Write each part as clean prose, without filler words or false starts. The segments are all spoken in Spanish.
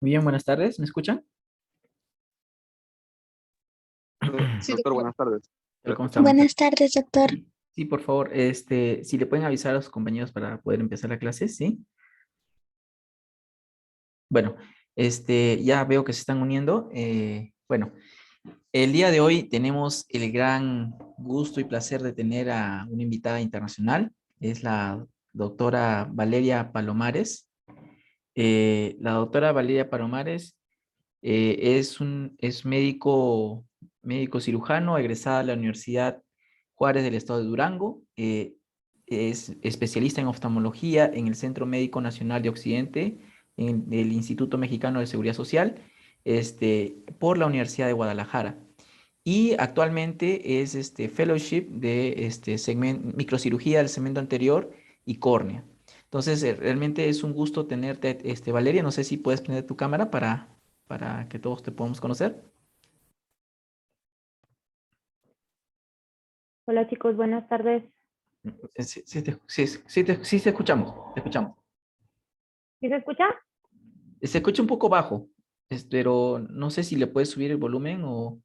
Bien, buenas tardes, ¿me escuchan? Sí, Doctor, doctor. buenas tardes. ¿Se Hola, le ¿cómo escucha? estamos? Buenas tardes, doctor. Sí, sí, por favor, si le pueden avisar a sus compañeros para poder empezar la clase, ¿sí? Bueno, ya veo que se están uniendo. Bueno, el día de hoy tenemos el gran gusto y placer de tener a una invitada internacional. Es la doctora Valeria Palomares. La doctora Valeria Palomares es médico cirujano, egresada de la Universidad Juárez del Estado de Durango. Es especialista en oftalmología en el Centro Médico Nacional de Occidente, en el Instituto Mexicano de Seguridad Social, por la Universidad de Guadalajara. Y actualmente es fellowship de microcirugía del segmento anterior y córnea. Entonces, realmente es un gusto tenerte, Valeria. No sé si puedes prender tu cámara para que todos te podamos conocer. Hola chicos, buenas tardes. Sí, sí, te escuchamos, te escuchamos. ¿Sí se escucha? Se escucha un poco bajo, pero no sé si le puedes subir el volumen o...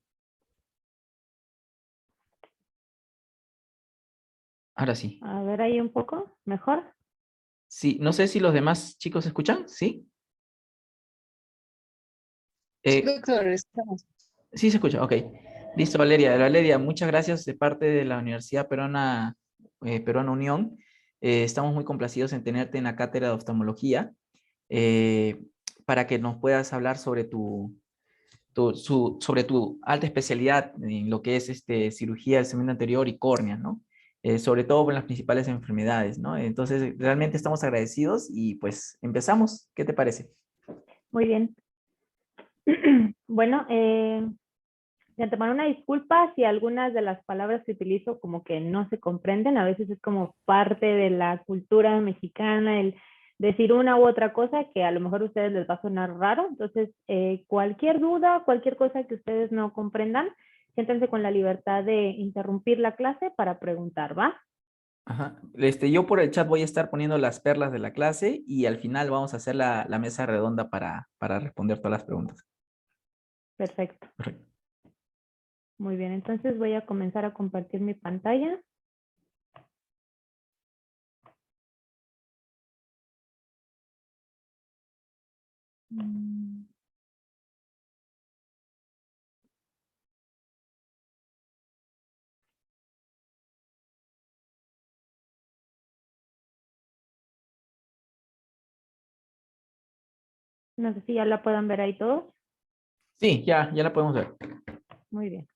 Ahora sí. A ver ahí un poco, mejor. Sí, no sé si los demás chicos escuchan, ¿sí? Sí, Eh, doctor, estamos. sí se escucha, ok. Listo, Valeria. Valeria, muchas gracias de parte de la Universidad Peruana Unión. Estamos muy complacidos en tenerte en la cátedra de oftalmología eh, para que nos puedas hablar sobre sobre tu alta especialidad en lo que es cirugía del segmento anterior y córnea, ¿no? Sobre todo con las principales enfermedades, ¿no? Entonces, realmente estamos agradecidos y pues empezamos. ¿Qué te parece? Muy bien. Bueno, de antemano una disculpa si algunas de las palabras que utilizo como que no se comprenden. A veces es como parte de la cultura mexicana el decir una u otra cosa que a lo mejor a ustedes les va a sonar raro. Entonces, cualquier duda, cualquier cosa que ustedes no comprendan, siéntense con la libertad de interrumpir la clase para preguntar, ¿va? Ajá. Yo por el chat voy a estar poniendo las perlas de la clase y al final vamos a hacer la mesa redonda para responder todas las preguntas. Perfecto. Correcto. Muy bien, entonces voy a comenzar a compartir mi pantalla. Mm, No sé si ya la puedan ver ahí todos. Sí, ya la podemos ver. Muy bien.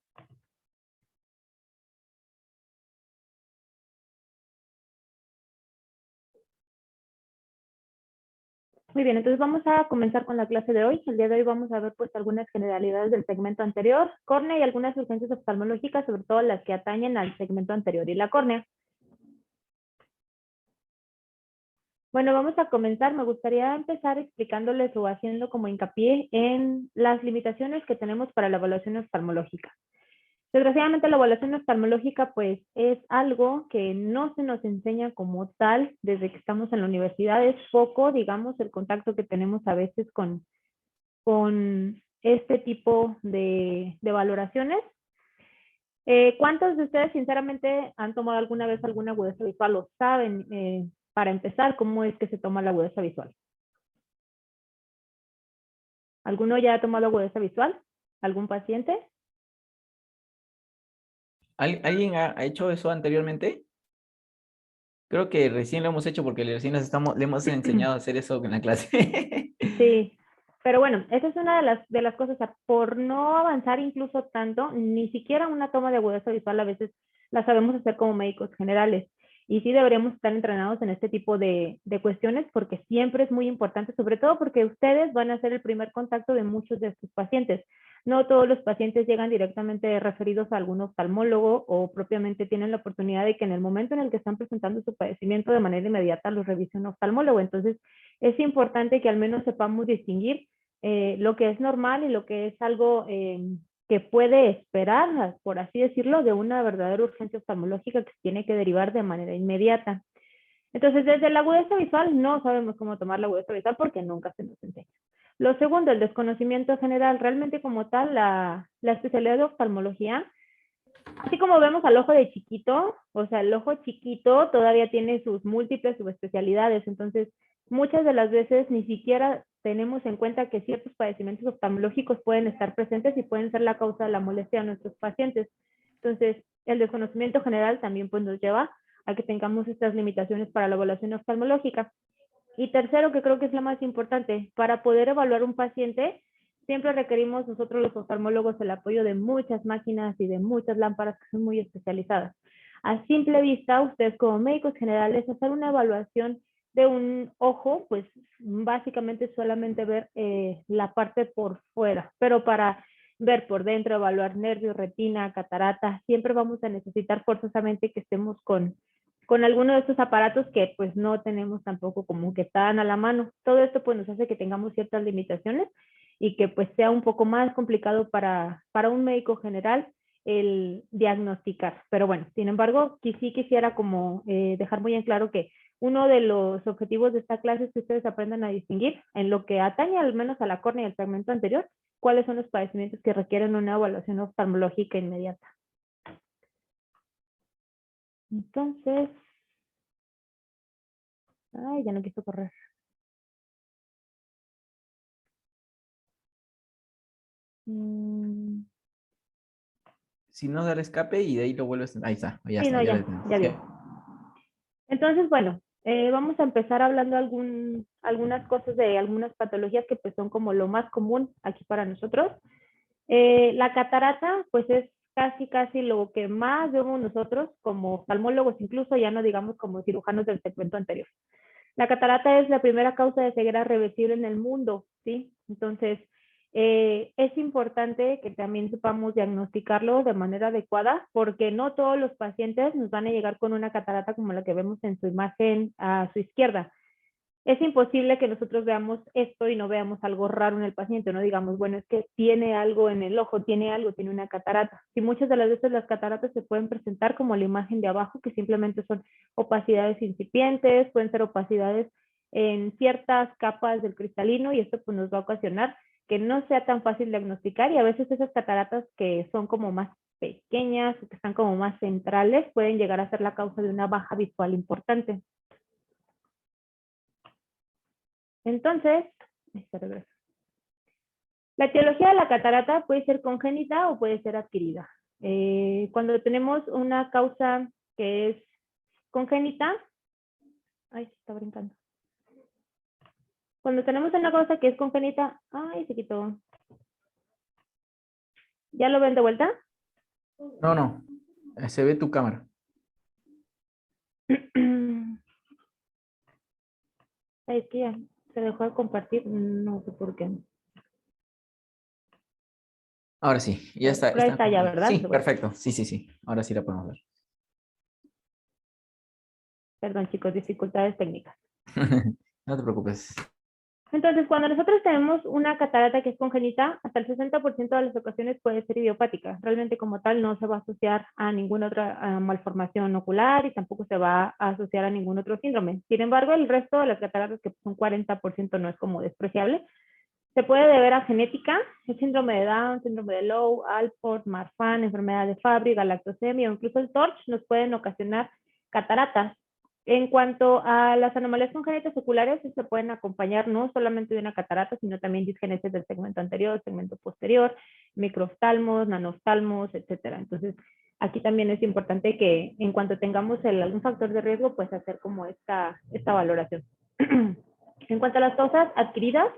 Muy bien, entonces vamos a comenzar con la clase de hoy. El día de hoy vamos a ver pues algunas generalidades del segmento anterior, córnea y algunas urgencias oftalmológicas, sobre todo las que atañen al segmento anterior y la córnea. Bueno, vamos a comenzar. Me gustaría empezar explicándoles o haciendo como hincapié en las limitaciones que tenemos para la evaluación oftalmológica. Desgraciadamente la evaluación oftalmológica pues es algo que no se nos enseña como tal desde que estamos en la universidad. Es poco, digamos, el contacto que tenemos a veces con este tipo de valoraciones. ¿Cuántos de ustedes sinceramente han tomado alguna vez alguna agudeza visual o saben, para empezar, cómo es que se toma la agudeza visual? ¿Alguno ya ha tomado agudeza visual? ¿Algún paciente? ¿Alguien ha hecho eso anteriormente? Creo que recién lo hemos hecho porque recién le hemos enseñado a hacer eso en la clase. Sí, pero bueno, esa es una de las cosas, o sea, por no avanzar incluso tanto, ni siquiera una toma de agudeza visual a veces la sabemos hacer como médicos generales. Y sí deberíamos estar entrenados en este tipo de cuestiones porque siempre es muy importante, sobre todo porque ustedes van a ser el primer contacto de muchos de sus pacientes. No todos los pacientes llegan directamente referidos a algún oftalmólogo o propiamente tienen la oportunidad de que en el momento en el que están presentando su padecimiento de manera inmediata los revise un oftalmólogo. Entonces, es importante que al menos sepamos distinguir lo que es normal y lo que es algo que puede esperar, por así decirlo, de una verdadera urgencia oftalmológica que se tiene que derivar de manera inmediata. Entonces, desde la agudeza visual no sabemos cómo tomar la agudeza visual porque nunca se nos enseña. Lo segundo, el desconocimiento general. Realmente como tal, la especialidad de oftalmología, así como vemos al ojo de chiquito, o sea, el ojo chiquito todavía tiene sus múltiples subespecialidades, entonces muchas de las veces ni siquiera tenemos en cuenta que ciertos padecimientos oftalmológicos pueden estar presentes y pueden ser la causa de la molestia de nuestros pacientes. Entonces, el desconocimiento general también pues, nos lleva a que tengamos estas limitaciones para la evaluación oftalmológica. Y tercero, que creo que es lo más importante, para poder evaluar un paciente, siempre requerimos nosotros los oftalmólogos el apoyo de muchas máquinas y de muchas lámparas que son muy especializadas. A simple vista, ustedes como médicos generales, hacer una evaluación de un ojo, pues básicamente solamente ver la parte por fuera, pero para ver por dentro, evaluar nervios, retina, catarata, siempre vamos a necesitar forzosamente que estemos con alguno de estos aparatos que pues no tenemos tampoco como que tan a la mano. Todo esto pues nos hace que tengamos ciertas limitaciones y que pues sea un poco más complicado para un médico general el diagnosticar. Pero bueno, sin embargo, sí quisiera como dejar muy en claro que uno de los objetivos de esta clase es que ustedes aprendan a distinguir en lo que atañe al menos a la córnea y al segmento anterior, cuáles son los padecimientos que requieren una evaluación oftalmológica inmediata. Entonces, ay, ya no quiso correr. Si no, dale escape y de ahí lo vuelves. Ahí está, ya Sí, está, no, ya lo ya, tenemos. ya Sí. dio. Entonces, bueno, vamos a empezar hablando algunas cosas de algunas patologías que pues son como lo más común aquí para nosotros. La catarata, pues es casi lo que más vemos nosotros como oftalmólogos, incluso ya no digamos como cirujanos del segmento anterior. La catarata es la primera causa de ceguera reversible en el mundo, ¿sí? Entonces, es importante que también sepamos diagnosticarlo de manera adecuada, porque no todos los pacientes nos van a llegar con una catarata como la que vemos en su imagen a su izquierda. Es imposible que nosotros veamos esto y no veamos algo raro en el paciente, no digamos, bueno, es que tiene algo en el ojo, tiene una catarata. Y muchas de las veces las cataratas se pueden presentar como la imagen de abajo, que simplemente son opacidades incipientes, pueden ser opacidades en ciertas capas del cristalino y esto pues nos va a ocasionar que no sea tan fácil diagnosticar y a veces esas cataratas que son como más pequeñas o que están como más centrales pueden llegar a ser la causa de una baja visual importante. Entonces, la etiología de la catarata puede ser congénita o puede ser adquirida. Cuando tenemos una causa que es congénita, ay, se está brincando. Cuando tenemos una causa que es congénita, ay, se quitó. ¿Ya lo ven de vuelta? No, se ve tu cámara. Ay, es que ya se dejó de compartir, no sé por qué. Ahora sí, ya está. Pero ahí está ya, ¿verdad? Sí, perfecto. Sí. Ahora sí la podemos ver. Perdón, chicos, dificultades técnicas. No te preocupes. Entonces, cuando nosotros tenemos una catarata que es congénita, hasta el 60% de las ocasiones puede ser idiopática. Realmente como tal no se va a asociar a ninguna otra malformación ocular y tampoco se va a asociar a ningún otro síndrome. Sin embargo, el resto de las cataratas, que son 40%, no es como despreciable. Se puede deber a genética, el síndrome de Down, síndrome de Lowe, Alport, Marfan, enfermedad de Fabry, galactosemia o incluso el TORCH nos pueden ocasionar cataratas. En cuanto a las anomalías congénitas oculares, se pueden acompañar no solamente de una catarata, sino también disgenesis del segmento anterior, segmento posterior, microoftalmos, nanoftalmos, etcétera. Entonces, aquí también es importante que en cuanto tengamos algún factor de riesgo, pues hacer como esta valoración. En cuanto a las causas adquiridas,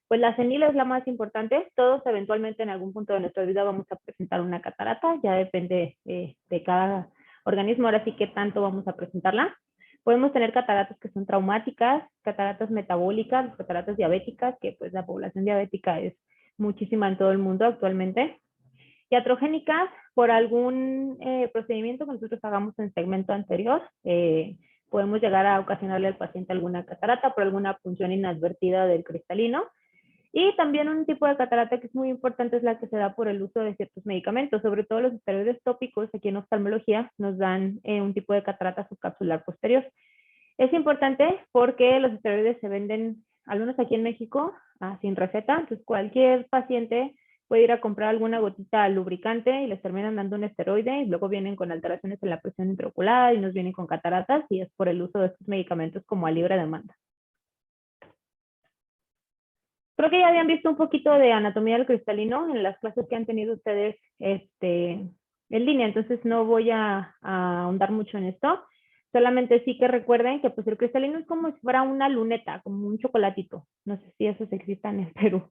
pues la senil es la más importante. Todos eventualmente en algún punto de nuestra vida vamos a presentar una catarata, ya depende de cada organismo, ahora sí que tanto vamos a presentarla. Podemos tener cataratas que son traumáticas, cataratas metabólicas, cataratas diabéticas, que pues la población diabética es muchísima en todo el mundo actualmente. Iatrogénicas, por algún procedimiento que nosotros hagamos en segmento anterior, podemos llegar a ocasionarle al paciente alguna catarata por alguna punción inadvertida del cristalino. Y también un tipo de catarata que es muy importante es la que se da por el uso de ciertos medicamentos, sobre todo los esteroides tópicos, aquí en oftalmología nos dan un tipo de catarata subcapsular posterior. Es importante porque los esteroides se venden al menos aquí en México, sin receta. Entonces, cualquier paciente puede ir a comprar alguna gotita lubricante y les terminan dando un esteroide y luego vienen con alteraciones en la presión intraocular y nos vienen con cataratas y es por el uso de estos medicamentos como a libre demanda. Creo que ya habían visto un poquito de anatomía del cristalino en las clases que han tenido ustedes en línea, entonces no voy a ahondar mucho en esto. Solamente sí que recuerden que pues el cristalino es como si fuera una luneta, como un chocolatito. No sé si esos existan en Perú.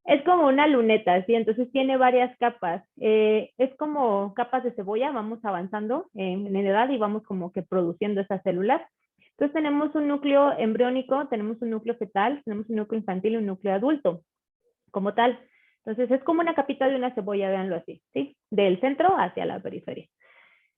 Es como una luneta, ¿sí? Entonces tiene varias capas. Es como capas de cebolla, vamos avanzando en edad y vamos como que produciendo esas células. Entonces tenemos un núcleo embriónico, tenemos un núcleo fetal, tenemos un núcleo infantil y un núcleo adulto, como tal. Entonces es como una capita de una cebolla, véanlo así, ¿sí? Del centro hacia la periferia.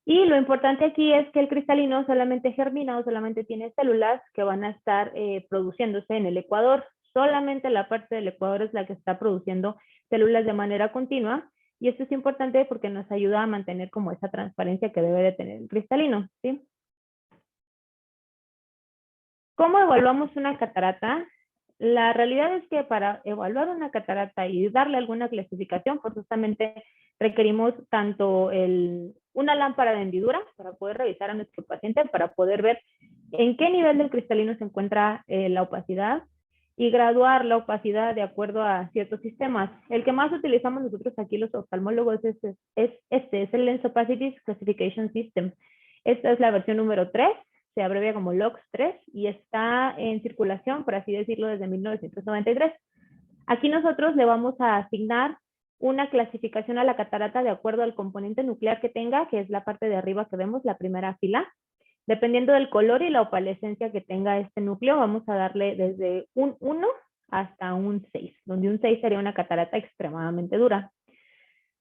Y lo importante aquí es que el cristalino solamente germina o solamente tiene células que van a estar produciéndose en el ecuador. Solamente la parte del ecuador es la que está produciendo células de manera continua. Y esto es importante porque nos ayuda a mantener como esa transparencia que debe de tener el cristalino, ¿sí? ¿Cómo evaluamos una catarata? La realidad es que para evaluar una catarata y darle alguna clasificación, pues justamente requerimos tanto una lámpara de hendidura para poder revisar a nuestro paciente, para poder ver en qué nivel del cristalino se encuentra la opacidad y graduar la opacidad de acuerdo a ciertos sistemas. El que más utilizamos nosotros aquí los oftalmólogos es el Lens Opacity Classification System. Esta es la versión número 3. Se abrevia como LOX3 y está en circulación, por así decirlo, desde 1993. Aquí nosotros le vamos a asignar una clasificación a la catarata de acuerdo al componente nuclear que tenga, que es la parte de arriba que vemos, la primera fila. Dependiendo del color y la opalescencia que tenga este núcleo, vamos a darle desde un 1 hasta un 6, donde un 6 sería una catarata extremadamente dura.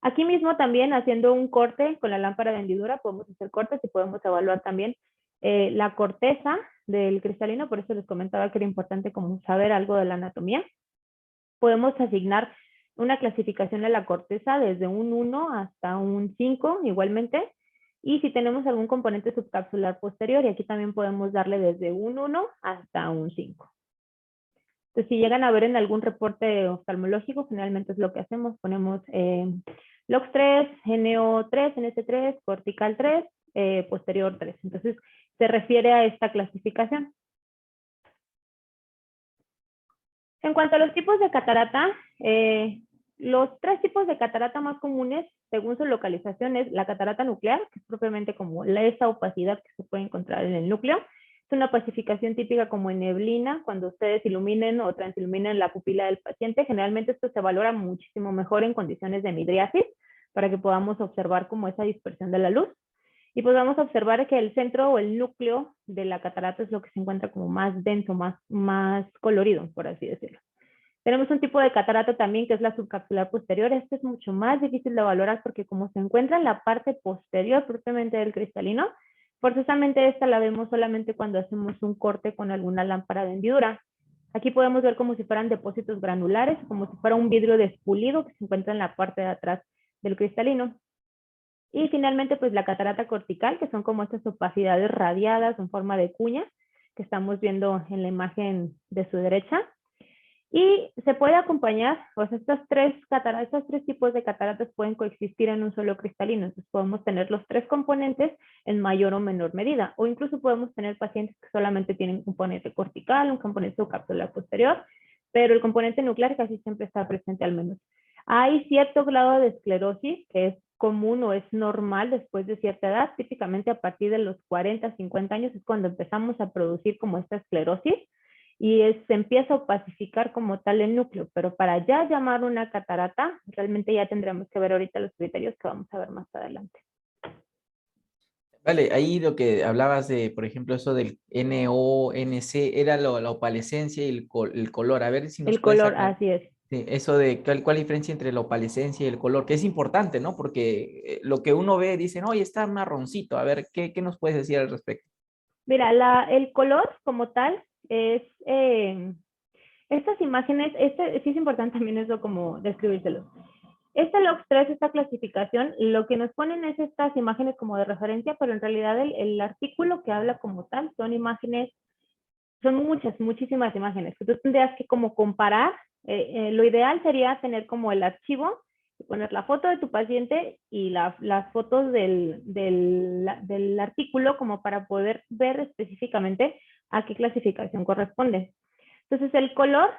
Aquí mismo también haciendo un corte con la lámpara de hendidura, podemos hacer cortes y podemos evaluar también la corteza del cristalino, por eso les comentaba que era importante como saber algo de la anatomía. Podemos asignar una clasificación a la corteza desde un 1 hasta un 5 igualmente. Y si tenemos algún componente subcapsular posterior, y aquí también podemos darle desde un 1 hasta un 5. Entonces, si llegan a ver en algún reporte oftalmológico, generalmente es lo que hacemos. Ponemos LOX3, NO3, NS3, cortical 3, posterior 3. Entonces, se refiere a esta clasificación. En cuanto a los tipos de catarata, los 3 tipos de catarata más comunes, según su localización, es la catarata nuclear, que es propiamente como esa opacidad que se puede encontrar en el núcleo. Es una opacificación típica como en neblina, cuando ustedes iluminen o transiluminen la pupila del paciente. Generalmente esto se valora muchísimo mejor en condiciones de midriasis, para que podamos observar como esa dispersión de la luz. Y pues vamos a observar que el centro o el núcleo de la catarata es lo que se encuentra como más denso, más colorido, por así decirlo. Tenemos un tipo de catarata también que es la subcapsular posterior. Este es mucho más difícil de valorar porque como se encuentra en la parte posterior propiamente del cristalino, forzosamente esta la vemos solamente cuando hacemos un corte con alguna lámpara de hendidura. Aquí podemos ver como si fueran depósitos granulares, como si fuera un vidrio despulido que se encuentra en la parte de atrás del cristalino. Y finalmente, pues la catarata cortical, que son como estas opacidades radiadas en forma de cuña, que estamos viendo en la imagen de su derecha. Y se puede acompañar, pues estos tres tipos de cataratas pueden coexistir en un solo cristalino. Entonces podemos tener los 3 componentes en mayor o menor medida. O incluso podemos tener pacientes que solamente tienen un componente cortical, un componente subcapsular posterior, pero el componente nuclear casi siempre está presente al menos. Hay cierto grado de esclerosis que es común o es normal después de cierta edad. Típicamente a partir de los 40, 50 años es cuando empezamos a producir como esta esclerosis y se empieza a opacificar como tal el núcleo, pero para ya llamar una catarata, realmente ya tendremos que ver ahorita los criterios que vamos a ver más adelante. Vale, ahí lo que hablabas de, por ejemplo, eso del NONC, era la opalescencia y el color. A ver si nos El puedes color, aclarar. así es. Sí, eso de cuál diferencia entre la opalescencia y el color, que es importante, ¿no? Porque lo que uno ve, dicen, oye, está marroncito. A ver, ¿qué nos puedes decir al respecto? Mira, el color como tal es, estas imágenes, sí es importante también eso como describírselo. Este LOX3, esta clasificación, lo que nos ponen es estas imágenes como de referencia, pero en realidad el artículo que habla como tal son imágenes son muchísimas imágenes. Entonces tendrías que como comparar. Lo ideal sería tener como el archivo, poner la foto de tu paciente y las fotos del artículo como para poder ver específicamente a qué clasificación corresponde. Entonces el color,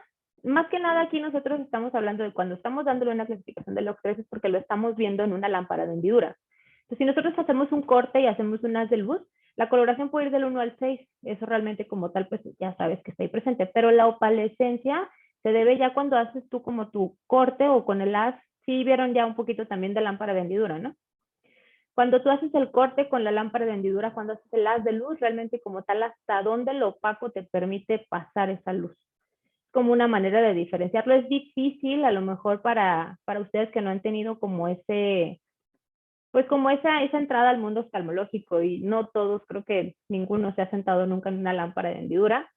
más que nada aquí nosotros estamos hablando de cuando estamos dándole una clasificación de log 3 es porque lo estamos viendo en una lámpara de hendidura. Entonces si nosotros hacemos un corte y hacemos un haz de luz, la coloración puede ir del 1 al 6, eso realmente como tal pues ya sabes que está ahí presente, pero la opalescencia se debe ya cuando haces tú como tu corte o con el haz, sí vieron ya un poquito también de lámpara de hendidura, ¿no? Cuando tú haces el corte con la lámpara de hendidura, cuando haces el haz de luz, realmente como tal, hasta dónde lo opaco te permite pasar esa luz. Como una manera de diferenciarlo. Es difícil a lo mejor para ustedes que no han tenido como pues como esa entrada al mundo oftalmológico y no todos, creo que ninguno se ha sentado nunca en una lámpara de hendidura.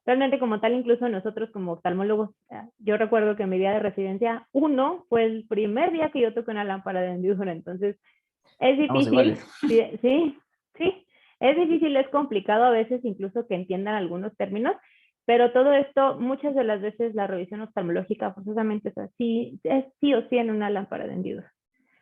Realmente como tal, incluso nosotros como oftalmólogos, yo recuerdo que en mi día de residencia 1 fue el primer día que yo toqué una lámpara de hendidura, entonces es Vamos difícil, iguales. sí, es difícil, es complicado a veces incluso que entiendan algunos términos, pero todo esto, muchas de las veces la revisión oftalmológica forzosamente es así, es sí o sí en una lámpara de hendidura.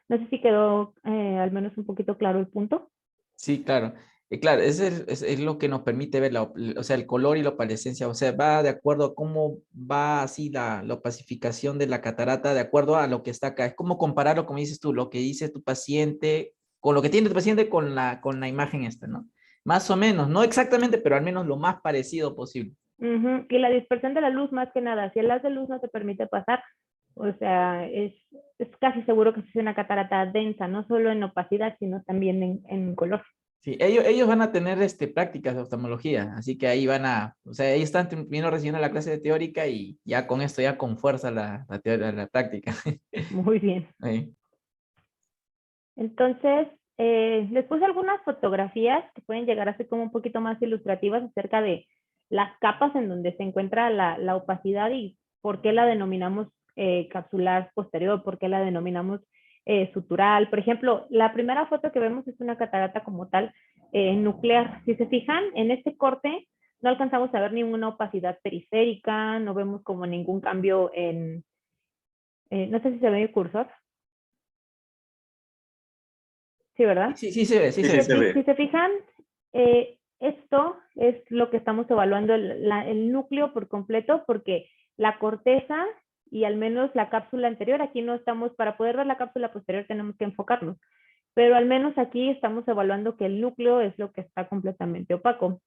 No sé si quedó al menos un poquito claro el punto. Sí, claro. Claro, es lo que nos permite ver, o sea, el color y la opalescencia, o sea, va de acuerdo a cómo va así la opacificación de la catarata, de acuerdo a lo que está acá. Es como compararlo, como dices tú, lo que dice tu paciente, con lo que tiene tu paciente con la imagen esta, ¿no? Más o menos, no exactamente, pero al menos lo más parecido posible. Y la dispersión de la luz, más que nada, si el haz de luz no te permite pasar, o sea, es casi seguro que es una catarata densa, no solo en opacidad, sino también en color. Sí, ellos van a tener prácticas de oftalmología, así que ahí van o sea, ellos están terminando recibiendo la clase de teórica y ya con esto, ya con fuerza la práctica. Muy bien. Ahí. Entonces, les puse algunas fotografías que pueden llegar a ser como un poquito más ilustrativas acerca de las capas en donde se encuentra la opacidad y por qué la denominamos capsular posterior, por qué la denominamos sutural. Por ejemplo, la primera foto que vemos es una catarata como tal nuclear. Si se fijan, en este corte no alcanzamos a ver ninguna opacidad periférica, no vemos como ningún cambio no sé si se ve el cursor. Sí, ¿verdad? Sí, sí se ve, sí Sí, se sí, ve. se ve. Si se fijan, esto es lo que estamos evaluando, el núcleo por completo, porque la corteza y al menos la cápsula anterior, aquí no estamos, para poder ver la cápsula posterior tenemos que enfocarnos, pero al menos aquí estamos evaluando que el núcleo es lo que está completamente opaco.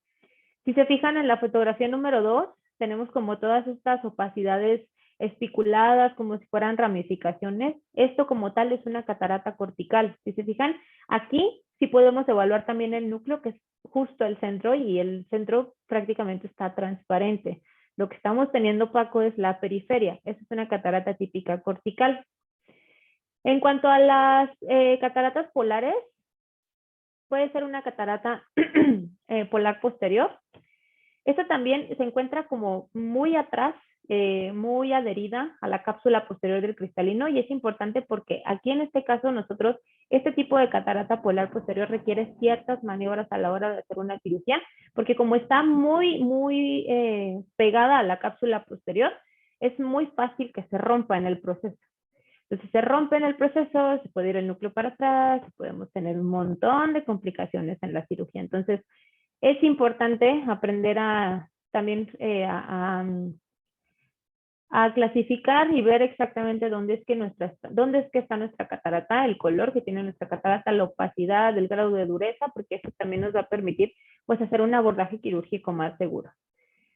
Si se fijan en la fotografía número 2, tenemos como todas estas opacidades espiculadas, como si fueran ramificaciones. Esto como tal es una catarata cortical. Si se fijan, aquí sí podemos evaluar también el núcleo, que es justo el centro, y el centro prácticamente está transparente. Lo que estamos teniendo opaco es la periferia. Esa es una catarata típica cortical. En cuanto a las cataratas polares, puede ser una catarata polar posterior. Esta también se encuentra como muy atrás, muy adherida a la cápsula posterior del cristalino, y es importante porque aquí en este caso nosotros, este tipo de catarata polar posterior requiere ciertas maniobras a la hora de hacer una cirugía, porque como está muy pegada a la cápsula posterior, es muy fácil que se rompa en el proceso. Entonces, si se rompe en el proceso, se puede ir el núcleo para atrás, podemos tener un montón de complicaciones en la cirugía. Entonces, es importante aprender también a clasificar y ver exactamente dónde es que está nuestra catarata, el color que tiene nuestra catarata, la opacidad, el grado de dureza, porque eso también nos va a permitir pues hacer un abordaje quirúrgico más seguro.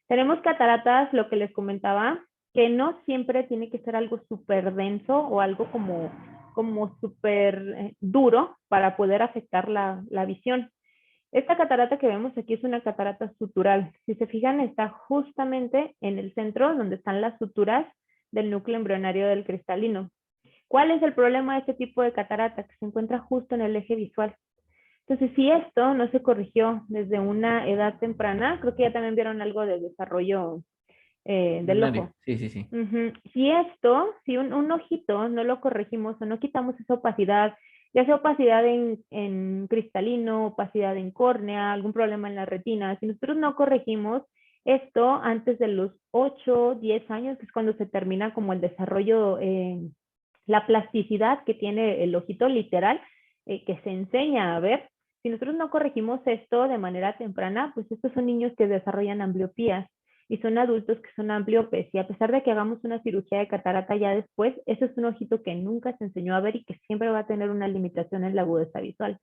Tenemos cataratas, lo que les comentaba, que no siempre tiene que ser algo súper denso o algo como súper duro para poder afectar la visión. Esta catarata que vemos aquí es una catarata sutural. Si se fijan, está justamente en el centro donde están las suturas del núcleo embrionario del cristalino. ¿Cuál es el problema de este tipo de catarata? Que se encuentra justo en el eje visual. Entonces, si esto no se corrigió desde una edad temprana, creo que ya también vieron algo de desarrollo del ojo. Sí, sí, sí. Si un ojito no lo corregimos o no quitamos esa opacidad, ya sea opacidad en cristalino, opacidad en córnea, algún problema en la retina, si nosotros no corregimos Esto antes de los 8, 10 años, que es cuando se termina como el desarrollo, la plasticidad que tiene el ojito literal, que se enseña a ver. Si nosotros no corregimos esto de manera temprana, pues estos son niños que desarrollan ambliopías y son adultos que son ambliopes. Y a pesar de que hagamos una cirugía de catarata ya después, ese es un ojito que nunca se enseñó a ver y que siempre va a tener una limitación en la agudeza visual.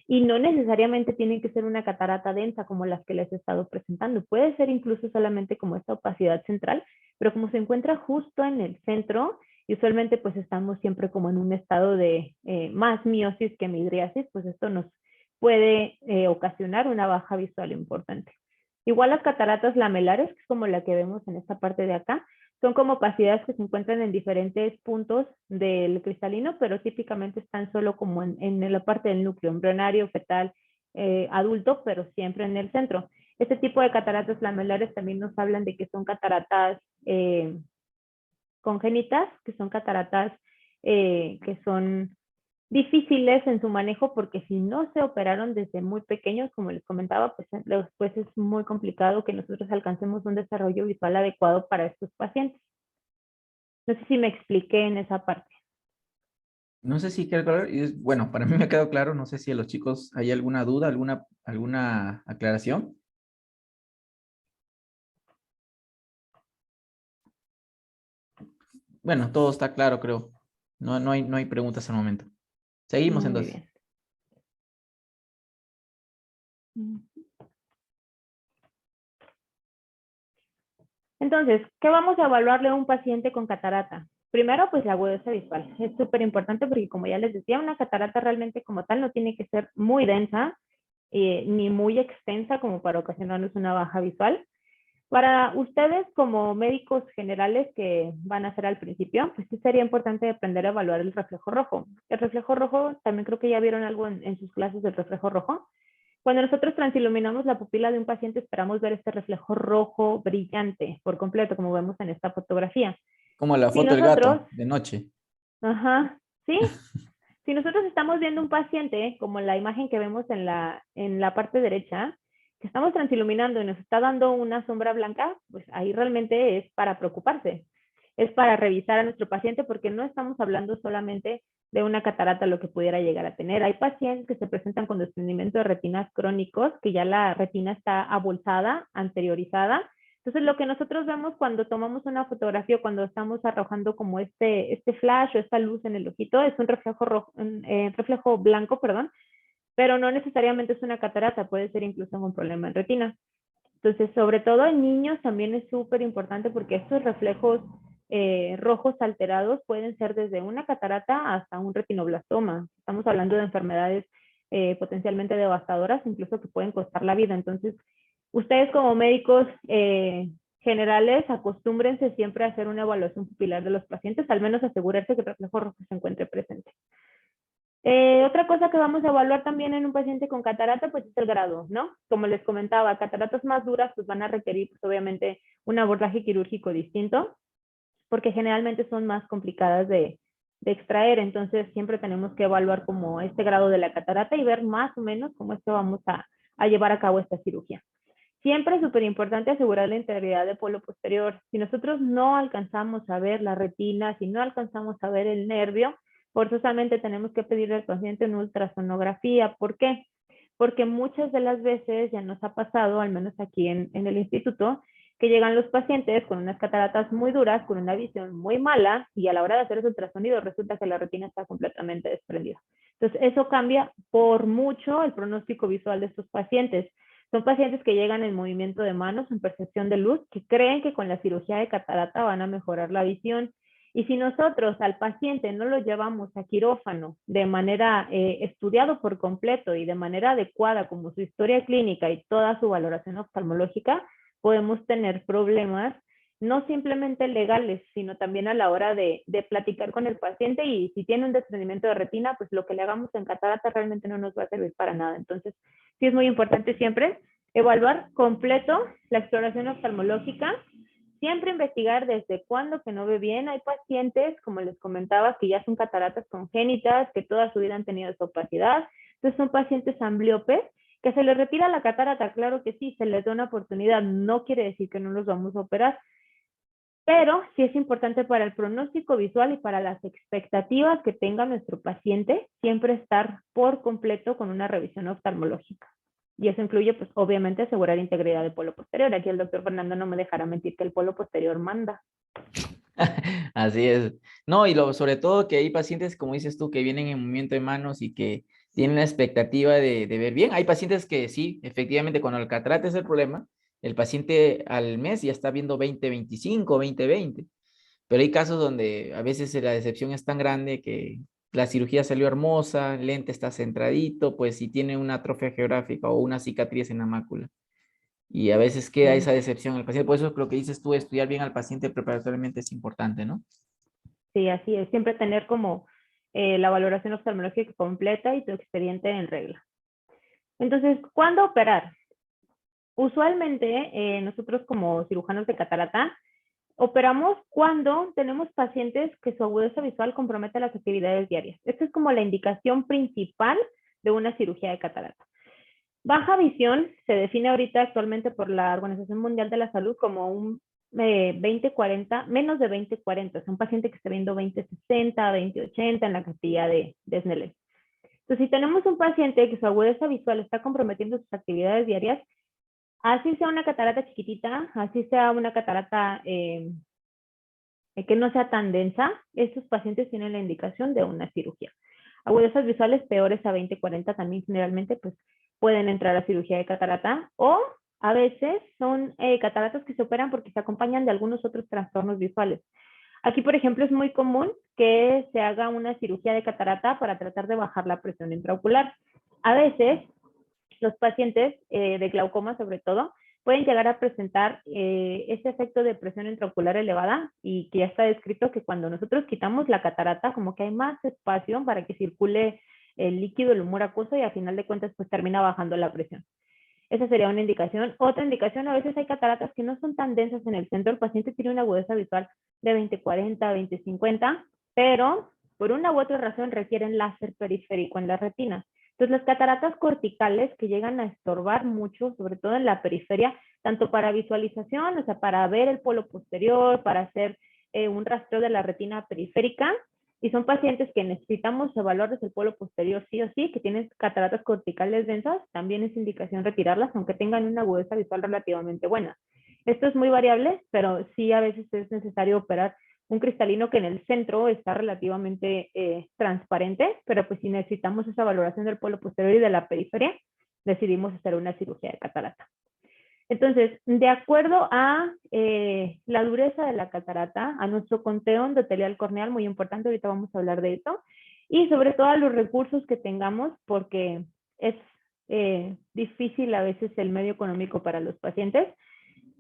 Y no necesariamente tienen que ser una catarata densa como las que les he estado presentando. Puede ser incluso solamente como esta opacidad central, pero como se encuentra justo en el centro, y usualmente pues estamos siempre como en un estado de más miosis que midriasis, pues esto nos puede ocasionar una baja visual importante. Igual las cataratas lamelares, que es como la que vemos en esta parte de acá, son como opacidades que se encuentran en diferentes puntos del cristalino, pero típicamente están solo como en la parte del núcleo embrionario, fetal, adulto, pero siempre en el centro. Este tipo de cataratas lamelares también nos hablan de que son cataratas congénitas, que son cataratas que son difíciles en su manejo porque si no se operaron desde muy pequeños, como les comentaba, pues después es muy complicado que nosotros alcancemos un desarrollo visual adecuado para estos pacientes. No sé si me expliqué en esa parte. No sé si queda claro, y bueno, para mí me ha quedado claro, no sé si a los chicos hay alguna duda, alguna aclaración. Bueno, todo está claro, creo. No hay preguntas al momento. Seguimos Muy entonces. bien. Entonces, ¿qué vamos a evaluarle a un paciente con catarata? Primero, pues la agudeza visual. Es súper importante porque, como ya les decía, una catarata realmente como tal no tiene que ser muy densa ni muy extensa como para ocasionarnos una baja visual. Para ustedes como médicos generales que van a hacer al principio, pues sí sería importante aprender a evaluar el reflejo rojo. El reflejo rojo, también creo que ya vieron algo en sus clases del reflejo rojo. Cuando nosotros transiluminamos la pupila de un paciente, esperamos ver este reflejo rojo brillante por completo, como vemos en esta fotografía. Como la Si foto del nosotros, gato de noche. ajá, sí, si nosotros estamos viendo un paciente, como la imagen que vemos en la parte derecha, que estamos transiluminando y nos está dando una sombra blanca, pues ahí realmente es para preocuparse. Es para revisar a nuestro paciente porque no estamos hablando solamente de una catarata, lo que pudiera llegar a tener. Hay pacientes que se presentan con desprendimiento de retinas crónicos, que ya la retina está abolsada, anteriorizada. Entonces, lo que nosotros vemos cuando tomamos una fotografía, cuando estamos arrojando como este flash o esta luz en el ojito, es un reflejo rojo, reflejo blanco, perdón, pero no necesariamente es una catarata, puede ser incluso un problema en retina. Entonces, sobre todo en niños también es súper importante porque estos reflejos rojos alterados pueden ser desde una catarata hasta un retinoblastoma. Estamos hablando de enfermedades potencialmente devastadoras, incluso que pueden costar la vida. Entonces, ustedes como médicos generales, acostúmbrense siempre a hacer una evaluación pupilar de los pacientes, al menos asegurarse que el reflejo rojo se encuentre presente. Otra cosa que vamos a evaluar también en un paciente con catarata, pues es el grado, ¿no? Como les comentaba, cataratas más duras pues van a requerir pues, obviamente un abordaje quirúrgico distinto, porque generalmente son más complicadas de extraer, entonces siempre tenemos que evaluar como este grado de la catarata y ver más o menos cómo es que vamos a llevar a cabo esta cirugía. Siempre es súper importante asegurar la integridad del polo posterior. Si nosotros no alcanzamos a ver la retina, si no alcanzamos a ver el nervio, forzosamente tenemos que pedirle al paciente una ultrasonografía. ¿Por qué? Porque muchas de las veces ya nos ha pasado, al menos aquí en el instituto, que llegan los pacientes con unas cataratas muy duras, con una visión muy mala, y a la hora de hacer ese ultrasonido resulta que la retina está completamente desprendida. Entonces, eso cambia por mucho el pronóstico visual de estos pacientes. Son pacientes que llegan en movimiento de manos, en percepción de luz, que creen que con la cirugía de catarata van a mejorar la visión. Y si nosotros al paciente no lo llevamos a quirófano de manera estudiado por completo y de manera adecuada, como su historia clínica y toda su valoración oftalmológica, podemos tener problemas no simplemente legales, sino también a la hora de platicar con el paciente, y si tiene un desprendimiento de retina, pues lo que le hagamos en catarata realmente no nos va a servir para nada. Entonces, sí es muy importante siempre evaluar completo la exploración oftalmológica, siempre investigar desde cuándo que no ve bien. Hay pacientes, como les comentaba, que ya son cataratas congénitas, que toda su vida han tenido esa opacidad. Entonces son pacientes ambliopes Que se le retira la catarata, claro que sí, se les da una oportunidad, no quiere decir que no los vamos a operar, pero sí es importante para el pronóstico visual y para las expectativas que tenga nuestro paciente, siempre estar por completo con una revisión oftalmológica. Y eso incluye, pues, obviamente, asegurar integridad del polo posterior. Aquí el doctor Fernando no me dejará mentir que el polo posterior manda. Así es. No, y sobre todo que hay pacientes, como dices tú, que vienen en movimiento de manos y que tienen la expectativa de ver bien. Hay pacientes que sí, efectivamente, cuando el catarata es el problema, el paciente al mes ya está viendo 20/25, 20/20. Pero hay casos donde a veces la decepción es tan grande que la cirugía salió hermosa, el lente está centradito, pues si tiene una atrofia geográfica o una cicatriz en la mácula. Y a veces queda esa Sí, decepción en el paciente. Por eso es lo que dices tú, estudiar bien al paciente preparatoriamente es importante, ¿no? sí, así es. Siempre tener como la valoración oftalmológica completa y tu expediente en regla. Entonces, ¿cuándo operar? Usualmente, nosotros como cirujanos de catarata, operamos cuando tenemos pacientes que su agudeza visual compromete las actividades diarias. Esta es como la indicación principal de una cirugía de catarata. Baja visión se define ahorita actualmente por la Organización Mundial de la Salud como un 20/40, menos de 20/40, o sea, un paciente que esté viendo 20/60, 20/80 en la castilla de Snellen. Entonces, si tenemos un paciente que su agudeza visual está comprometiendo sus actividades diarias, así sea una catarata chiquitita, así sea una catarata que no sea tan densa, estos pacientes tienen la indicación de una cirugía. Agudezas visuales peores a 20/40 también generalmente pues pueden entrar a cirugía de catarata, o a veces son cataratas que se operan porque se acompañan de algunos otros trastornos visuales. Aquí, por ejemplo, es muy común que se haga una cirugía de catarata para tratar de bajar la presión intraocular. A veces los pacientes de glaucoma, sobre todo, pueden llegar a presentar este efecto de presión intraocular elevada, y que ya está descrito que cuando nosotros quitamos la catarata, como que hay más espacio para que circule el líquido, el humor acuoso, y al final de cuentas pues termina bajando la presión. Esa sería una indicación. Otra indicación, a veces hay cataratas que no son tan densas en el centro, el paciente tiene una agudeza visual de 20/40, 20/50, pero por una u otra razón requieren láser periférico en la retina. Entonces, las cataratas corticales que llegan a estorbar mucho, sobre todo en la periferia, tanto para visualización, o sea, para ver el polo posterior, para hacer un rastreo de la retina periférica, y son pacientes que necesitamos evaluarles el polo posterior sí o sí, que tienen cataratas corticales densas, también es indicación retirarlas, aunque tengan una agudeza visual relativamente buena. Esto es muy variable, pero sí a veces es necesario operar un cristalino que en el centro está relativamente transparente, pero pues si necesitamos esa valoración del polo posterior y de la periferia, decidimos hacer una cirugía de catarata. Entonces, de acuerdo a la dureza de la catarata, a nuestro conteo endotelial corneal, muy importante, ahorita vamos a hablar de eso, y sobre todo a los recursos que tengamos, porque es difícil a veces el medio económico para los pacientes,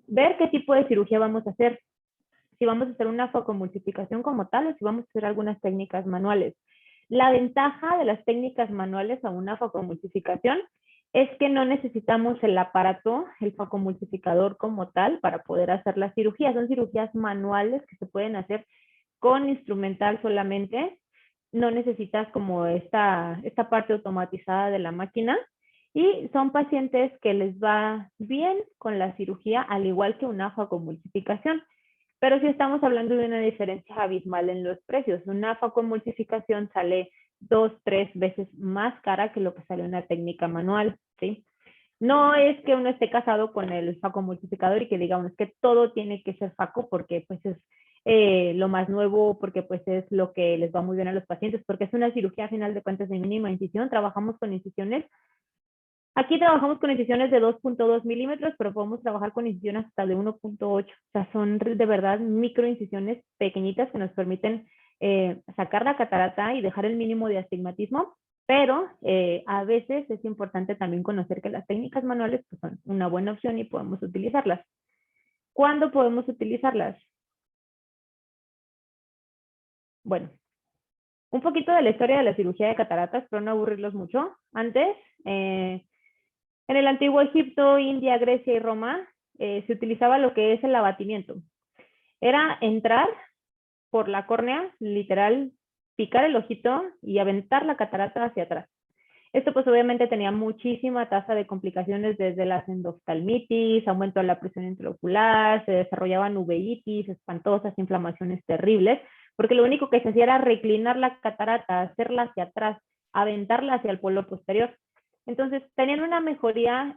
ver qué tipo de cirugía vamos a hacer, si vamos a hacer una focomultiplicación como tal o si vamos a hacer algunas técnicas manuales. La ventaja de las técnicas manuales a una focomultiplicación es que no necesitamos el aparato, el focomultiplicador como tal, para poder hacer la cirugía. Son cirugías manuales que se pueden hacer con instrumental solamente. No necesitas como esta parte automatizada de la máquina. Y son pacientes que les va bien con la cirugía, al igual que una focomultiplicación. Pero sí estamos hablando de una diferencia abismal en los precios. Una focomultiplicación sale 2, 3 veces más cara que lo que sale una técnica manual, ¿sí? No es que uno esté casado con el facomultiplicador y que digamos que todo tiene que ser faco porque pues es lo más nuevo, porque pues es lo que les va muy bien a los pacientes, porque es una cirugía a final de cuentas de mínima incisión. Trabajamos con incisiones. Aquí trabajamos con incisiones de 2.2 milímetros, pero podemos trabajar con incisiones hasta de 1.8. O sea, son de verdad microincisiones pequeñitas que nos permiten sacar la catarata y dejar el mínimo de astigmatismo, pero a veces es importante también conocer que las técnicas manuales pues, son una buena opción y podemos utilizarlas. ¿Cuándo podemos utilizarlas? Bueno, un poquito de la historia de la cirugía de cataratas, pero no aburrirlos mucho. Antes, en el antiguo Egipto, India, Grecia y Roma, se utilizaba lo que es el abatimiento. Era entrar por la córnea, literal, picar el ojito y aventar la catarata hacia atrás. Esto pues obviamente tenía muchísima tasa de complicaciones desde las endoftalmitis, aumento de la presión intraocular, se desarrollaban uveitis espantosas, inflamaciones terribles, porque lo único que se hacía era reclinar la catarata, hacerla hacia atrás, aventarla hacia el polo posterior. Entonces tenían una mejoría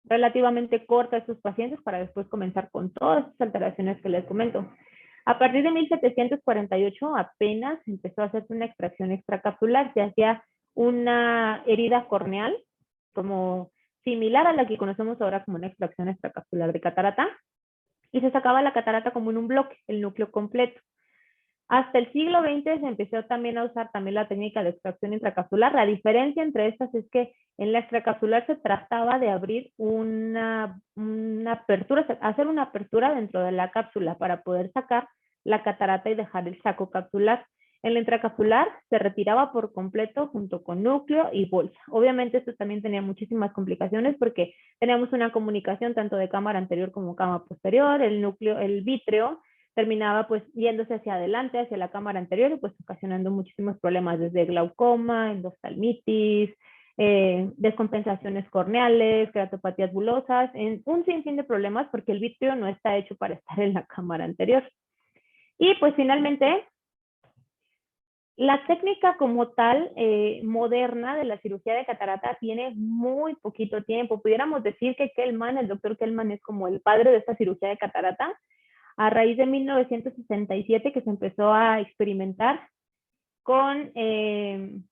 relativamente corta estos pacientes para después comenzar con todas estas alteraciones que les comento. A partir de 1748 apenas empezó a hacerse una extracción extracapsular, se hacía una herida corneal, como similar a la que conocemos ahora como una extracción extracapsular de catarata, y se sacaba la catarata como en un bloque, el núcleo completo. Hasta el siglo XX se empezó también a usar también la técnica de extracción intracapsular. La diferencia entre estas es que en la extracapsular se trataba de abrir una apertura, hacer una apertura dentro de la cápsula para poder sacar la catarata y dejar el saco capsular. En la intracapsular se retiraba por completo junto con núcleo y bolsa. Obviamente esto también tenía muchísimas complicaciones porque teníamos una comunicación tanto de cámara anterior como cámara posterior, el núcleo, el vítreo terminaba pues yéndose hacia adelante, hacia la cámara anterior y pues ocasionando muchísimos problemas desde glaucoma, endoftalmitis, descompensaciones corneales, keratopatías bulosas, en un sinfín de problemas porque el vítreo no está hecho para estar en la cámara anterior. Y pues finalmente, la técnica como tal moderna de la cirugía de catarata tiene muy poquito tiempo. Pudiéramos decir que Kellman, el doctor Kellman es como el padre de esta cirugía de catarata, a raíz de 1967 que se empezó a experimentar con el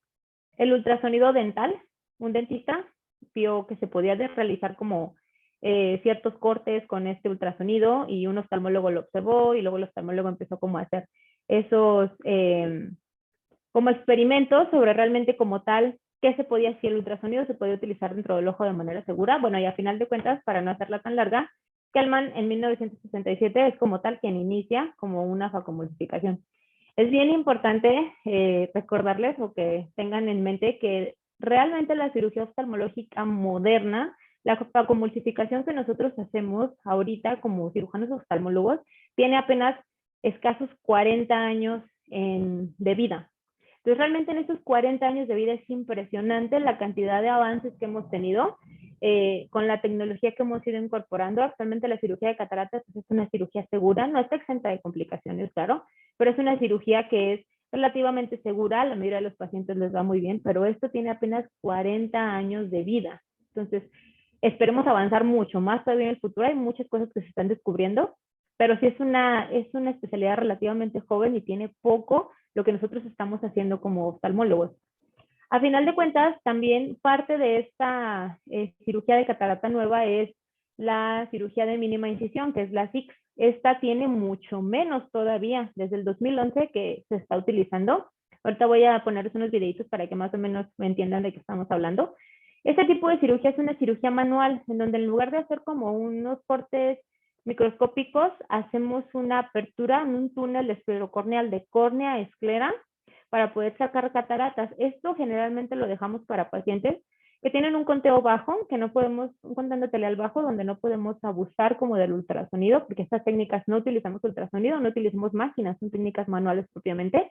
ultrasonido dental. Un dentista vio que se podía realizar como ciertos cortes con este ultrasonido y un oftalmólogo lo observó y luego el oftalmólogo empezó como a hacer esos como experimentos sobre realmente como tal qué se podía, si el ultrasonido se podía utilizar dentro del ojo de manera segura. Bueno, y a final de cuentas, para no hacerla tan larga, Kellman en 1967 es como tal quien inicia como una facomultificación. Es bien importante recordarles o que tengan en mente que realmente la cirugía oftalmológica moderna, la facomultificación que nosotros hacemos ahorita como cirujanos oftalmólogos, tiene apenas escasos 40 años de vida. Entonces, realmente en estos 40 años de vida es impresionante la cantidad de avances que hemos tenido con la tecnología que hemos ido incorporando. Actualmente la cirugía de cataratas es una cirugía segura, no está exenta de complicaciones, claro, pero es una cirugía que es relativamente segura, a la mayoría de los pacientes les va muy bien, pero esto tiene apenas 40 años de vida. Entonces, esperemos avanzar mucho más todavía en el futuro. Hay muchas cosas que se están descubriendo, pero sí es una especialidad relativamente joven y tiene poco lo que nosotros estamos haciendo como oftalmólogos. A final de cuentas, también parte de esta cirugía de catarata nueva es la cirugía de mínima incisión, que es la CICS. Esta tiene mucho menos todavía, desde el 2011 que se está utilizando. Ahorita voy a ponerles unos videitos para que más o menos me entiendan de qué estamos hablando. Este tipo de cirugía es una cirugía manual, en donde en lugar de hacer como unos cortes microscópicos, hacemos una apertura en un túnel esclerocorneal de córnea a esclera para poder sacar cataratas. Esto generalmente lo dejamos para pacientes que tienen un conteo bajo, que no podemos, un conteo endotelial bajo, donde no podemos abusar como del ultrasonido, porque estas técnicas no utilizamos ultrasonido, no utilizamos máquinas, son técnicas manuales propiamente,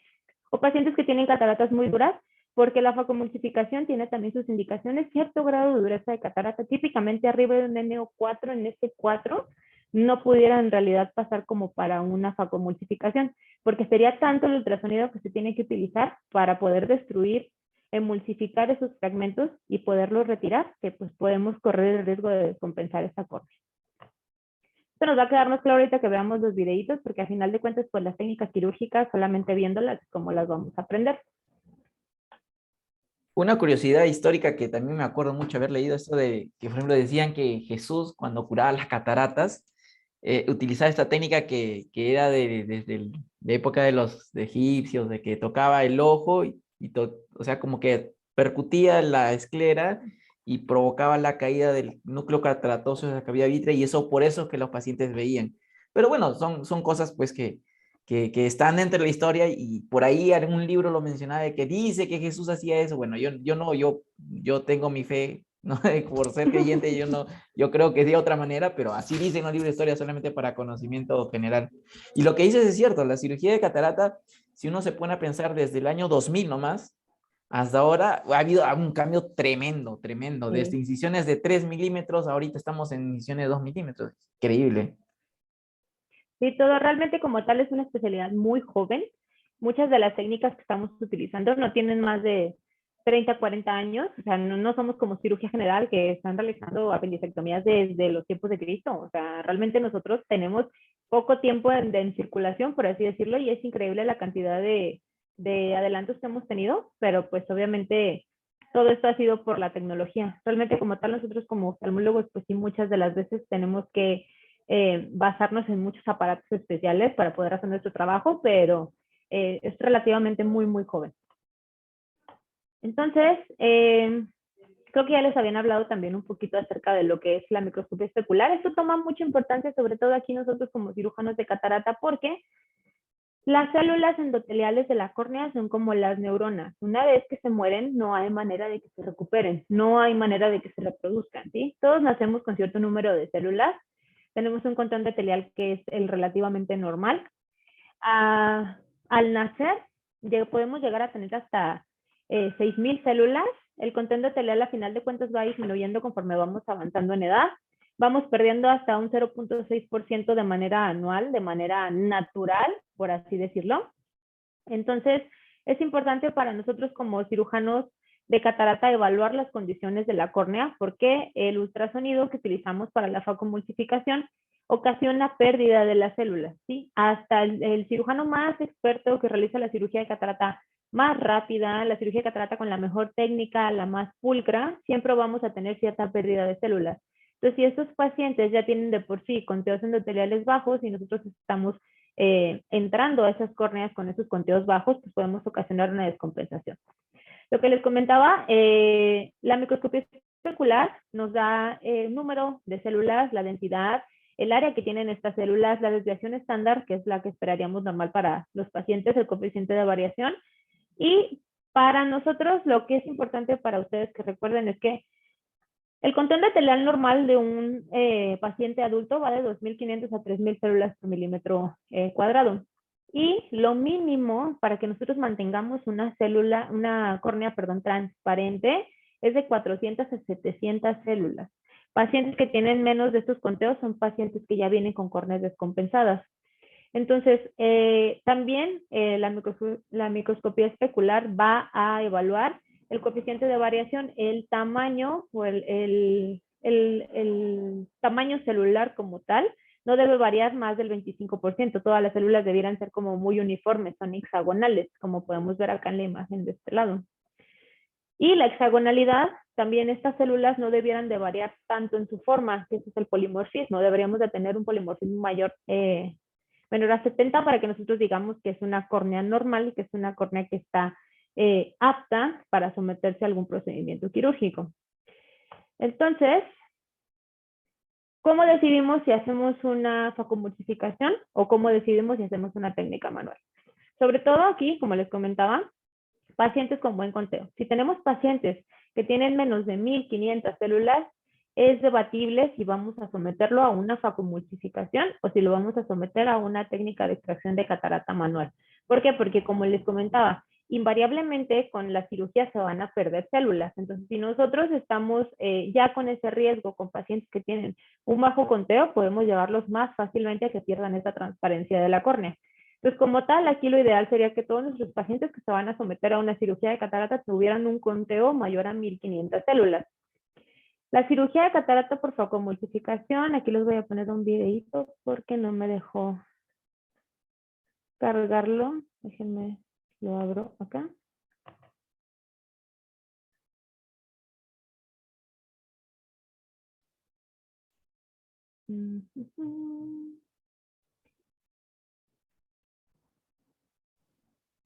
o pacientes que tienen cataratas muy duras, porque la facomultificación tiene también sus indicaciones, cierto grado de dureza de catarata, típicamente arriba de un NO4, en este 4, no pudiera en realidad pasar como para una facomultificación, porque sería tanto el ultrasonido que se tiene que utilizar para poder destruir, emulsificar esos fragmentos y poderlos retirar, que pues podemos correr el riesgo de descompensar esta córnea. Esto nos va a quedar más claro ahorita que veamos los videitos, porque al final de cuentas, pues las técnicas quirúrgicas, solamente viéndolas, como las vamos a aprender. Una curiosidad histórica que también me acuerdo mucho haber leído, esto de que, por ejemplo, decían que Jesús, cuando curaba las cataratas, utilizaba esta técnica que era desde la época de los egipcios, de que tocaba el ojo o sea, como que percutía la esclera y provocaba la caída del núcleo cataratoso de la cavidad vitrea, y eso por eso es que los pacientes veían. Pero bueno, son cosas pues que están dentro de la historia, y por ahí algún libro lo mencionaba de que dice que Jesús hacía eso. Bueno, yo tengo mi fe, ¿no? Por ser creyente, yo creo que es de otra manera, pero así dicen los libros de historia, solamente para conocimiento general. Y lo que dices es cierto, la cirugía de catarata, si uno se pone a pensar desde el año 2000 nomás, Hasta ahora ha habido un cambio tremendo, tremendo. Desde Sí. incisiones de 3 milímetros, ahorita estamos en incisiones de 2 milímetros. Increíble. Sí, todo realmente como tal es una especialidad muy joven. Muchas de las técnicas que estamos utilizando no tienen más de 30, 40 años. O sea, no somos como cirugía general que están realizando apendicectomías desde los tiempos de Cristo. O sea, realmente nosotros tenemos poco tiempo en circulación, por así decirlo, y es increíble la cantidad de adelantos que hemos tenido, pero pues obviamente todo esto ha sido por la tecnología. Realmente como tal nosotros como oftalmólogos, pues sí, muchas de las veces tenemos que basarnos en muchos aparatos especiales para poder hacer nuestro trabajo, pero es relativamente muy, muy joven. Entonces, creo que ya les habían hablado también un poquito acerca de lo que es la microscopía especular. Esto toma mucha importancia, sobre todo aquí nosotros como cirujanos de catarata, porque las células endoteliales de la córnea son como las neuronas. Una vez que se mueren, no hay manera de que se recuperen, no hay manera de que se reproduzcan, ¿sí? Todos nacemos con cierto número de células. Tenemos un conteo endotelial que es el relativamente normal. Al nacer, podemos llegar a tener hasta 6,000 células. El conteo endotelial a final de cuentas va disminuyendo conforme vamos avanzando en edad. Vamos perdiendo hasta un 0,6% de manera anual, de manera natural, por así decirlo. Entonces, es importante para nosotros como cirujanos de catarata evaluar las condiciones de la córnea porque el ultrasonido que utilizamos para la facomultificación ocasiona pérdida de las células, ¿sí? Hasta el cirujano más experto que realiza la cirugía de catarata más rápida, la cirugía de catarata con la mejor técnica, la más pulcra, siempre vamos a tener cierta pérdida de células. Entonces, si estos pacientes ya tienen de por sí conteos endoteliales bajos y nosotros estamos entrando a esas córneas con esos conteos bajos, pues podemos ocasionar una descompensación. Lo que les comentaba, la microscopía especular nos da el número de células, la densidad, el área que tienen estas células, la desviación estándar, que es la que esperaríamos normal para los pacientes, el coeficiente de variación. Y para nosotros, lo que es importante para ustedes que recuerden es que el conteo endotelial normal de un paciente adulto va de 2.500 a 3.000 células por milímetro cuadrado. Y lo mínimo para que nosotros mantengamos una célula, una córnea, perdón, transparente, es de 400 a 700 células. Pacientes que tienen menos de estos conteos son pacientes que ya vienen con córneas descompensadas. Entonces, también la microscopía especular va a evaluar el coeficiente de variación, el tamaño o el tamaño celular como tal, no debe variar más del 25%. Todas las células debieran ser como muy uniformes, son hexagonales, como podemos ver acá en la imagen de este lado. Y la hexagonalidad, también estas células no debieran de variar tanto en su forma, que ese es el polimorfismo. Deberíamos de tener un polimorfismo mayor, menor a 70 para que nosotros digamos que es una córnea normal y que es una córnea que está apta para someterse a algún procedimiento quirúrgico. Entonces, ¿cómo decidimos si hacemos una facomultificación o cómo decidimos si hacemos una técnica manual? Sobre todo aquí, como les comentaba, pacientes con buen conteo. Si tenemos pacientes que tienen menos de 1.500 células, es debatible si vamos a someterlo a una facomultificación o si lo vamos a someter a una técnica de extracción de catarata manual. ¿Por qué? Porque como les comentaba, invariablemente con la cirugía se van a perder células. Entonces, si nosotros estamos ya con ese riesgo con pacientes que tienen un bajo conteo, podemos llevarlos más fácilmente a que pierdan esa transparencia de la córnea. Pues como tal, aquí lo ideal sería que todos nuestros pacientes que se van a someter a una cirugía de catarata tuvieran un conteo mayor a 1.500 células. La cirugía de catarata por facomultificación, aquí les voy a poner un videito porque no me dejó cargarlo. Déjenme, lo abro acá.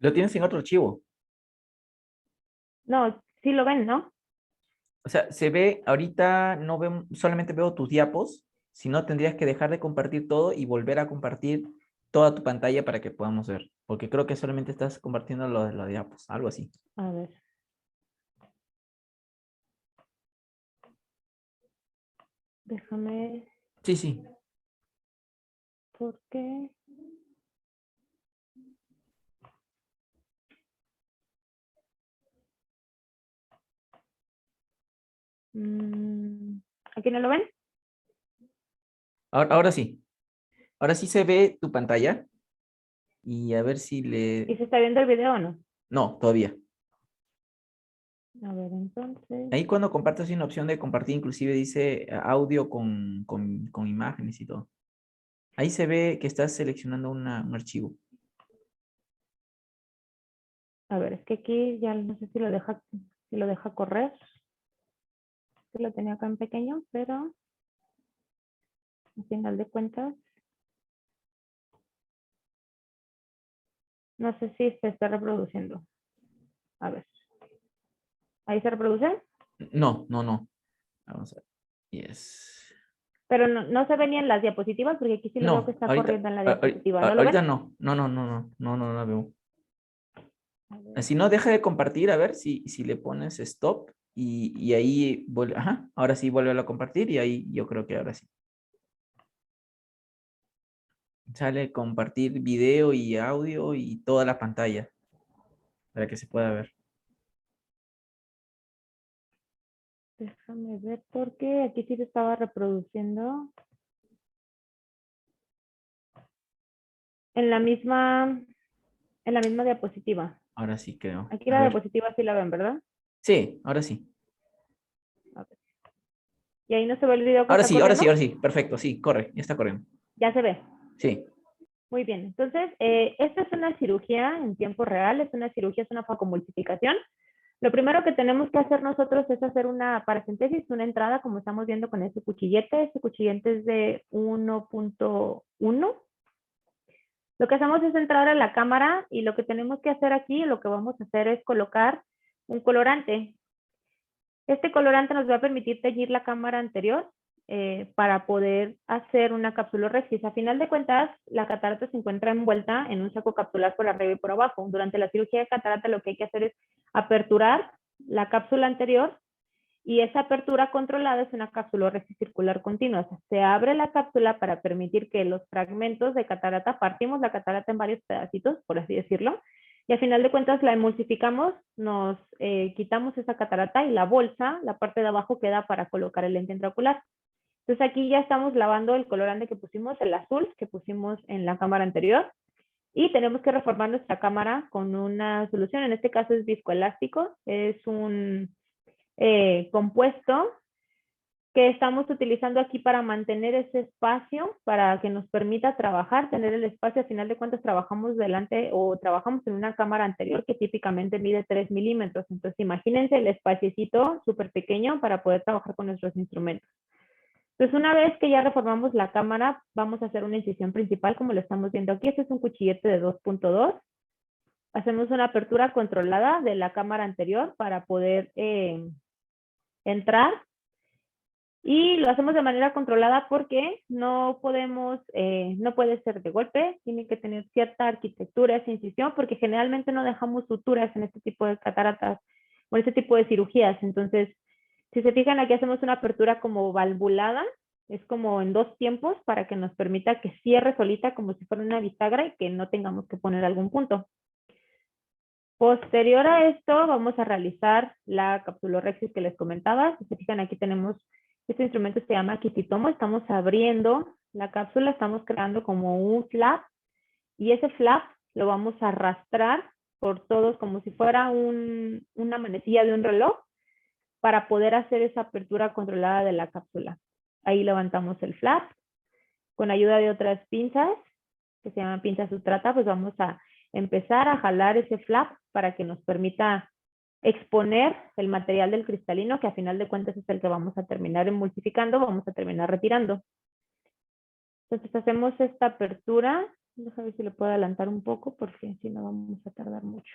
Lo tienes en otro archivo. No, sí lo ven, ¿no? O sea, se ve, ahorita no veo, solamente veo tus diapos, si no tendrías que dejar de compartir todo y volver a compartir toda tu pantalla para que podamos ver, porque creo que solamente estás compartiendo lo de los diapos, algo así. A ver. Déjame, Sí, sí. ¿por qué? ¿Aquí no lo ven? Ahora sí. Ahora sí se ve tu pantalla. Y a ver si ¿Y le... se está viendo el video o no? No, todavía. A ver, entonces. Ahí cuando compartes hay una opción de compartir, inclusive dice audio con imágenes y todo. Ahí se ve que estás seleccionando un archivo. A ver, es que aquí ya no sé si lo deja correr. Que lo tenía acá en pequeño, pero al final de cuentas, no sé si se está reproduciendo. A ver, ¿ahí se reproduce? No, no, no. Vamos a ver. Yes. Pero no se ven ni en las diapositivas, porque aquí sí lo veo que No, está corriendo en la diapositiva. ¿No lo ahorita ven? no. No, no, no, no. No, no, no la veo. A ver, Si no, deja de compartir, a ver si le pones stop y ahí vuelve. Ajá, ahora sí vuelve a compartir y ahí yo creo que ahora sí. Sale compartir video y audio y toda la pantalla para que se pueda ver. déjame ver, porque aquí sí se estaba reproduciendo en la misma diapositiva. Ahora sí creo. Aquí A la ver. diapositiva sí la ven, ¿verdad? Sí, ahora sí. A ver. ¿Y ahí no se ve el video que Ahora está sí, ahora sí, corriendo? ahora sí. Perfecto, sí, corre, ya está corriendo. Ya se ve. Sí. Muy bien. Entonces, esta es una cirugía en tiempo real, es una facomultiplicación. Lo primero que tenemos que hacer nosotros es hacer una paracentesis, una entrada, como estamos viendo con este cuchillete. Este cuchillete es de 1.1. Lo que hacemos es entrar a la cámara y lo que tenemos que hacer aquí, lo que vamos a hacer es colocar un colorante. Este colorante nos va a permitir teñir la cámara anterior para poder hacer una capsulorhexis. A final de cuentas, la catarata se encuentra envuelta en un saco capsular por arriba y por abajo. Durante la cirugía de catarata lo que hay que hacer es aperturar la cápsula anterior y esa apertura controlada es una capsulorhexis circular continua. O sea, se abre la cápsula para permitir que los fragmentos de catarata, partimos la catarata en varios pedacitos, por así decirlo, y al final de cuentas la emulsificamos, nos quitamos esa catarata y la bolsa, la parte de abajo, queda para colocar el lente intraocular. Entonces aquí ya estamos lavando el colorante que pusimos, el azul que pusimos en la cámara anterior, y tenemos que reformar nuestra cámara con una solución, en este caso es viscoelástico, es un compuesto que estamos utilizando aquí para mantener ese espacio, para que nos permita trabajar, tener el espacio. Al final de cuentas trabajamos delante o trabajamos en una cámara anterior que típicamente mide 3 milímetros. Entonces imagínense el espaciecito súper pequeño para poder trabajar con nuestros instrumentos. Entonces una vez que ya reformamos la cámara, vamos a hacer una incisión principal como lo estamos viendo aquí. Este es un cuchillete de 2.2. Hacemos una apertura controlada de la cámara anterior para poder entrar. Y lo hacemos de manera controlada porque no puede ser de golpe, tiene que tener cierta arquitectura, esa incisión, porque generalmente no dejamos suturas en este tipo de cataratas o en este tipo de cirugías. Entonces, si se fijan, aquí hacemos una apertura como valvulada, es como en 2 tiempos para que nos permita que cierre solita como si fuera una bisagra y que no tengamos que poner algún punto. Posterior a esto, vamos a realizar la capsulorhexis que les comentaba. Si se fijan, aquí tenemos, este instrumento se llama quisitomo. Estamos abriendo la cápsula, estamos creando como un flap y ese flap lo vamos a arrastrar por todos como si fuera una manecilla de un reloj para poder hacer esa apertura controlada de la cápsula. Ahí levantamos el flap. Con ayuda de otras pinzas, que se llaman pinzas sustrata, pues vamos a empezar a jalar ese flap para que nos permita exponer el material del cristalino, que a final de cuentas es el que vamos a terminar emulsificando, vamos a terminar retirando. Entonces hacemos esta apertura. Déjame ver si lo puedo adelantar un poco porque si no vamos a tardar mucho.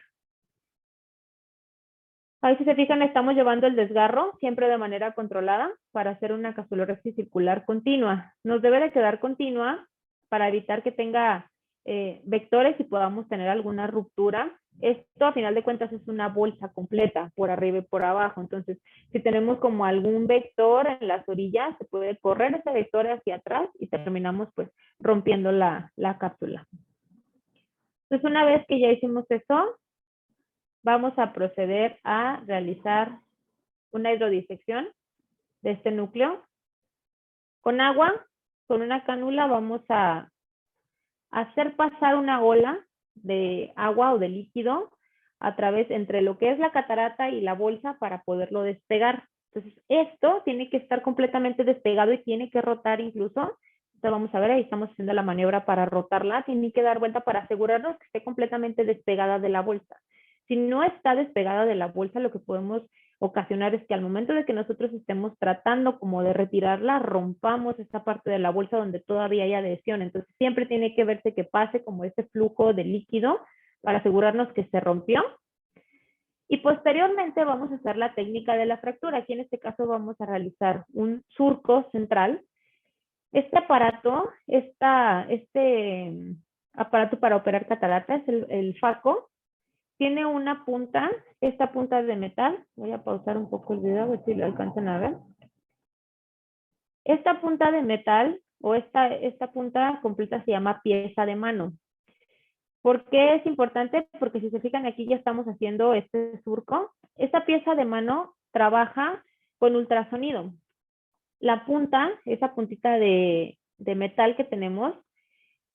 Ahí si se fijan estamos llevando el desgarro siempre de manera controlada para hacer una capsulorhexis circular continua. Nos debe de quedar continua para evitar que tenga vectores y podamos tener alguna ruptura. Esto a final de cuentas es una bolsa completa por arriba y por abajo. Entonces, si tenemos como algún vector en las orillas, se puede correr ese vector hacia atrás y terminamos pues rompiendo la cápsula. Entonces, una vez que ya hicimos eso, vamos a proceder a realizar una hidrodisección. de este núcleo. Con agua, con una cánula vamos a hacer pasar una ola de agua o de líquido a través entre lo que es la catarata y la bolsa para poderlo despegar. Entonces, esto tiene que estar completamente despegado y tiene que rotar incluso. Entonces, vamos a ver, ahí estamos haciendo la maniobra para rotarla. Tiene que dar vuelta para asegurarnos que esté completamente despegada de la bolsa. Si no está despegada de la bolsa, lo que podemos ocasionar es que al momento de que nosotros estemos tratando como de retirarla, rompamos esta parte de la bolsa donde todavía hay adhesión. Entonces siempre tiene que verse que pase como este flujo de líquido para asegurarnos que se rompió. Y posteriormente vamos a hacer la técnica de la fractura. Aquí en este caso vamos a realizar un surco central. Este aparato, este aparato para operar catarata es el FACO. Tiene una punta, esta punta de metal. Voy a pausar un poco el video a ver si lo alcanzan a ver. Esta punta de metal o esta punta completa se llama pieza de mano. ¿Por qué es importante? Porque si se fijan aquí ya estamos haciendo este surco. Esta pieza de mano trabaja con ultrasonido. La punta, esa puntita de metal que tenemos,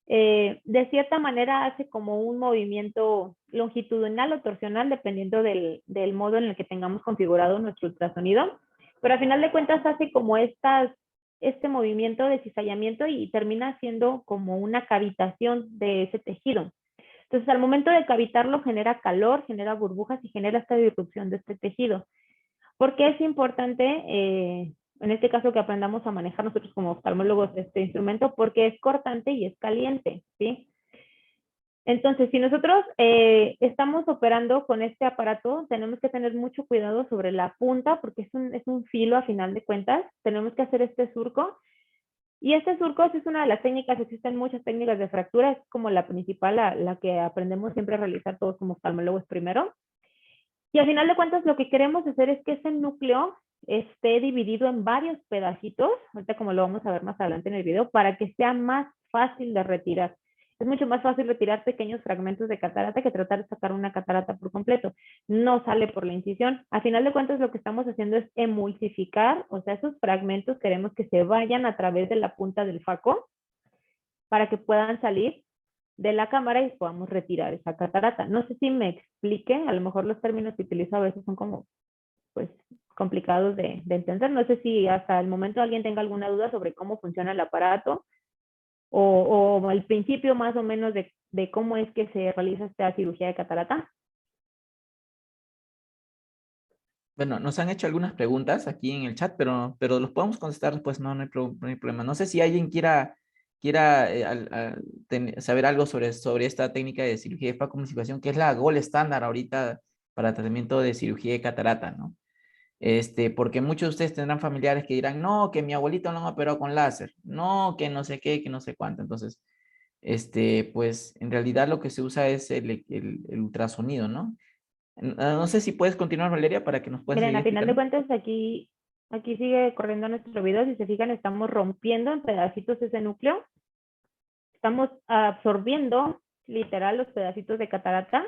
de cierta manera hace como un movimiento longitudinal o torsional dependiendo del modo en el que tengamos configurado nuestro ultrasonido, pero al final de cuentas hace como este movimiento de cizallamiento y termina siendo como una cavitación de ese tejido. Entonces al momento de cavitarlo genera calor, genera burbujas y genera esta disrupción de este tejido. ¿Por qué es importante en este caso que aprendamos a manejar nosotros como oftalmólogos este instrumento? Porque es cortante y es caliente, ¿sí? Entonces, si nosotros estamos operando con este aparato, tenemos que tener mucho cuidado sobre la punta, porque es un filo a final de cuentas. Tenemos que hacer este surco. Y este surco es una de las técnicas, existen muchas técnicas de fractura, es como la principal, la que aprendemos siempre a realizar todos como oftalmólogos primero. Y al final de cuentas lo que queremos hacer es que ese núcleo esté dividido en varios pedacitos, ahorita como lo vamos a ver más adelante en el video, para que sea más fácil de retirar. Es mucho más fácil retirar pequeños fragmentos de catarata que tratar de sacar una catarata por completo. No sale por la incisión. Al final de cuentas lo que estamos haciendo es emulsificar, o sea, esos fragmentos queremos que se vayan a través de la punta del FACO para que puedan salir de la cámara y podamos retirar esa catarata. No sé si me explique, a lo mejor los términos que utilizo a veces son como, pues, complicados de entender. No sé si hasta el momento alguien tenga alguna duda sobre cómo funciona el aparato o el principio más o menos de cómo es que se realiza esta cirugía de catarata. Bueno, nos han hecho algunas preguntas aquí en el chat, pero los podemos contestar después, no hay problema. No sé si alguien quiera saber algo sobre esta técnica de cirugía de facomusificación, que es la gold estándar ahorita para tratamiento de cirugía de catarata, ¿no? Porque muchos de ustedes tendrán familiares que dirán, no, que mi abuelito no me operó con láser, no, que no sé qué, que no sé cuánto. Entonces, pues en realidad lo que se usa es el ultrasonido, ¿no? No sé si puedes continuar, Valeria, para que nos puedas Miren, seguir a final de explicando. cuentas aquí sigue corriendo nuestro video. Si se fijan, estamos rompiendo en pedacitos ese núcleo. Estamos absorbiendo literal los pedacitos de catarata.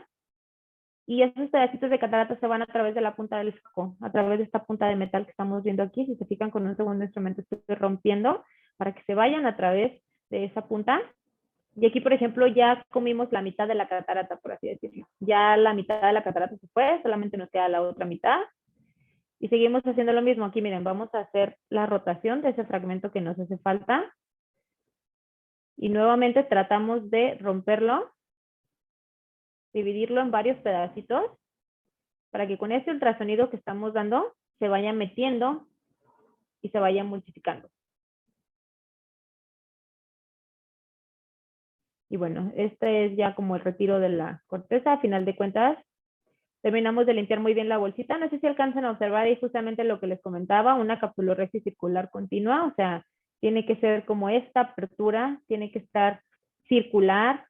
Y esos pedacitos de catarata se van a través de la punta del foco, a través de esta punta de metal que estamos viendo aquí. Si se fijan, con un segundo instrumento estoy rompiendo para que se vayan a través de esa punta. Y aquí, por ejemplo, ya comimos la mitad de la catarata, por así decirlo. Ya la mitad de la catarata se fue, solamente nos queda la otra mitad. Y seguimos haciendo lo mismo. Aquí, miren, vamos a hacer la rotación de ese fragmento que nos hace falta. Y nuevamente tratamos de romperlo, dividirlo en varios pedacitos, para que con ese ultrasonido que estamos dando se vaya metiendo y se vaya multiplicando. Y bueno, este es ya como el retiro de la corteza. A final de cuentas, terminamos de limpiar muy bien la bolsita. No sé si alcanzan a observar ahí justamente lo que les comentaba, una capsulorhexis circular continua. O sea, tiene que ser como esta apertura, tiene que estar circular,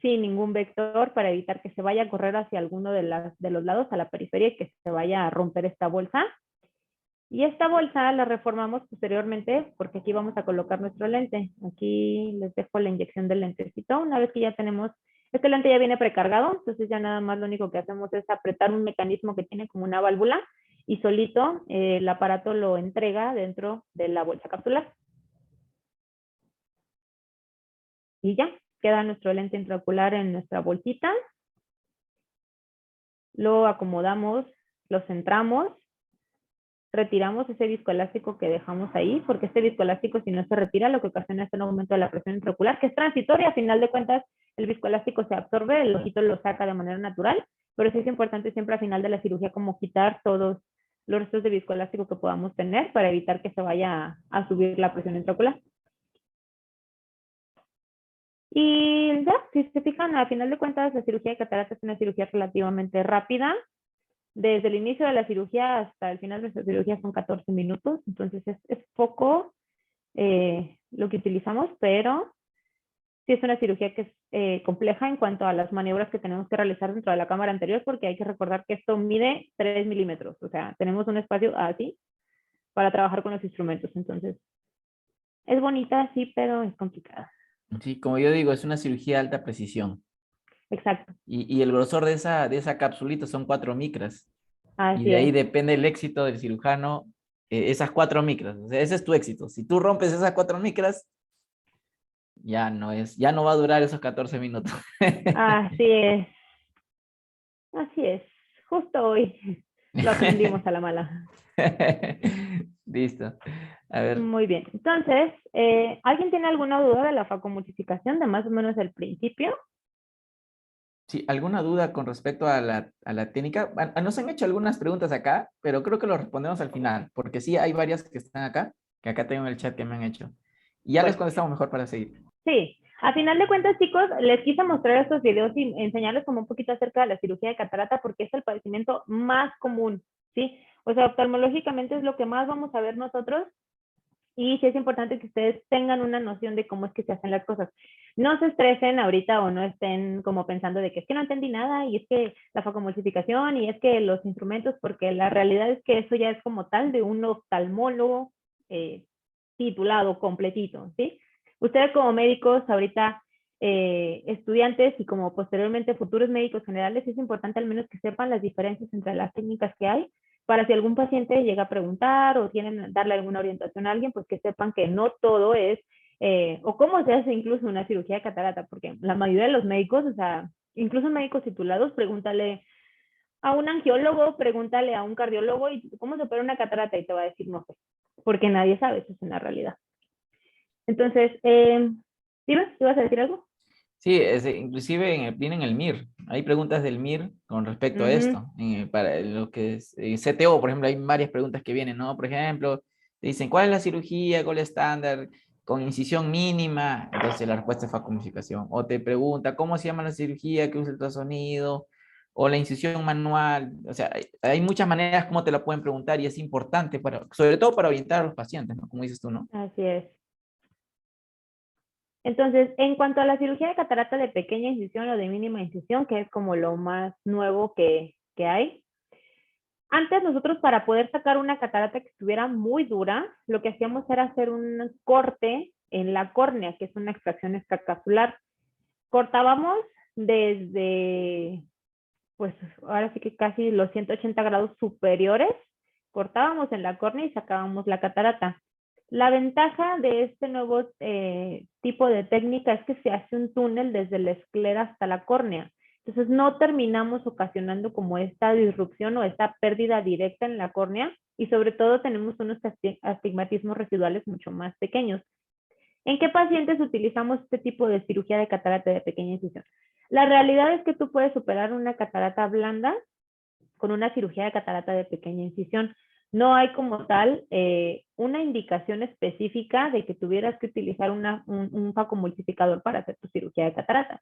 sin ningún vector, para evitar que se vaya a correr hacia alguno de los lados, a la periferia, y que se vaya a romper esta bolsa. Y esta bolsa la reformamos posteriormente porque aquí vamos a colocar nuestro lente. Aquí les dejo la inyección del lentecito. Una vez que ya tenemos, este lente ya viene precargado, entonces ya nada más lo único que hacemos es apretar un mecanismo que tiene como una válvula y solito el aparato lo entrega dentro de la bolsa capsular. Y ya, queda nuestro lente intraocular en nuestra bolsita. Lo acomodamos, lo centramos, retiramos ese viscoelástico que dejamos ahí, porque este viscoelástico, si no se retira, lo que ocasiona es un aumento de la presión intraocular, que es transitoria. A final de cuentas, el viscoelástico se absorbe, el ojito lo saca de manera natural, pero sí es importante siempre al final de la cirugía como quitar todos los restos de viscoelástico que podamos tener para evitar que se vaya a subir la presión intraocular. Y ya, si se fijan, a final de cuentas, la cirugía de catarata es una cirugía relativamente rápida. Desde el inicio de la cirugía hasta el final de la cirugía son 14 minutos, entonces es poco lo que utilizamos, pero sí es una cirugía que es compleja en cuanto a las maniobras que tenemos que realizar dentro de la cámara anterior, porque hay que recordar que esto mide 3 milímetros, o sea, tenemos un espacio así para trabajar con los instrumentos, entonces es bonita, sí, pero es complicada. Sí, como yo digo, es una cirugía de alta precisión. Exacto, Y el grosor de esa capsulita son 4 micras. Y así de ahí es. depende el éxito del cirujano, esas 4 micras. O sea, ese es tu éxito. Si tú rompes esas 4 micras, ya no va a durar esos 14 minutos. Así es, justo hoy lo aprendimos a la mala. Listo. A ver, Muy bien, entonces, ¿alguien tiene alguna duda de la facomultiplicación de más o menos el principio? sí, ¿alguna duda con respecto a la técnica? Nos han hecho algunas preguntas acá, pero creo que lo respondemos al final, porque sí hay varias que están acá, que acá tengo en el chat que me han hecho. Y ya les Bueno, contestamos mejor para seguir. sí, a final de cuentas, chicos, les quise mostrar estos videos y enseñarles como un poquito acerca de la cirugía de catarata porque es el padecimiento más común, ¿sí? O sea, oftalmológicamente es lo que más vamos a ver nosotros y sí es importante que ustedes tengan una noción de cómo es que se hacen las cosas. No se estresen ahorita o no estén como pensando de que es que no entendí nada y es que la facomultiplicación y es que los instrumentos, porque la realidad es que eso ya es como tal de un oftalmólogo eh, titulado completito, ¿sí? Ustedes como médicos ahorita estudiantes y como posteriormente futuros médicos generales, es importante al menos que sepan las diferencias entre las técnicas que hay para si algún paciente llega a preguntar o tienen darle alguna orientación a alguien, pues que sepan que no todo es, o cómo se hace incluso una cirugía de catarata, porque la mayoría de los médicos, o sea, incluso médicos titulados, pregúntale a un angiólogo, pregúntale a un cardiólogo, ¿y cómo se opera una catarata? Y te va a decir, no sé, porque nadie sabe, eso es una realidad. Entonces, dime, ¿te vas a decir algo? Sí, inclusive viene en el MIR. Hay preguntas del MIR con respecto a Ujú. esto. Para lo que es CTO, por ejemplo, hay varias preguntas que vienen, ¿no? Por ejemplo, te dicen, ¿cuál es la cirugía gold estándar con incisión mínima? Entonces la respuesta es facomultiplicación. O te pregunta, ¿cómo se llama la cirugía que usa ultrasonido? O la incisión manual. O sea, hay muchas maneras como te la pueden preguntar y es importante, sobre todo para orientar a los pacientes, ¿no? Como dices tú, ¿no? Así es. Entonces, en cuanto a la cirugía de catarata de pequeña incisión o de mínima incisión, que es como lo más nuevo que hay, antes nosotros para poder sacar una catarata que estuviera muy dura, lo que hacíamos era hacer un corte en la córnea, que es una extracción extracapsular. Cortábamos desde, pues ahora sí que casi los 180 grados superiores, cortábamos en la córnea y sacábamos la catarata. La ventaja de este nuevo tipo de técnica es que se hace un túnel desde la esclera hasta la córnea. Entonces no terminamos ocasionando como esta disrupción o esta pérdida directa en la córnea y sobre todo tenemos unos astigmatismos residuales mucho más pequeños. ¿En qué pacientes utilizamos este tipo de cirugía de catarata de pequeña incisión? La realidad es que tú puedes superar una catarata blanda con una cirugía de catarata de pequeña incisión. No hay como tal una indicación específica de que tuvieras que utilizar un facomultiplicador para hacer tu cirugía de catarata.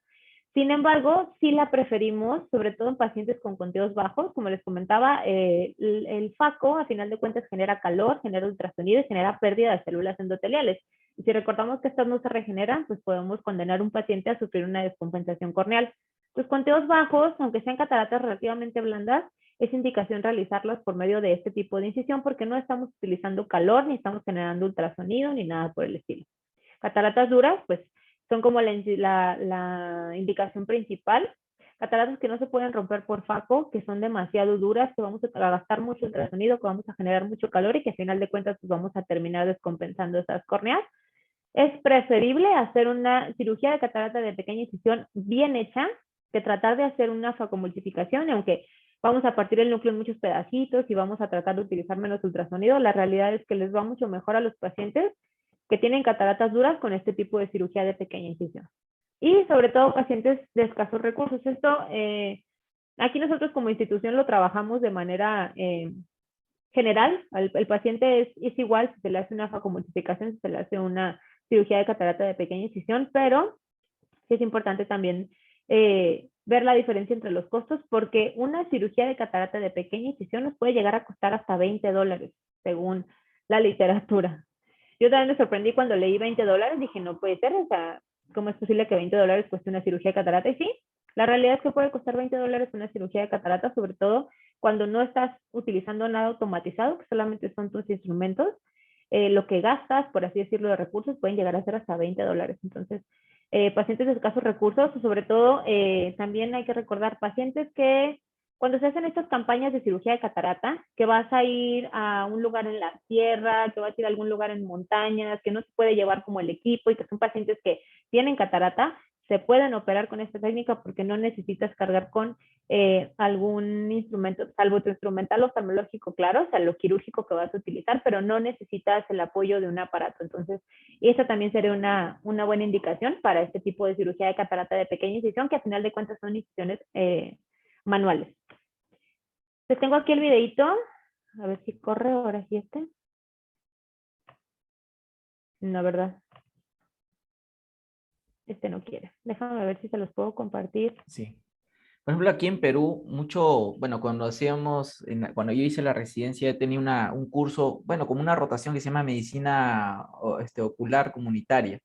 Sin embargo, sí la preferimos, sobre todo en pacientes con conteos bajos. Como les comentaba, el faco, a final de cuentas, genera calor, genera ultrasonido y genera pérdida de células endoteliales. Y si recordamos que estas no se regeneran, pues podemos condenar a un paciente a sufrir una descompensación corneal. Los conteos bajos, aunque sean cataratas relativamente blandas, es indicación realizarlas por medio de este tipo de incisión porque no estamos utilizando calor, ni estamos generando ultrasonido, ni nada por el estilo. Cataratas duras, pues son como la indicación principal. cataratas que no se pueden romper por FACO, que son demasiado duras, que vamos a gastar mucho ultrasonido, que vamos a generar mucho calor y que al final de cuentas pues, vamos a terminar descompensando esas córneas. Es preferible hacer una cirugía de catarata de pequeña incisión bien hecha que tratar de hacer una facomultiplicación, aunque vamos a partir el núcleo en muchos pedacitos y vamos a tratar de utilizar menos ultrasonido. La realidad es que les va mucho mejor a los pacientes que tienen cataratas duras con este tipo de cirugía de pequeña incisión. Y sobre todo pacientes de escasos recursos. Esto, aquí nosotros como institución lo trabajamos de manera general. El paciente es igual si se le hace una facomultiplicación, si se le hace una cirugía de catarata de pequeña incisión, pero sí es importante también ver la diferencia entre los costos, porque una cirugía de catarata de pequeña incisión nos puede llegar a costar hasta $20, según la literatura. Yo también me sorprendí cuando leí $20, dije, no puede ser, o sea, ¿cómo es posible que $20 cueste una cirugía de catarata? Y sí, la realidad es que puede costar $20 una cirugía de catarata, sobre todo cuando no estás utilizando nada automatizado, que solamente son tus instrumentos. Lo que gastas, por así decirlo, de recursos pueden llegar a ser hasta $20. Entonces, pacientes de escasos recursos, sobre todo también hay que recordar pacientes que cuando se hacen estas campañas de cirugía de catarata, que vas a ir a un lugar en la sierra, que vas a ir a algún lugar en montañas, que no se puede llevar como el equipo y que son pacientes que tienen catarata, se pueden operar con esta técnica porque no necesitas cargar con algún instrumento, salvo tu instrumental oftalmológico, claro, o sea, lo quirúrgico que vas a utilizar, pero no necesitas el apoyo de un aparato. Entonces, esa también sería una buena indicación para este tipo de cirugía de catarata de pequeña incisión, que al final de cuentas son incisiones manuales. Les tengo aquí el videito, a ver si corre ahora sí este. No, ¿verdad? Este no quiere. Déjame ver si se los puedo compartir. Sí. Por ejemplo, aquí en Perú, mucho, bueno, cuando hacíamos, cuando yo hice la residencia, tenía un curso, bueno, como una rotación que se llama medicina ocular comunitaria.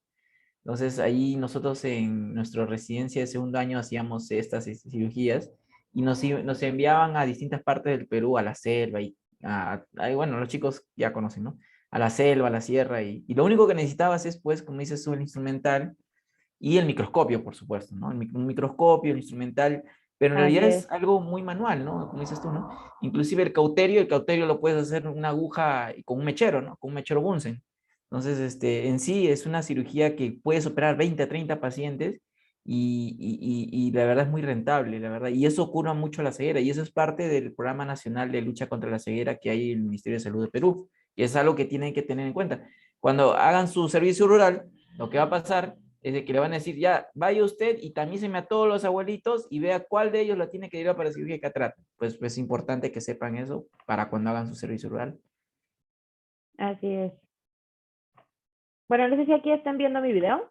Entonces, ahí nosotros en nuestra residencia de segundo año hacíamos estas cirugías y nos enviaban a distintas partes del Perú, a la selva bueno, los chicos ya conocen, ¿no? A la selva, a la sierra y lo único que necesitabas es, pues, como dices tú, el instrumental y el microscopio, por supuesto, ¿no? Un microscopio, el instrumental, pero en Así realidad es. es algo muy manual, ¿no? Como dices tú, ¿no? Inclusive el cauterio lo puedes hacer una aguja con un mechero, ¿no? Con un mechero Bunsen. Entonces, en sí es una cirugía que puedes operar 20 a 30 pacientes y la verdad es muy rentable, la verdad. Y eso cura mucho la ceguera y eso es parte del Programa Nacional de Lucha contra la Ceguera que hay en el Ministerio de Salud de Perú. Y es algo que tienen que tener en cuenta. Cuando hagan su servicio rural, lo que va a pasar es de que le van a decir, ya, vaya usted y tamíceme a todos los abuelitos y vea cuál de ellos la tiene que llevar para cirugía de catarata. Pues es importante que sepan eso para cuando hagan su servicio rural. Así es. Bueno, no sé si aquí están viendo mi video.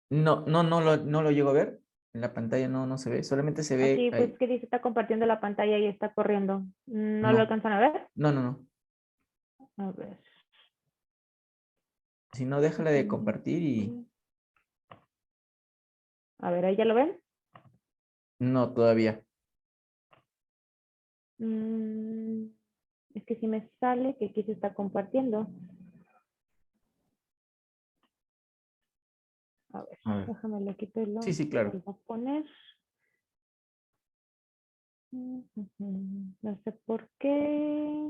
No lo llego a ver. En la pantalla no se ve, solamente se ve Aquí, pues, ahí. que dice, está compartiendo la pantalla y está corriendo. ¿No lo No, alcanzan a ver? no. A ver. Si no, déjala de compartir y A ver, ¿ahí ya lo ven? no todavía. Mm, es que si me sale que aquí se está compartiendo. A ver, A ver. déjame le quito y Sí, lo sí, claro. vuelvo a poner. No sé por qué.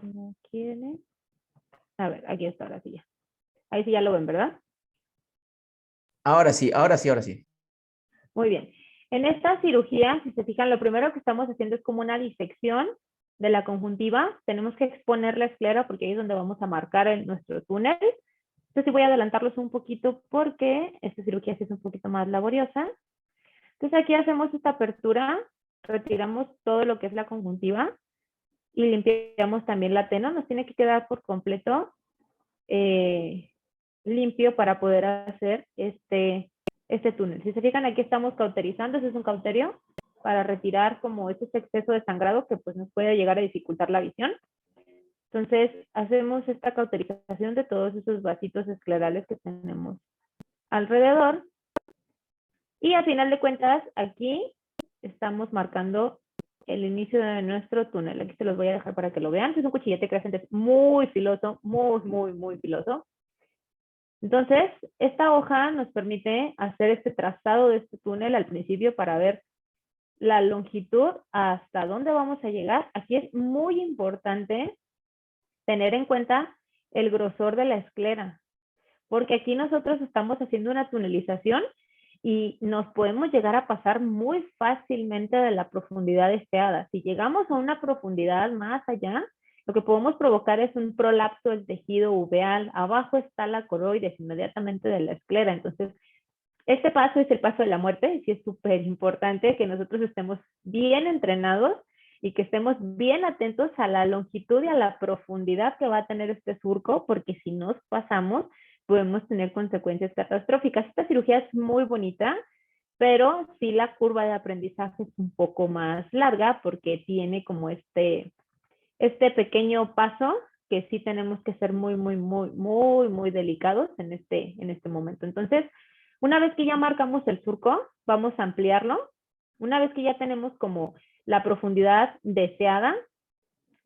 No quiere. A ver, aquí está, ahora sí ya. Ahí sí ya lo ven, ¿verdad? Ahora sí, ahora sí, ahora sí. Muy bien. En esta cirugía, si se fijan, lo primero que estamos haciendo es como una disección de la conjuntiva. Tenemos que exponer la esclera porque ahí es donde vamos a marcar nuestro túnel. Entonces sí voy a adelantarlos un poquito porque esta cirugía sí es un poquito más laboriosa. Entonces aquí hacemos esta apertura, retiramos todo lo que es la conjuntiva y limpiamos también la tena. Nos tiene que quedar por completo limpio para poder hacer este túnel. Si se fijan, aquí estamos cauterizando, ese es un cauterio para retirar como ese exceso de sangrado que pues nos puede llegar a dificultar la visión. Entonces, hacemos esta cauterización de todos esos vasitos esclerales que tenemos alrededor. Y a final de cuentas, aquí estamos marcando el inicio de nuestro túnel. Aquí se los voy a dejar para que lo vean. Es un cuchillete que es muy filoso, muy filoso. Entonces, esta hoja nos permite hacer este trazado de este túnel al principio para ver la longitud hasta dónde vamos a llegar. Aquí es muy importante tener en cuenta el grosor de la esclera, porque aquí nosotros estamos haciendo una tunelización y nos podemos llegar a pasar muy fácilmente de la profundidad deseada. Si llegamos a una profundidad más allá, lo que podemos provocar es un prolapso del tejido uveal. Abajo está la coroides, inmediatamente de la esclera. Entonces, este paso es el paso de la muerte, y sí es súper importante que nosotros estemos bien entrenados y que estemos bien atentos a la longitud y a la profundidad que va a tener este surco, porque si nos pasamos, podemos tener consecuencias catastróficas. Esta cirugía es muy bonita, pero sí la curva de aprendizaje es un poco más larga porque tiene como este pequeño paso que sí tenemos que ser muy delicados en este momento. Entonces, una vez que ya marcamos el surco, vamos a ampliarlo. Una vez que ya tenemos como la profundidad deseada,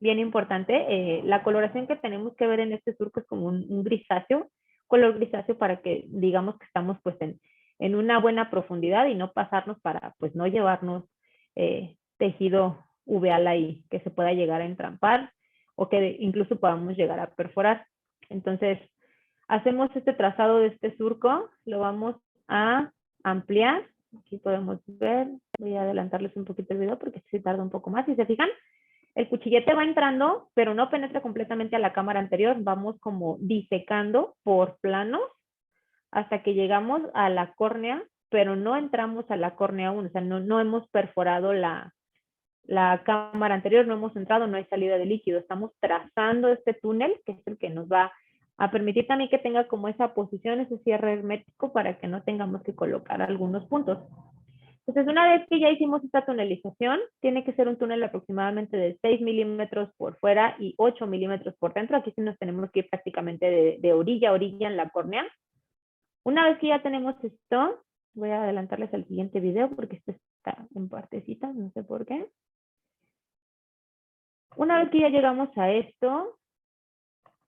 bien importante, la coloración que tenemos que ver en este surco es como un grisáceo, color grisáceo, para que digamos que estamos pues en una buena profundidad y no pasarnos para pues no llevarnos tejido uveal ahí que se pueda llegar a entrampar o que incluso podamos llegar a perforar. Entonces, hacemos este trazado de este surco, lo vamos a ampliar. Aquí podemos ver, voy a adelantarles un poquito el video porque sí tarda un poco más. Si se fijan, el cuchillete va entrando, pero no penetra completamente a la cámara anterior. Vamos como disecando por planos hasta que llegamos a la córnea, pero no entramos a la córnea aún. O sea, no hemos perforado la cámara anterior, no hemos entrado, no hay salida de líquido. Estamos trazando este túnel, que es el que nos va a permitir también que tenga como esa posición, ese cierre hermético, para que no tengamos que colocar algunos puntos. Entonces, una vez que ya hicimos esta tunelización, tiene que ser un túnel aproximadamente de 6 milímetros por fuera y 8 milímetros por dentro. Aquí sí nos tenemos que ir prácticamente de orilla a orilla en la córnea. Una vez que ya tenemos esto, voy a adelantarles al siguiente video porque este está en partecitas, no sé por qué. Una vez que ya llegamos a esto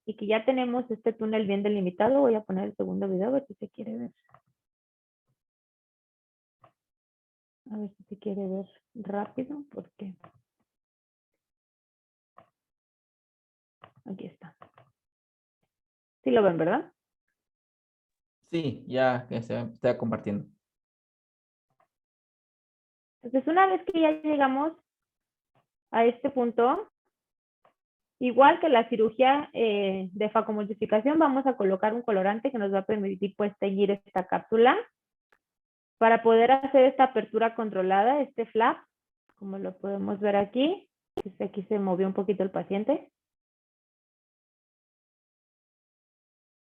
y que ya tenemos este túnel bien delimitado, voy a poner el segundo video a ver si se quiere ver. A ver si se quiere ver rápido, porque aquí está. Sí lo ven, ¿verdad? Sí, ya que se está compartiendo. Entonces, una vez que ya llegamos a este punto, igual que la cirugía de facomultificación, vamos a colocar un colorante que nos va a permitir pues teñir esta cápsula para poder hacer esta apertura controlada, este flap, como lo podemos ver aquí. Aquí se movió un poquito el paciente.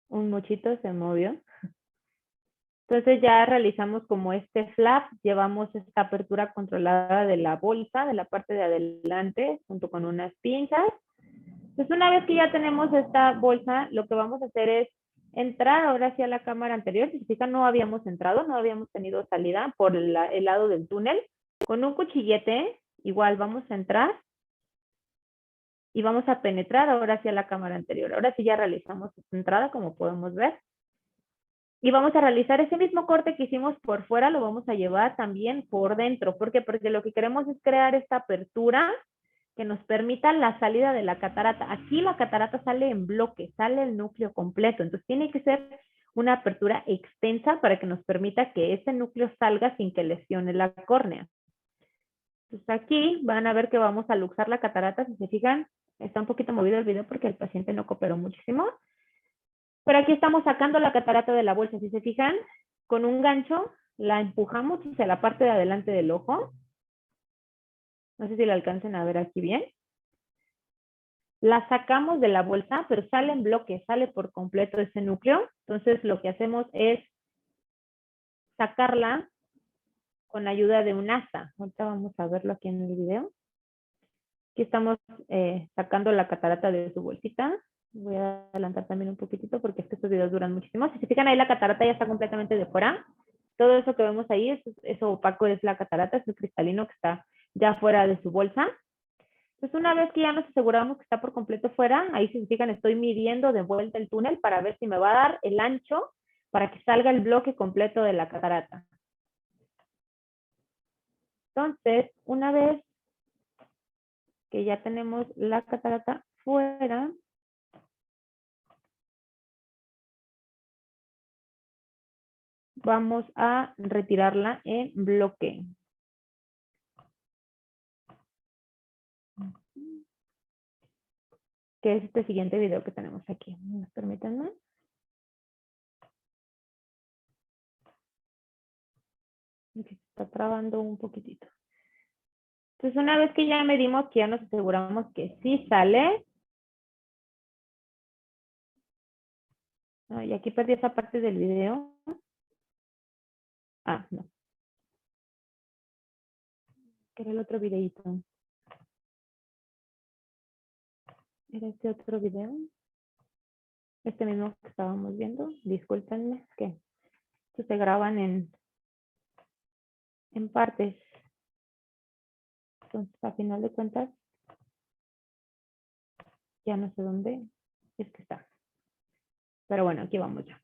Un mochito se movió. Entonces ya realizamos como este flap, llevamos esta apertura controlada de la bolsa, de la parte de adelante, junto con unas pinzas. Entonces, una vez que ya tenemos esta bolsa, lo que vamos a hacer es entrar ahora hacia la cámara anterior. Si se fijan, no habíamos entrado, no habíamos tenido salida por el lado del túnel. Con un cuchillete, igual vamos a entrar y vamos a penetrar ahora hacia la cámara anterior. Ahora sí ya realizamos esta entrada, como podemos ver. Y vamos a realizar ese mismo corte que hicimos por fuera, lo vamos a llevar también por dentro. ¿Por qué? Porque lo que queremos es crear esta apertura que nos permita la salida de la catarata. Aquí la catarata sale en bloque, sale el núcleo completo. Entonces tiene que ser una apertura extensa para que nos permita que ese núcleo salga sin que lesione la córnea. Entonces aquí van a ver que vamos a luxar la catarata. Si se fijan, está un poquito movido el video porque el paciente no cooperó muchísimo. Pero aquí estamos sacando la catarata de la bolsa. Si se fijan, con un gancho la empujamos hacia la parte de adelante del ojo. No sé si la alcancen a ver aquí bien. La sacamos de la bolsa, pero sale en bloque, sale por completo ese núcleo. Entonces lo que hacemos es sacarla con ayuda de un asa. Ahorita vamos a verlo aquí en el video. Aquí estamos sacando la catarata de su bolsita. Voy a adelantar también un poquitito porque estos videos duran muchísimo. Si se fijan ahí, la catarata ya está completamente de fuera. Todo eso que vemos ahí, eso opaco es la catarata, es el cristalino que está ya fuera de su bolsa. Entonces, una vez que ya nos aseguramos que está por completo fuera, ahí si se fijan, estoy midiendo de vuelta el túnel para ver si me va a dar el ancho para que salga el bloque completo de la catarata. Entonces, una vez que ya tenemos la catarata fuera, vamos a retirarla en bloque. Que es este siguiente video que tenemos aquí. Permítanme. Aquí se está trabando un poquitito. Entonces, una vez que ya medimos, que ya nos aseguramos que sí sale. Y aquí perdí esa parte del video. Ah, no. Que era el otro videito. Era este otro video. Este mismo que estábamos viendo. Discúlpenme, es que estos se graban en partes. Entonces, a final de cuentas, ya no sé dónde es que está. Pero bueno, aquí vamos ya.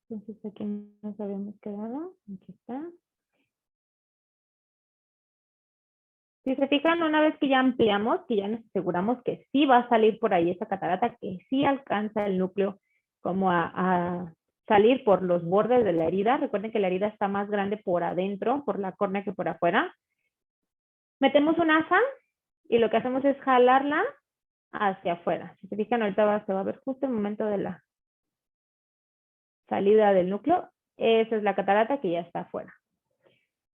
Entonces, aquí nos habíamos quedado. Aquí está. Si se fijan, una vez que ya ampliamos, que ya nos aseguramos que sí va a salir por ahí esa catarata, que sí alcanza el núcleo como a salir por los bordes de la herida. Recuerden que la herida está más grande por adentro, por la córnea que por afuera. Metemos un asa y lo que hacemos es jalarla hacia afuera. Si se fijan, ahorita se va a ver justo el momento de la salida del núcleo. Esa es la catarata que ya está afuera.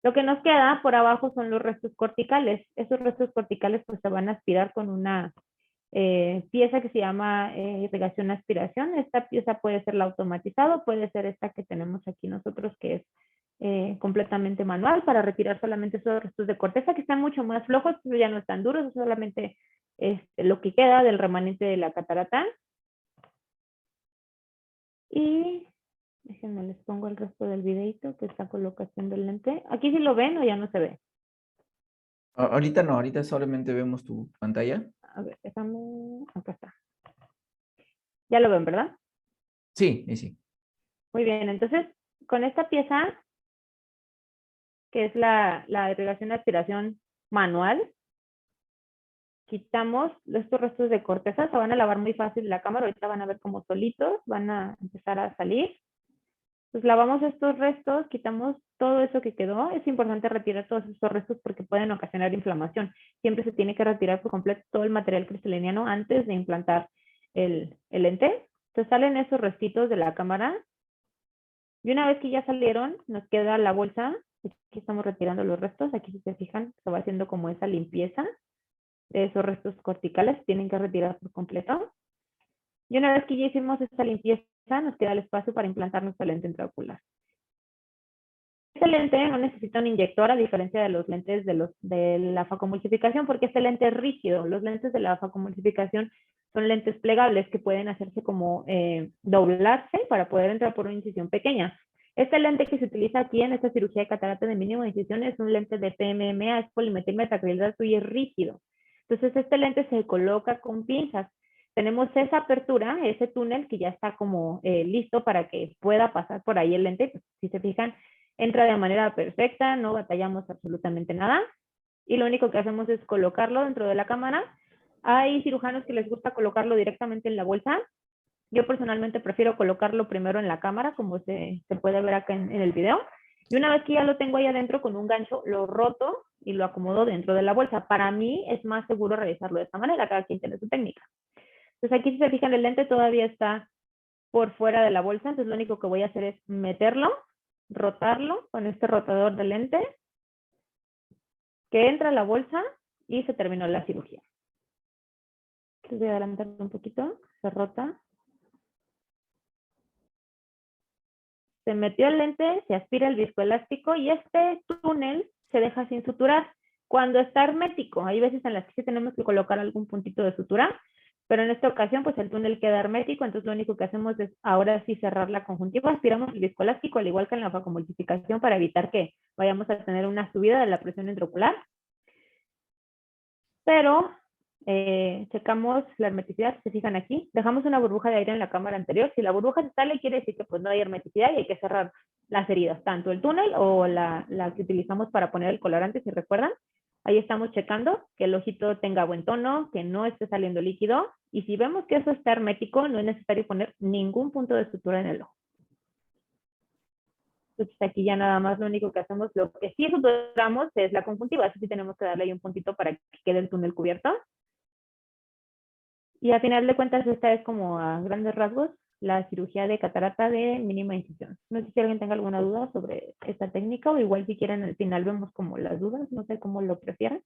Lo que nos queda por abajo son los restos corticales. Esos restos corticales pues se van a aspirar con una pieza que se llama irrigación aspiración. Esta pieza puede ser la automatizada, puede ser esta que tenemos aquí nosotros que es completamente manual para retirar solamente esos restos de corteza que están mucho más flojos, pero ya no están duros, es solamente lo que queda del remanente de la catarata. Y déjenme, les pongo el resto del videito que está colocación del lente. ¿Aquí sí lo ven o ya no se ve? Ahorita no, ahorita solamente vemos tu pantalla. A ver, déjame... Acá está. Ya lo ven, ¿verdad? Sí, sí. Muy bien, entonces, con esta pieza, que es la irrigación de aspiración manual, quitamos estos restos de corteza, se van a lavar muy fácil la cámara, ahorita van a ver como solitos, van a empezar a salir. Pues lavamos estos restos, quitamos todo eso que quedó. Es importante retirar todos estos restos porque pueden ocasionar inflamación. Siempre se tiene que retirar por completo todo el material cristaliniano antes de implantar el lente. Entonces salen esos restitos de la cámara. Y una vez que ya salieron, nos queda la bolsa. Aquí estamos retirando los restos. Aquí si se fijan, se va haciendo como esa limpieza de esos restos corticales. Tienen que retirar por completo. Y una vez que ya hicimos esta limpieza, nos queda el espacio para implantar nuestro lente intraocular. Este lente no necesita un inyector a diferencia de los lentes de la facomulsificación porque este lente es rígido. Los lentes de la facomulsificación son lentes plegables que pueden hacerse como doblarse para poder entrar por una incisión pequeña. Este lente que se utiliza aquí en esta cirugía de catarata de mínima incisión es un lente de PMMA, es polimetría metacrilato y es rígido. Entonces este lente se coloca con pinzas. Tenemos esa apertura, ese túnel que ya está como listo para que pueda pasar por ahí el lente. Pues, si se fijan, entra de manera perfecta, no batallamos absolutamente nada. Y lo único que hacemos es colocarlo dentro de la cámara. Hay cirujanos que les gusta colocarlo directamente en la bolsa. Yo personalmente prefiero colocarlo primero en la cámara, como se puede ver acá en el video. Y una vez que ya lo tengo ahí adentro con un gancho, lo roto y lo acomodo dentro de la bolsa. Para mí es más seguro realizarlo de esta manera, cada quien tiene su técnica. Entonces aquí si se fijan el lente todavía está por fuera de la bolsa, entonces lo único que voy a hacer es meterlo, rotarlo con este rotador de lente, que entra a la bolsa y se terminó la cirugía. Entonces voy a adelantarlo un poquito, se rota. Se metió el lente, se aspira el viscoelástico y este túnel se deja sin suturar. Cuando está hermético, hay veces en las que sí tenemos que colocar algún puntito de sutura, pero en esta ocasión pues el túnel queda hermético, entonces lo único que hacemos es ahora sí cerrar la conjuntiva, aspiramos el viscoelástico al igual que en la facomultiplicación para evitar que vayamos a tener una subida de la presión intraocular. Pero checamos la hermeticidad, se fijan aquí, dejamos una burbuja de aire en la cámara anterior. Si la burbuja se sale, quiere decir que pues no hay hermeticidad y hay que cerrar las heridas, tanto el túnel o la que utilizamos para poner el colorante, si recuerdan. Ahí estamos checando que el ojito tenga buen tono, que no esté saliendo líquido, y si vemos que eso está hermético, no es necesario poner ningún punto de sutura en el ojo. Entonces aquí ya nada más lo único que hacemos, lo que sí suturamos es la conjuntiva, así sí tenemos que darle ahí un puntito para que quede el túnel cubierto. Y a final de cuentas, esta es como a grandes rasgos la cirugía de catarata de mínima incisión. No sé si alguien tenga alguna duda sobre esta técnica o igual si quieren al final vemos como las dudas, no sé cómo lo prefieran.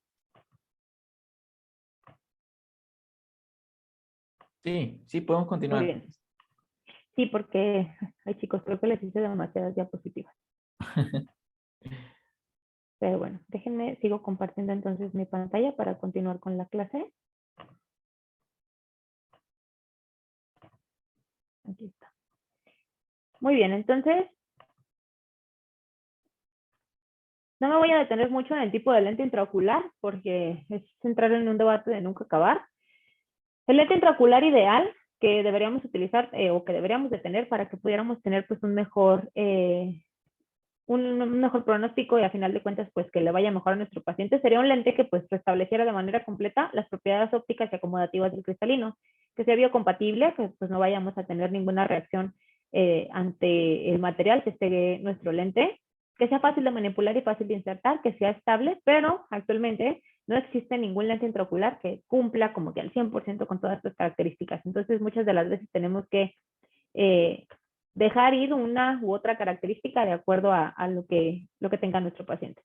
Sí, sí, podemos Muy continuar. bien. Sí, porque, ay chicos, creo que les hice demasiadas diapositivas. Pero bueno, déjenme, sigo compartiendo entonces mi pantalla para continuar con la clase. Aquí está. Muy bien, entonces, no me voy a detener mucho en el tipo de lente intraocular porque es entrar en un debate de nunca acabar. El lente intraocular ideal que deberíamos utilizar o que deberíamos de tener para que pudiéramos tener pues un mejor pronóstico y a final de cuentas pues que le vaya mejor a nuestro paciente sería un lente que pues restableciera de manera completa las propiedades ópticas y acomodativas del cristalino, que sea biocompatible, que pues no vayamos a tener ninguna reacción ante el material que esté nuestro lente, que sea fácil de manipular y fácil de insertar, que sea estable, pero actualmente no existe ningún lente intraocular que cumpla como que al 100% con todas estas características. Entonces muchas de las veces tenemos que dejar ir una u otra característica de acuerdo a lo que tenga nuestro paciente.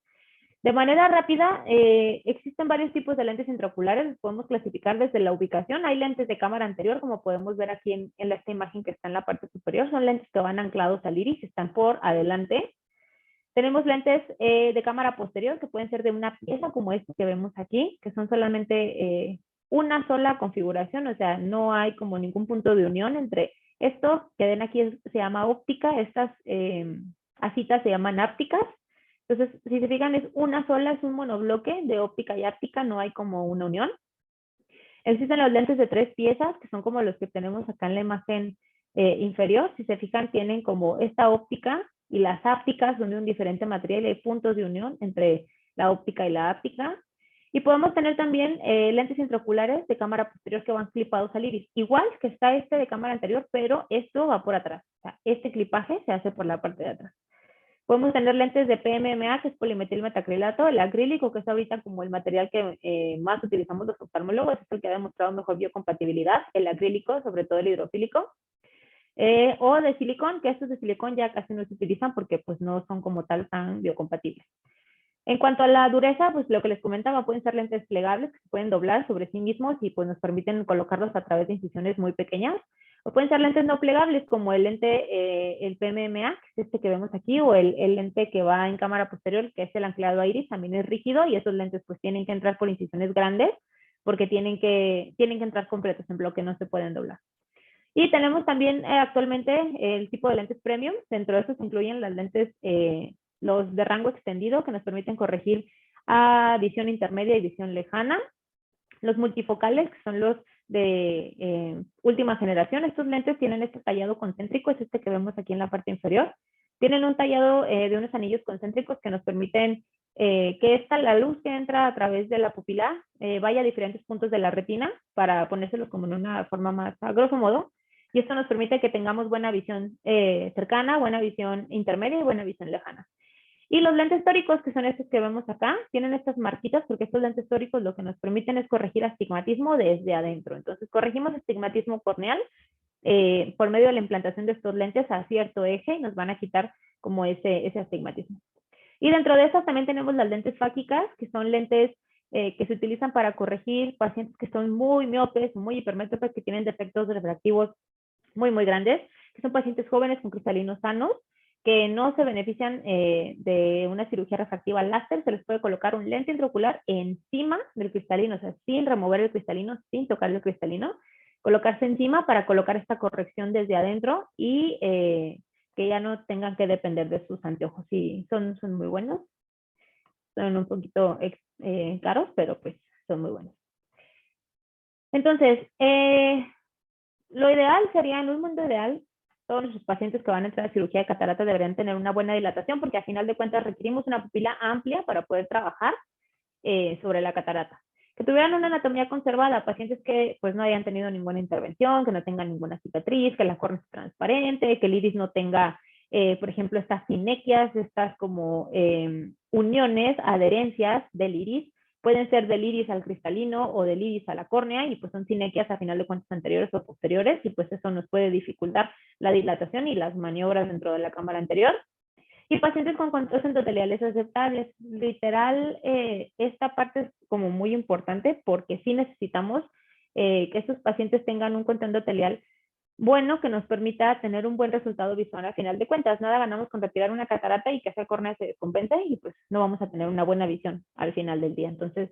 De manera rápida, existen varios tipos de lentes intraoculares, los podemos clasificar desde la ubicación. Hay lentes de cámara anterior, como podemos ver aquí en esta imagen que está en la parte superior, son lentes que van anclados al iris, están por adelante. Tenemos lentes de cámara posterior que pueden ser de una pieza como este que vemos aquí, que son solamente una sola configuración, o sea, no hay como ningún punto de unión entre esto que ven aquí se llama óptica, estas asitas se llaman ápticas. Entonces, si se fijan, es una sola, es un monobloque de óptica y áptica, no hay como una unión. Existen los lentes de 3 piezas, que son como los que tenemos acá en la imagen inferior. Si se fijan, tienen como esta óptica y las ápticas son de un diferente material y hay puntos de unión entre la óptica y la áptica. Y podemos tener también lentes intraoculares de cámara posterior que van clipados al iris. Igual que está este de cámara anterior, pero esto va por atrás. O sea, este clipaje se hace por la parte de atrás. Podemos tener lentes de PMMA, que es polimetilmetacrilato, el acrílico, que es ahorita como el material que más utilizamos los oftalmólogos, es el que ha demostrado mejor biocompatibilidad, el acrílico, sobre todo el hidrofílico, o de silicón, que estos de silicón ya casi no se utilizan porque pues no son como tal tan biocompatibles. En cuanto a la dureza, pues lo que les comentaba, pueden ser lentes plegables que se pueden doblar sobre sí mismos y pues nos permiten colocarlos a través de incisiones muy pequeñas. O pueden ser lentes no plegables como el lente, el PMMA, que es este que vemos aquí, o el lente que va en cámara posterior, que es el anclado a iris, también es rígido y esos lentes pues tienen que entrar por incisiones grandes porque tienen que entrar completos en bloque, no se pueden doblar. Y tenemos también actualmente el tipo de lentes premium. Dentro de estos se incluyen las lentes, los de rango extendido, que nos permiten corregir a visión intermedia y visión lejana. Los multifocales, que son los de última generación. Estos lentes tienen este tallado concéntrico, es este que vemos aquí en la parte inferior. Tienen un tallado de unos anillos concéntricos que nos permiten que la luz que entra a través de la pupila vaya a diferentes puntos de la retina para ponérselos como en una forma más, a grosso modo. Y esto nos permite que tengamos buena visión cercana, buena visión intermedia y buena visión lejana. Y los lentes tóricos, que son estos que vemos acá, tienen estas marquitas porque estos lentes tóricos lo que nos permiten es corregir astigmatismo desde adentro. Entonces, corregimos astigmatismo corneal por medio de la implantación de estos lentes a cierto eje y nos van a quitar como ese astigmatismo. Y dentro de estas también tenemos las lentes fáquicas, que son lentes que se utilizan para corregir pacientes que son muy miopes, muy hipermétropes, que tienen defectos refractivos muy, muy grandes, que son pacientes jóvenes con cristalinos sanos, que no se benefician de una cirugía refractiva láser. Se les puede colocar un lente intraocular encima del cristalino, o sea, sin remover el cristalino, sin tocar el cristalino, colocarse encima para colocar esta corrección desde adentro y que ya no tengan que depender de sus anteojos. Sí, son muy buenos. Son un poquito caros, pero pues son muy buenos. Entonces, lo ideal sería, en un mundo ideal, todos nuestros pacientes que van a entrar a cirugía de catarata deberían tener una buena dilatación porque a final de cuentas requerimos una pupila amplia para poder trabajar sobre la catarata. Que tuvieran una anatomía conservada, pacientes que pues no hayan tenido ninguna intervención, que no tengan ninguna cicatriz, que la córnea esté transparente, que el iris no tenga, por ejemplo, estas sinequias, estas como uniones, adherencias del iris. Pueden ser del iris al cristalino o del iris a la córnea y pues son sinequias a final de cuentas anteriores o posteriores y pues eso nos puede dificultar la dilatación y las maniobras dentro de la cámara anterior. Y pacientes con conteos endoteliales aceptables. Literal, esta parte es como muy importante porque sí necesitamos que estos pacientes tengan un conteo endotelial bueno que nos permita tener un buen resultado visual a final de cuentas. Nada ganamos con retirar una catarata y que esa córnea se descompense y pues no vamos a tener una buena visión al final del día. Entonces,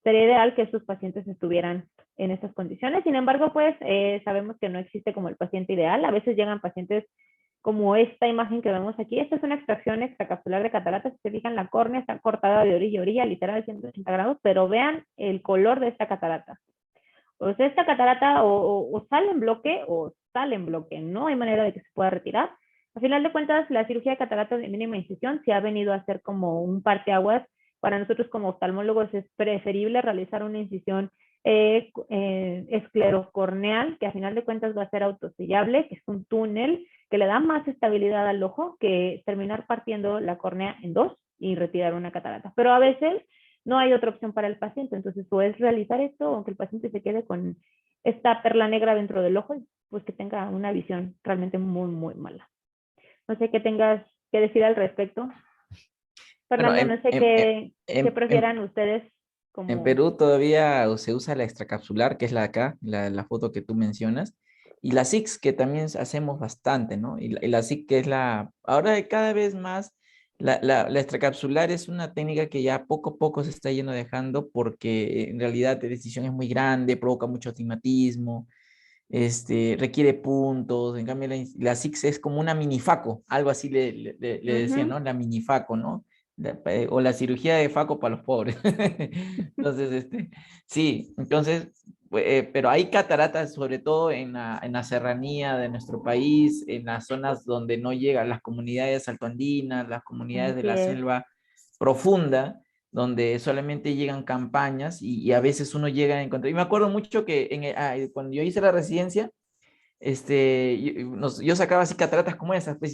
sería ideal que estos pacientes estuvieran en estas condiciones. Sin embargo, pues sabemos que no existe como el paciente ideal. A veces llegan pacientes como esta imagen que vemos aquí. Esta es una extracción extracapsular de catarata. Si se fijan, la córnea está cortada de orilla a orilla, literal 180 grados, pero vean el color de esta catarata. O sea, esta catarata o sale en bloque o sale en bloque. No hay manera de que se pueda retirar. A final de cuentas, la cirugía de catarata de mínima incisión se ha venido a ser como un parteaguas. Para nosotros como oftalmólogos es preferible realizar una incisión esclerocorneal, que a final de cuentas va a ser autosellable, que es un túnel que le da más estabilidad al ojo que terminar partiendo la córnea en dos y retirar una catarata. Pero a veces no hay otra opción para el paciente, entonces puedes realizar esto, aunque el paciente se quede con esta perla negra dentro del ojo, pues que tenga una visión realmente muy, muy mala. No sé qué tengas que decir al respecto. Bueno, Fernando, no sé qué en, prefieran ustedes en como... Perú todavía se usa la extracapsular, que es la de acá, la foto que tú mencionas, y la SIX, que también hacemos bastante, ¿no? Y la SIX, que es ahora cada vez más, la extracapsular es una técnica que ya poco a poco se está yendo dejando porque en realidad la decisión es muy grande, provoca mucho astigmatismo, requiere puntos, en cambio la SIX es como una minifaco, algo así le decían, ¿no? La minifaco, ¿no? O la cirugía de faco para los pobres. Entonces, sí, entonces, pero hay cataratas, sobre todo en la serranía de nuestro país, en las zonas donde no llegan las comunidades altoandinas, las comunidades de Así la es. selva profunda, donde solamente llegan campañas y a veces uno llega a encontrar. Y me acuerdo mucho que cuando yo hice la residencia, yo sacaba así cataratas como esas, pues,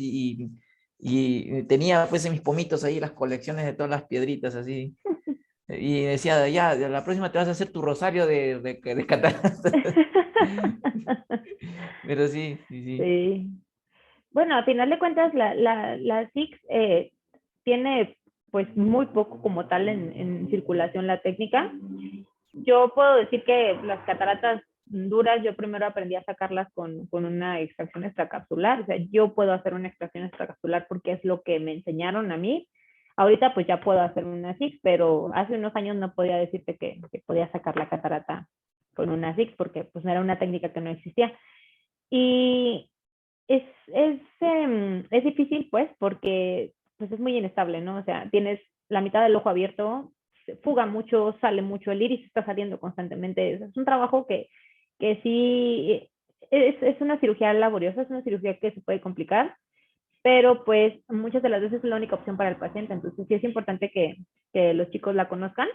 y tenía pues en mis pomitos ahí las colecciones de todas las piedritas así. Y decía, ya, la próxima te vas a hacer tu rosario de cataratas. Pero sí, sí, sí. Sí. Bueno, a final de cuentas, la SIX tiene pues muy poco como tal en circulación la técnica. Yo puedo decir que las cataratas duras, yo primero aprendí a sacarlas con una extracción extracapsular. O sea, yo puedo hacer una extracción extracapsular porque es lo que me enseñaron a mí. Ahorita pues ya puedo hacer una SIX, pero hace unos años no podía decirte que podía sacar la catarata con una SIX porque pues era una técnica que no existía. Y es difícil, pues, porque pues, es muy inestable, ¿no? O sea, tienes la mitad del ojo abierto, se fuga mucho, sale mucho, el iris está saliendo constantemente. Es un trabajo que sí es una cirugía laboriosa, es una cirugía que se puede complicar, pero pues muchas de las veces es la única opción para el paciente. Entonces sí es importante que los chicos la conozcan,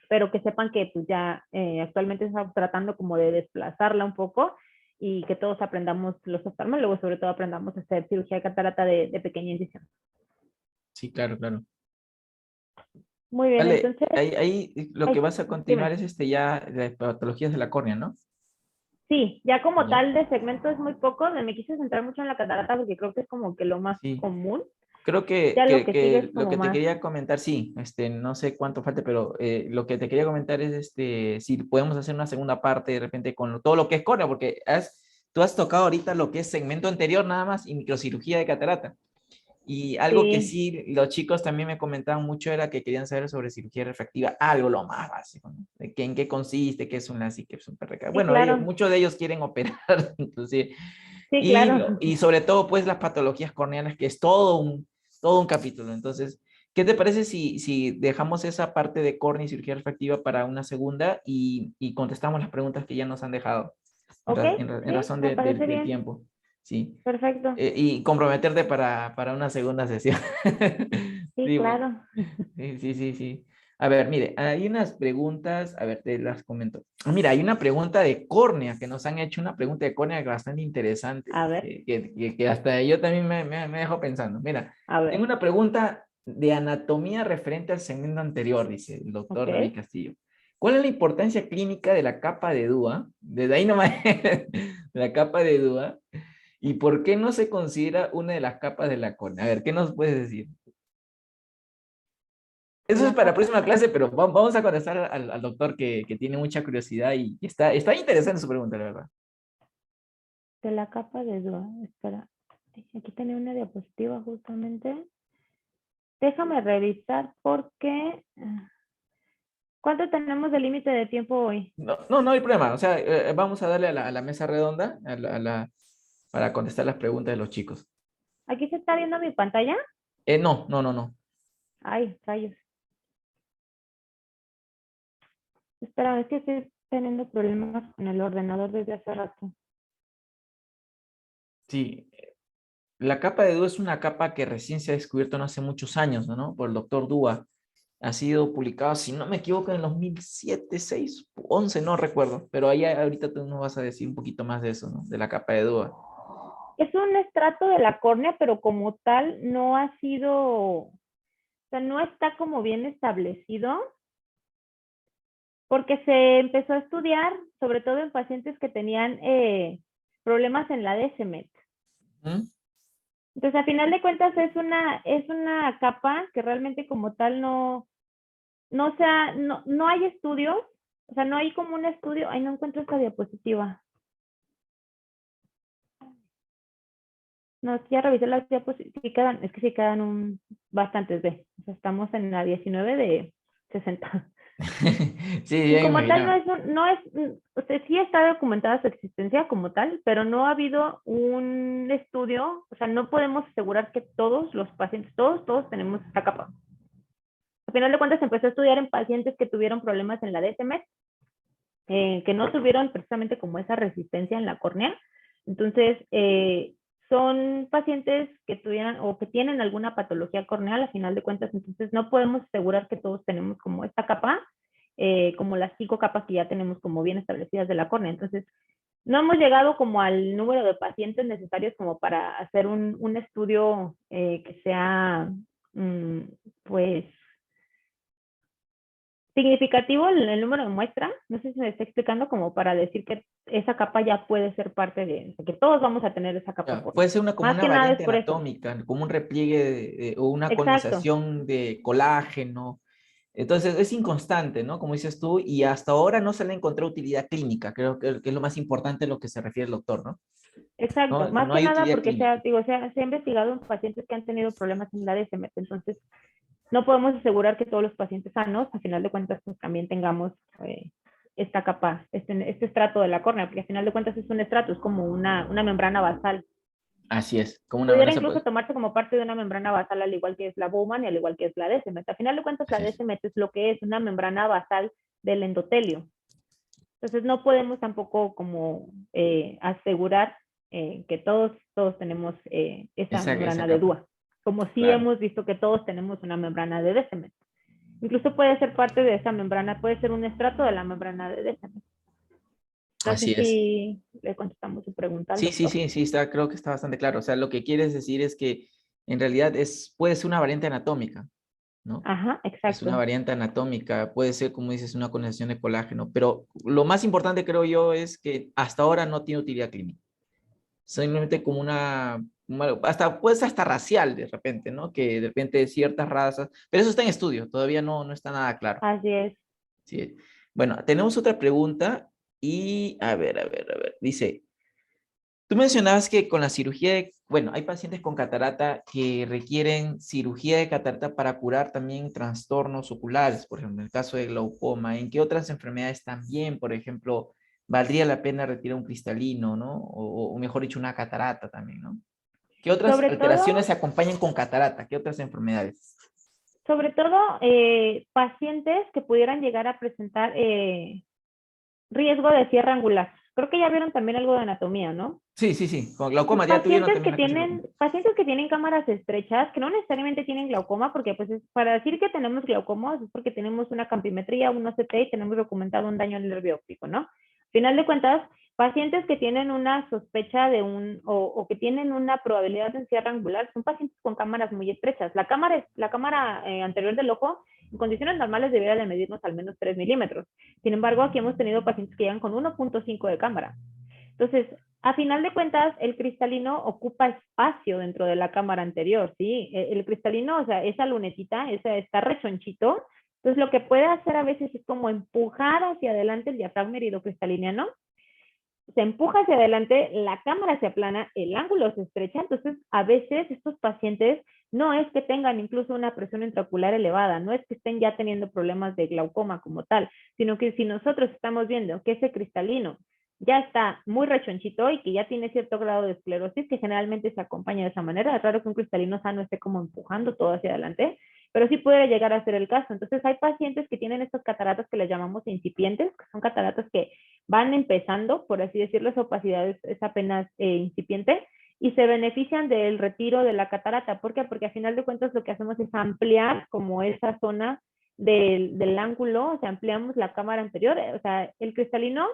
pero que sepan que pues ya actualmente estamos tratando como de desplazarla un poco y que todos aprendamos, los oftalmólogos sobre todo aprendamos a hacer cirugía de catarata de pequeña incisión. Sí, claro, claro. Muy bien, Vale, entonces, ahí lo que ay, vas a continuar dime. es ya las patologías de la córnea, ¿no? Sí, ya como Ya. tal de segmento es muy poco, me quise centrar mucho en la catarata porque creo que es como que lo más Sí. común. Creo que, Ya lo que, que sigue es que lo como que te más, quería comentar, sí, no sé cuánto falta, pero lo que te quería comentar es si podemos hacer una segunda parte de repente con todo lo que es córnea, porque tú has tocado ahorita lo que es segmento anterior nada más y microcirugía de catarata. Y algo que Sí, sí, los chicos también me comentaban mucho era que querían saber sobre cirugía refractiva, algo lo más básico, ¿no? De que, en qué consiste, qué es una LASIK, qué es un PRK. sí, Bueno, claro, muchos de ellos quieren operar, inclusive. sí, Y, claro. y sobre todo, pues, las patologías corneales, que es todo un capítulo. Entonces, ¿qué te parece si dejamos esa parte de córnea y cirugía refractiva para una segunda y contestamos las preguntas que ya nos han dejado Ok, en sí, razón me parece del bien. tiempo? Sí. Perfecto. Y comprometerte para una segunda sesión. Sí, Sí, claro. sí, sí, sí, sí. A ver, mire, hay unas preguntas, a ver, te las comento. Mira, hay una pregunta de córnea, que nos han hecho una pregunta de córnea bastante interesante, A ver, que hasta yo también me dejo pensando. Mira, a tengo ver. una pregunta de anatomía referente al segmento anterior, dice el Ok. doctor David Castillo. ¿Cuál es la importancia clínica de la capa de DUA? Desde ahí nomás, la capa de DUA. ¿Y por qué no se considera una de las capas de la córnea? A ver, ¿qué nos puedes decir? De Eso es la para la capa próxima clase, pero vamos a contestar al doctor que tiene mucha curiosidad y está interesante su pregunta, la verdad. de la capa de Dua. Espera. Aquí tenía una diapositiva justamente. Déjame revisar porque. ¿Cuánto tenemos de límite de tiempo hoy? No, no, no hay problema. O sea, vamos a darle a la mesa redonda para contestar las preguntas de los chicos. ¿Aquí se está viendo mi pantalla? No, no, no, no. Ay, rayos. Espera, es que estoy teniendo problemas con el ordenador desde hace rato. Sí, la capa de Dúa es una capa que recién se ha descubierto no hace muchos años, ¿no? Por el doctor Dúa. Ha sido publicado, si no me equivoco, en el 2007, 6, 11, no recuerdo. Pero ahí ahorita tú nos vas a decir un poquito más de eso, ¿no? De la capa de Dúa. Es un estrato de la córnea, pero como tal no ha sido, o sea, no está como bien establecido, porque se empezó a estudiar, sobre todo en pacientes que tenían problemas en la DSMET. ¿Mm? Entonces, a final de cuentas, es una capa que realmente como tal no hay estudios, o sea, no hay como un estudio, ay, no encuentro esta diapositiva. No, es que ya revisé las diapositivas, es que sí quedan bastantes de, o sea, estamos en la 19 de 60. Sí, Y ya me como tal imaginaba. no es, o sea, sí está documentada su existencia como tal, pero no ha habido un estudio, o sea, no podemos asegurar que todos los pacientes, todos tenemos esta capa. Al final de cuentas se empezó a estudiar en pacientes que tuvieron problemas en la DSM, que no tuvieron precisamente como esa resistencia en la córnea. Entonces, son pacientes que tuvieran o que tienen alguna patología corneal, a final de cuentas, entonces no podemos asegurar que todos tenemos como esta capa, como las 5 capas que ya tenemos como bien establecidas de la córnea. Entonces, no hemos llegado como al número de pacientes necesarios como para hacer un estudio que sea, pues, significativo el número de muestra. No sé si me está explicando como para decir que esa capa ya puede ser parte de, que todos vamos a tener esa capa Ya, por. puede ser como Más una que nada es variante por eso. anatómica, como un repliegue o una Exacto, colonización de colágeno. Entonces es inconstante, ¿no? Como dices tú, y hasta ahora no se le encontró utilidad clínica, creo que es lo más importante a lo que se refiere el doctor, ¿no? exacto. No, Más no que hay nada utilidad porque clínica. se ha investigado en pacientes que han tenido problemas en la DSMT. Entonces, no podemos asegurar que todos los pacientes sanos, a final de cuentas, pues también tengamos esta capa, este estrato de la córnea, porque a final de cuentas es un estrato, es como una membrana basal. Así es, como una Pudiera amenaza, incluso pues. tomarse como parte de una membrana basal, al igual que es la Bowman y al igual que es la DSMT. Al final de cuentas, la Así es. DSMT es lo que es una membrana basal del endotelio. Entonces, no podemos tampoco como asegurar que todos tenemos esa Esa membrana de capa, DUA, como sí claro. hemos visto que todos tenemos una membrana de DSMT. Incluso puede ser parte de esa membrana, puede ser un estrato de la membrana de DSMT. No sé Así es. si le contestamos su pregunta al Sí, sí, doctor. sí, sí, creo que está bastante claro. O sea, lo que quieres decir es que en realidad puede ser una variante anatómica, ¿no? Ajá, Es una exacto. variante anatómica, puede ser, como dices, una condensación de colágeno, pero lo más importante creo yo es que hasta ahora no tiene utilidad clínica. Simplemente como hasta pues hasta racial de repente, ¿no? Que de repente ciertas razas, pero eso está en estudio, todavía no está nada claro. Así es. Sí. Bueno, tenemos otra pregunta y a ver, dice, Tú mencionabas que con la cirugía, bueno, hay pacientes con catarata que requieren cirugía de catarata para curar también trastornos oculares, por ejemplo, en el caso de glaucoma. ¿En qué otras enfermedades también, por ejemplo, valdría la pena retirar un cristalino, ¿no? O mejor dicho, una catarata también, ¿no? ¿Qué otras Sobre alteraciones todo, se acompañan con catarata? ¿Qué otras enfermedades? pacientes que pudieran llegar a presentar riesgo de cierre angular. Creo que ya vieron también algo de anatomía, ¿no? Sí, sí, sí. Con glaucoma ya tuvieron también la clase de glaucoma. Pacientes que tienen cámaras estrechas, que no necesariamente tienen glaucoma, porque pues para decir que tenemos glaucoma es porque tenemos una campimetría, un OCT y tenemos documentado un daño al nervio óptico, ¿no? Al final de cuentas, pacientes que tienen una sospecha de o que tienen una probabilidad de cierre angular son pacientes con cámaras muy estrechas. La cámara anterior del ojo, en condiciones normales debería de medirnos al menos 3 milímetros. Sin embargo, aquí hemos tenido pacientes que llegan con 1.5 de cámara. Entonces, a final de cuentas, el cristalino ocupa espacio dentro de la cámara anterior, ¿sí? El cristalino, o sea, esa lunetita, está rechonchito. Entonces, lo que puede hacer a veces es como empujar hacia adelante el diafragma heridocristaliniano. Se empuja hacia adelante, la cámara se aplana, el ángulo se estrecha. Entonces, a veces estos pacientes no es que tengan incluso una presión intraocular elevada, no es que estén ya teniendo problemas de glaucoma como tal, sino que si nosotros estamos viendo que ese cristalino ya está muy rechonchito y que ya tiene cierto grado de esclerosis, que generalmente se acompaña de esa manera. Es raro que un cristalino sano esté como empujando todo hacia adelante, pero sí puede llegar a ser el caso. Entonces hay pacientes que tienen estas cataratas que les llamamos incipientes, que son cataratas que van empezando, por así decirlo, esa opacidad es apenas incipiente, y se benefician del retiro de la catarata. ¿Por qué? Porque a final de cuentas lo que hacemos es ampliar como esa zona del ángulo, o sea, ampliamos la cámara anterior, o sea, el cristalino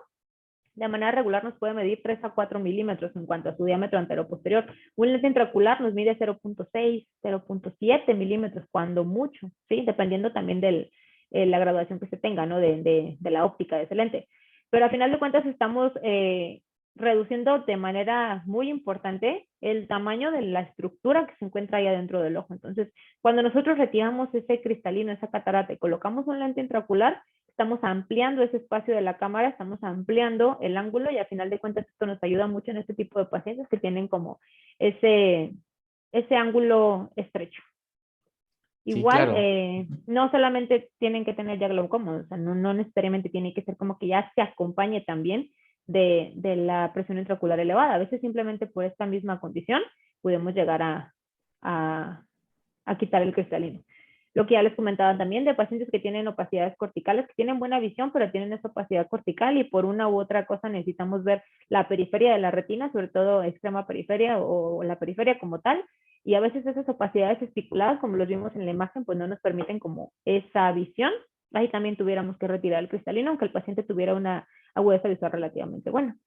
de manera regular nos puede medir 3 a 4 milímetros en cuanto a su diámetro antero-posterior. Un lente intraocular nos mide 0.6, 0.7 milímetros, cuando mucho, ¿sí? Dependiendo también de la graduación que se tenga, ¿no? De la óptica de ese lente. Pero a final de cuentas estamos reduciendo de manera muy importante el tamaño de la estructura que se encuentra ahí adentro del ojo. Entonces, cuando nosotros retiramos ese cristalino, esa catarata y colocamos un lente intraocular, estamos ampliando ese espacio de la cámara, estamos ampliando el ángulo y a final de cuentas esto nos ayuda mucho en este tipo de pacientes que tienen como ese ángulo estrecho. Sí, Igual, claro. no solamente tienen que tener ya glaucoma, o sea, no necesariamente tiene que ser como que ya se acompañe también de la presión intraocular elevada. A veces simplemente por esta misma condición podemos llegar a quitar el cristalino. Lo que ya les comentaba también de pacientes que tienen opacidades corticales, que tienen buena visión, pero tienen esa opacidad cortical y por una u otra cosa necesitamos ver la periferia de la retina, sobre todo extrema periferia o la periferia como tal, y a veces esas opacidades espiculadas, como los vimos en la imagen, pues no nos permiten como esa visión. Ahí también tuviéramos que retirar el cristalino, aunque el paciente tuviera una agudeza visual relativamente buena.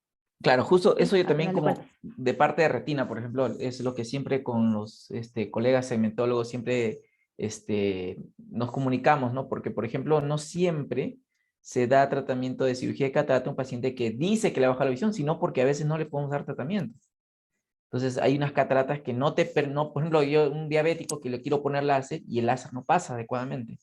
Claro, justo eso Sí, yo a también final de cuentas. como de parte de retina, por ejemplo, es lo que siempre con los colegas segmentólogos siempre nos comunicamos, ¿no? Porque, por ejemplo, no siempre se da tratamiento de cirugía de catarata a un paciente que dice que le baja la visión, sino porque a veces no le podemos dar tratamiento. Entonces, hay unas cataratas que no, por ejemplo, yo, un diabético que le quiero poner láser y el láser no pasa adecuadamente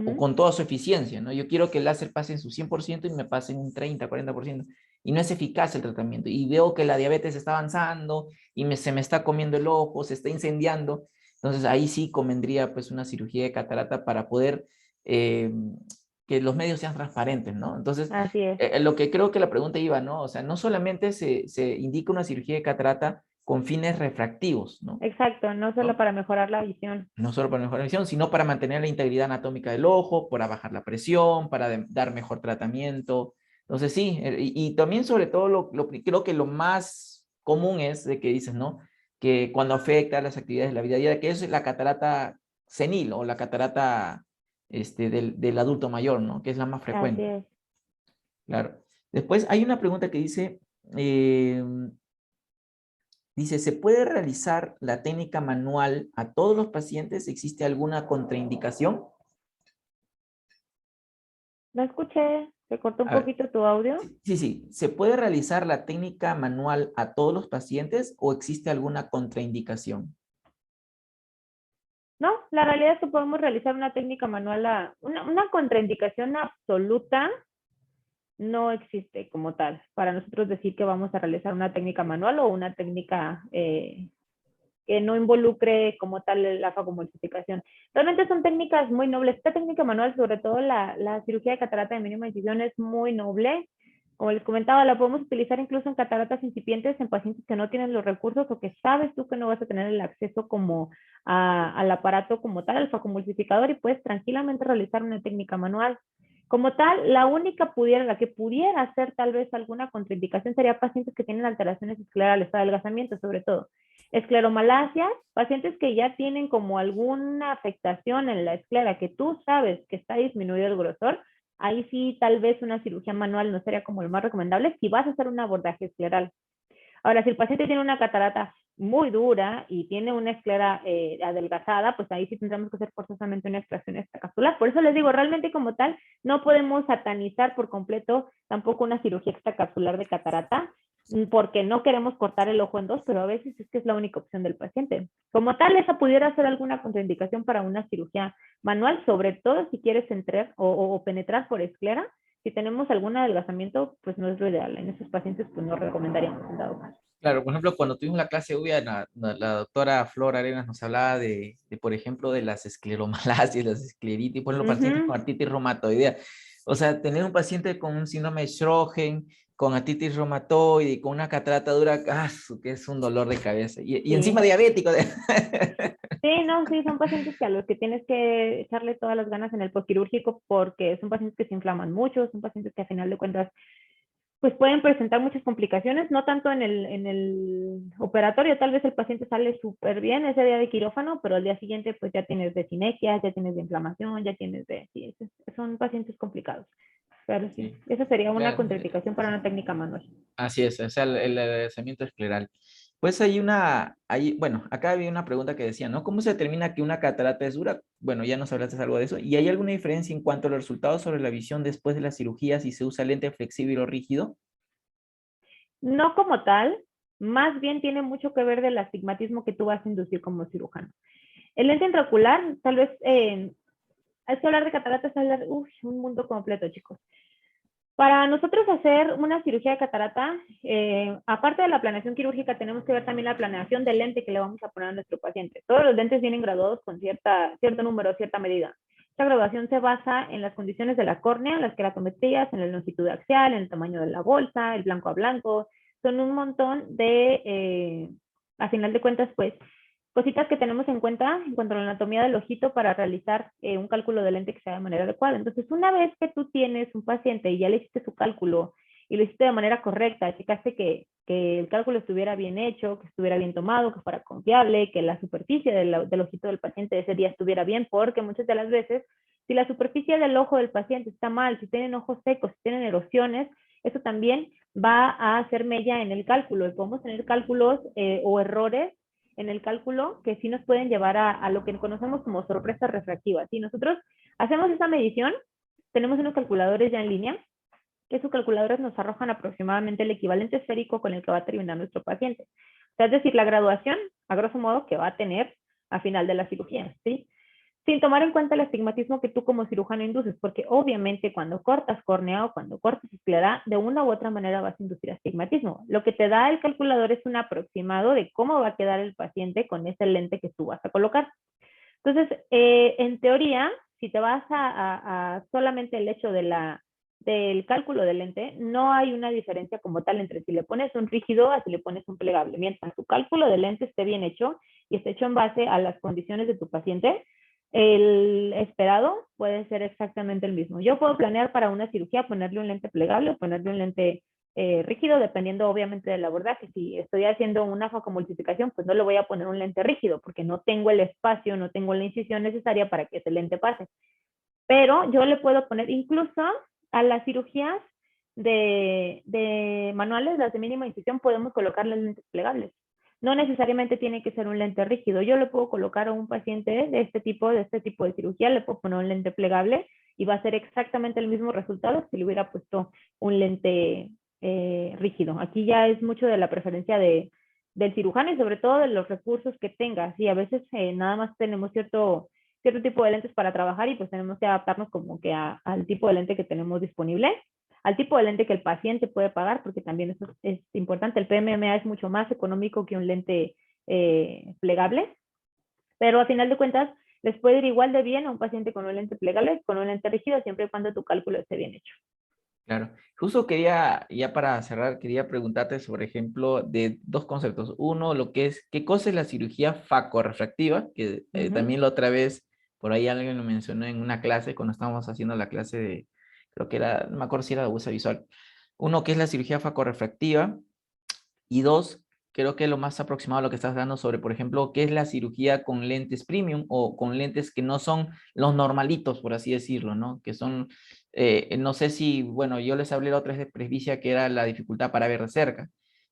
o con toda su eficiencia, ¿no? Yo quiero que el láser pase en su 100% y me pase en un 30, 40%, y no es eficaz el tratamiento. Y veo que la diabetes está avanzando y se me está comiendo el ojo, se está incendiando. Entonces ahí sí convendría pues una cirugía de catarata para poder que los medios sean transparentes, ¿no? Entonces, Así es. lo que creo que la pregunta iba, ¿no? O sea, no solamente se indica una cirugía de catarata con fines refractivos, ¿no? Exacto, no solo ¿No? para mejorar la visión. No solo para mejorar la visión, sino para mantener la integridad anatómica del ojo, para bajar la presión, para dar mejor tratamiento. Entonces, sí, y también sobre todo creo que lo más común es de que dices, ¿no? Que cuando afecta a las actividades de la vida diaria, que es la catarata senil o la catarata del adulto mayor, ¿no? Que es la más Así frecuente. es. Claro. Después hay una pregunta que dice, eh, dice, ¿se puede realizar la técnica manual a todos los pacientes? ¿Existe alguna contraindicación? No escuché, se cortó un A ver, poquito tu audio. sí, sí, sí. ¿Se puede realizar la técnica manual a todos los pacientes o existe alguna contraindicación? No, la realidad es que podemos realizar una técnica manual, una contraindicación absoluta. no existe como tal para nosotros decir que vamos a realizar una técnica manual o una técnica que no involucre como tal la fagomultiplicación. Realmente son técnicas muy nobles. Esta técnica manual, sobre todo la cirugía de catarata de mínima incisión, es muy noble. Como les comentaba, la podemos utilizar incluso en cataratas incipientes en pacientes que no tienen los recursos o que sabes tú que no vas a tener el acceso como al aparato como tal, al fagomultiplicador, y puedes tranquilamente realizar una técnica manual. Como tal, la que pudiera hacer tal vez alguna contraindicación sería pacientes que tienen alteraciones esclerales, adelgazamiento sobre todo. Escleromalacias, pacientes que ya tienen como alguna afectación en la esclera, que tú sabes que está disminuido el grosor, ahí sí tal vez una cirugía manual no sería como lo más recomendable si vas a hacer un abordaje escleral. Ahora, si el paciente tiene una catarata muy dura y tiene una esclera adelgazada, pues ahí sí tendremos que hacer forzosamente una extracción extracapsular. Por eso les digo, realmente como tal, no podemos satanizar por completo tampoco una cirugía extracapsular de catarata, porque no queremos cortar el ojo en dos, pero a veces es que es la única opción del paciente. Como tal, esa pudiera ser alguna contraindicación para una cirugía manual, sobre todo si quieres entrar o penetrar por esclera. Si tenemos algún adelgazamiento, pues no es lo ideal. En esos pacientes, pues no recomendaríamos en dado caso. Claro, por ejemplo, cuando tuvimos la clase UVIA, la doctora Flor Arenas nos hablaba por ejemplo, de las escleromalacias, las escleritis, por los pacientes con artritis reumatoidea. O sea, tener un paciente con un síndrome de Sjögren, con artritis reumatoide y con una catarata dura, que es un dolor de cabeza. Y encima Sí. diabético. Sí, no, sí, son pacientes que a los que tienes que echarle todas las ganas en el postquirúrgico porque son pacientes que se inflaman mucho, son pacientes que a final de cuentas pues pueden presentar muchas complicaciones, no tanto en el operatorio, tal vez el paciente sale súper bien ese día de quirófano, pero al día siguiente pues ya tienes de sinequias, ya tienes de inflamación, ya tienes sí, son pacientes complicados. Pero sí, Sí, esa sería una claro. contraindicación para una técnica manual. Así es, o sea, el adelgazamiento escleral. Pues bueno, acá había una pregunta que decía, ¿no? ¿Cómo se determina que una catarata es dura? Bueno, ya nos hablaste algo de eso. ¿Y hay alguna diferencia en cuanto a los resultados sobre la visión después de la cirugía si se usa lente flexible o rígido? No como tal, más bien tiene mucho que ver del astigmatismo que tú vas a inducir como cirujano. El lente intraocular, tal vez, hay que hablar de cataratas, hablar, un mundo completo, chicos. Para nosotros hacer una cirugía de catarata, aparte de la planeación quirúrgica, tenemos que ver también la planeación del lente que le vamos a poner a nuestro paciente. Todos los lentes vienen graduados con cierto número, cierta medida. Esta graduación se basa en las condiciones de la córnea, las queratometrías, en la longitud axial, en el tamaño de la bolsa, el blanco a blanco. Son un montón a final de cuentas, pues, cositas que tenemos en cuenta en cuanto a la anatomía del ojito para realizar un cálculo de lente que sea de manera adecuada. Entonces, una vez que tú tienes un paciente y ya le hiciste su cálculo y lo hiciste de manera correcta, checaste que el cálculo estuviera bien hecho, que estuviera bien tomado, que fuera confiable, que la superficie del ojito del paciente ese día estuviera bien, porque muchas de las veces, si la superficie del ojo del paciente está mal, si tienen ojos secos, si tienen erosiones, eso también va a hacer mella en el cálculo y podemos tener cálculos o errores en el cálculo que sí nos pueden llevar a lo que conocemos como sorpresa refractiva. Si nosotros hacemos esa medición, tenemos unos calculadores ya en línea, que esos calculadores nos arrojan aproximadamente el equivalente esférico con el que va a terminar nuestro paciente. O sea, es decir, la graduación, a grosso modo, que va a tener a final de la cirugía, ¿sí? Sin tomar en cuenta el astigmatismo que tú como cirujano induces, porque obviamente cuando cortas córnea o cuando cortas esclera, de una u otra manera vas a inducir astigmatismo. Lo que te da el calculador es un aproximado de cómo va a quedar el paciente con ese lente que tú vas a colocar. Entonces, en teoría, si te vas a solamente el hecho del cálculo del lente, no hay una diferencia como tal entre si le pones un rígido a si le pones un plegable. Mientras tu cálculo del lente esté bien hecho y esté hecho en base a las condiciones de tu paciente, el esperado puede ser exactamente el mismo. Yo puedo planear para una cirugía ponerle un lente plegable o ponerle un lente rígido, dependiendo obviamente del abordaje. Si estoy haciendo una facomultiplicación, pues no le voy a poner un lente rígido porque no tengo el espacio, no tengo la incisión necesaria para que ese lente pase. Pero yo le puedo poner incluso a las cirugías de manuales, las de mínima incisión, podemos colocarle lentes plegables. No necesariamente tiene que ser un lente rígido. Yo le puedo colocar a un paciente de este tipo de cirugía, le puedo poner un lente plegable y va a ser exactamente el mismo resultado si le hubiera puesto un lente rígido. Aquí ya es mucho de la preferencia del cirujano y sobre todo de los recursos que tenga. Sí, a veces nada más tenemos cierto tipo de lentes para trabajar y pues tenemos que adaptarnos como que al tipo de lente que tenemos disponible. al tipo de lente que el paciente puede pagar, porque también eso es importante. El PMMA es mucho más económico que un lente plegable, pero a final de cuentas les puede ir igual de bien a un paciente con un lente plegable, con un lente rígido, siempre y cuando tu cálculo esté bien hecho. Claro. Justo quería, ya para cerrar, quería preguntarte sobre ejemplo de dos conceptos. Uno, lo que es, ¿qué cosa es la cirugía facorrefractiva? Que también la otra vez, por ahí alguien lo mencionó en una clase, cuando estábamos haciendo la clase de, creo que era, no me acuerdo si era de uso visual. Uno, ¿qué es la cirugía facorrefractiva? Y dos, creo que lo más aproximado a lo que estás dando sobre, por ejemplo, qué es la cirugía con lentes premium o con lentes que no son los normalitos, por así decirlo, ¿no? Que son, no sé si, bueno, yo les hablé la otra vez de presbicia, que era la dificultad para ver de cerca.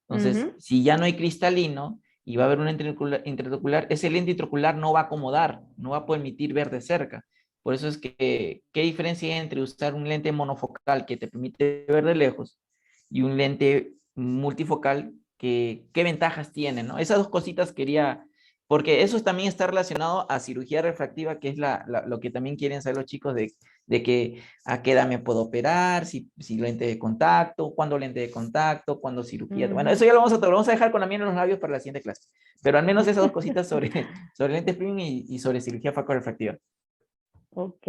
Entonces, si ya no hay cristalino y va a haber un lente intraocular, ese lente intraocular no va a acomodar, no va a permitir ver de cerca. Por eso es que, ¿qué diferencia hay entre usar un lente monofocal que te permite ver de lejos y un lente multifocal? ¿Qué ventajas tiene, ¿no? Esas dos cositas quería, porque eso también está relacionado a cirugía refractiva, que es lo que también quieren saber los chicos de que a qué edad me puedo operar, si lente de contacto, cuándo lente de contacto, cuándo cirugía. Bueno, eso ya lo vamos a dejar con la miel en los labios para la siguiente clase. Pero al menos esas dos cositas sobre lentes premium y sobre cirugía facorefractiva. Ok.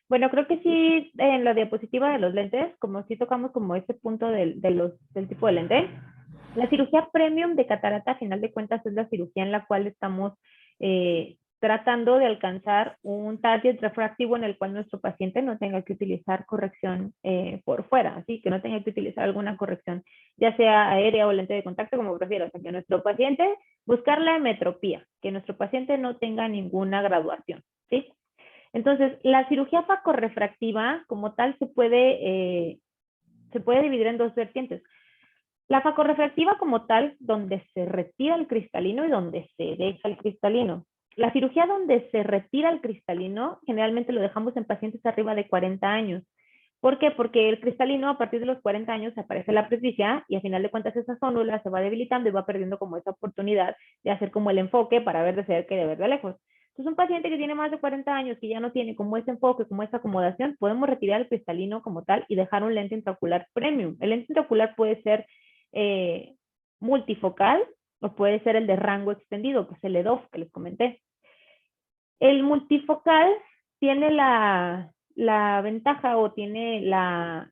Bueno, creo que sí, en la diapositiva de los lentes, como sí tocamos como ese punto del tipo de lente, la cirugía premium de catarata, a final de cuentas, es la cirugía en la cual estamos tratando de alcanzar un target refractivo en el cual nuestro paciente no tenga que utilizar corrección por fuera, así que no tenga que utilizar alguna corrección, ya sea aérea o lente de contacto, como prefiera. O sea, que nuestro paciente, buscar la emetropía, que nuestro paciente no tenga ninguna graduación, ¿sí? Entonces, la cirugía facorrefractiva como tal se puede dividir en dos vertientes. La facorrefractiva como tal, donde se retira el cristalino y donde se deja el cristalino. La cirugía donde se retira el cristalino, generalmente lo dejamos en pacientes arriba de 40 años. ¿Por qué? Porque el cristalino a partir de los 40 años aparece la presbicia y a final de cuentas esa zónula se va debilitando y va perdiendo como esa oportunidad de hacer como el enfoque para ver de cerca y de ver de lejos. Entonces, un paciente que tiene más de 40 años, que ya no tiene como ese enfoque, como esa acomodación, podemos retirar el cristalino como tal y dejar un lente intraocular premium. El lente intraocular puede ser multifocal o puede ser el de rango extendido, que es el EDOF que les comenté. El multifocal tiene la ventaja o tiene la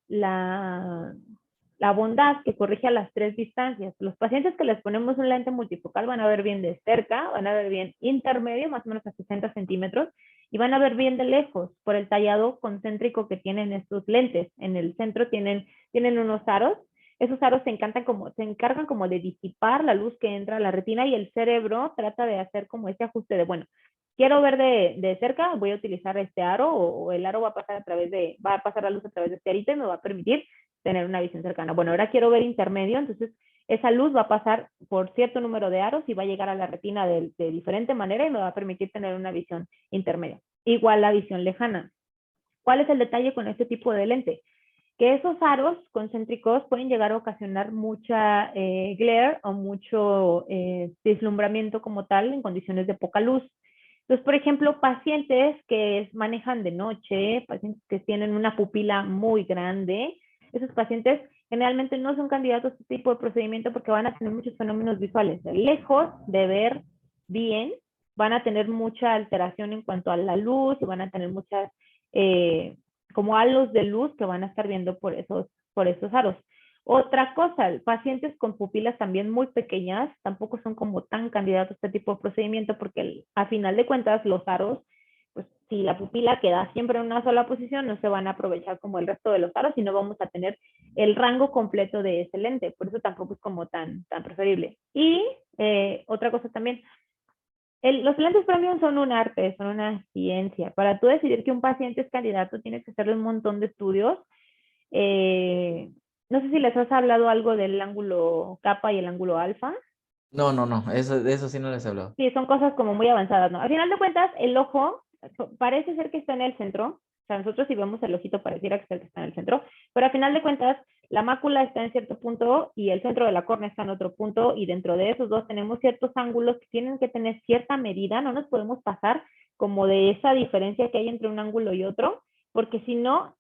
bondad que corrige a las tres distancias. Los pacientes que les ponemos un lente multifocal van a ver bien de cerca, van a ver bien intermedio, más o menos a 60 centímetros, y van a ver bien de lejos por el tallado concéntrico que tienen estos lentes. En el centro tienen unos aros. Esos aros se encargan como de disipar la luz que entra a la retina y el cerebro trata de hacer como ese ajuste de, bueno, quiero ver de cerca, voy a utilizar este aro o el aro va a pasar la luz a través de este arito y me va a permitir tener una visión cercana. Bueno, ahora quiero ver intermedio, entonces esa luz va a pasar por cierto número de aros y va a llegar a la retina de diferente manera y me va a permitir tener una visión intermedia. Igual la visión lejana. ¿Cuál es el detalle con este tipo de lente? Que esos aros concéntricos pueden llegar a ocasionar mucha glare o mucho deslumbramiento como tal en condiciones de poca luz. Entonces, por ejemplo, pacientes que manejan de noche, pacientes que tienen una pupila muy grande, esos pacientes generalmente no son candidatos a este tipo de procedimiento porque van a tener muchos fenómenos visuales. Lejos de ver bien, van a tener mucha alteración en cuanto a la luz y van a tener muchas como halos de luz que van a estar viendo por esos aros. Otra cosa, pacientes con pupilas también muy pequeñas tampoco son como tan candidatos a este tipo de procedimiento porque a final de cuentas los aros, pues si la pupila queda siempre en una sola posición, no se van a aprovechar como el resto de los aros y no vamos a tener el rango completo de ese lente. Por eso tampoco es como tan preferible. Y otra cosa también, los lentes premium son un arte, son una ciencia. Para tú decidir que un paciente es candidato, tienes que hacerle un montón de estudios. No sé si les has hablado algo del ángulo kappa y el ángulo alfa. No, eso sí no les he hablado. Sí, son cosas como muy avanzadas, ¿no? Al final de cuentas, el ojo parece ser que está en el centro. O sea, nosotros si vemos el ojito pareciera que está en el centro, pero al final de cuentas, la mácula está en cierto punto y el centro de la córnea está en otro punto y dentro de esos dos tenemos ciertos ángulos que tienen que tener cierta medida, no nos podemos pasar como de esa diferencia que hay entre un ángulo y otro, porque si no,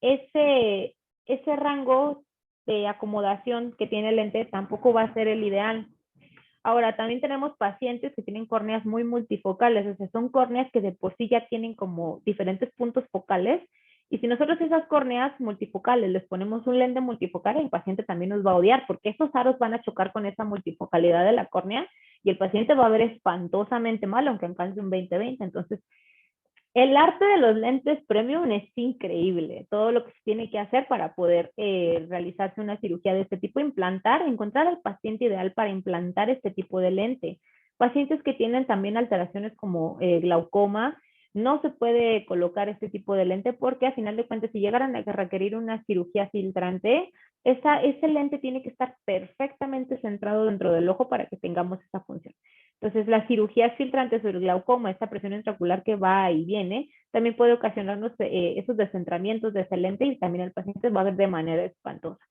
ese rango de acomodación que tiene el lente tampoco va a ser el ideal. Ahora, también tenemos pacientes que tienen córneas muy multifocales, o sea, son córneas que de por sí ya tienen como diferentes puntos focales. Y si nosotros esas córneas multifocales les ponemos un lente multifocal, el paciente también nos va a odiar porque esos aros van a chocar con esa multifocalidad de la córnea y el paciente va a ver espantosamente mal, aunque alcance un 20/20. Entonces, el arte de los lentes premium es increíble. Todo lo que se tiene que hacer para poder realizarse una cirugía de este tipo, implantar, encontrar al paciente ideal para implantar este tipo de lente. Pacientes que tienen también alteraciones como glaucoma, no se puede colocar este tipo de lente porque a final de cuentas si llegaran a requerir una cirugía filtrante, ese lente tiene que estar perfectamente centrado dentro del ojo para que tengamos esa función. Entonces, las cirugías filtrantes o el glaucoma, esta presión intraocular que va y viene, también puede ocasionarnos esos descentramientos de ese lente y también el paciente va a ver de manera espantosa.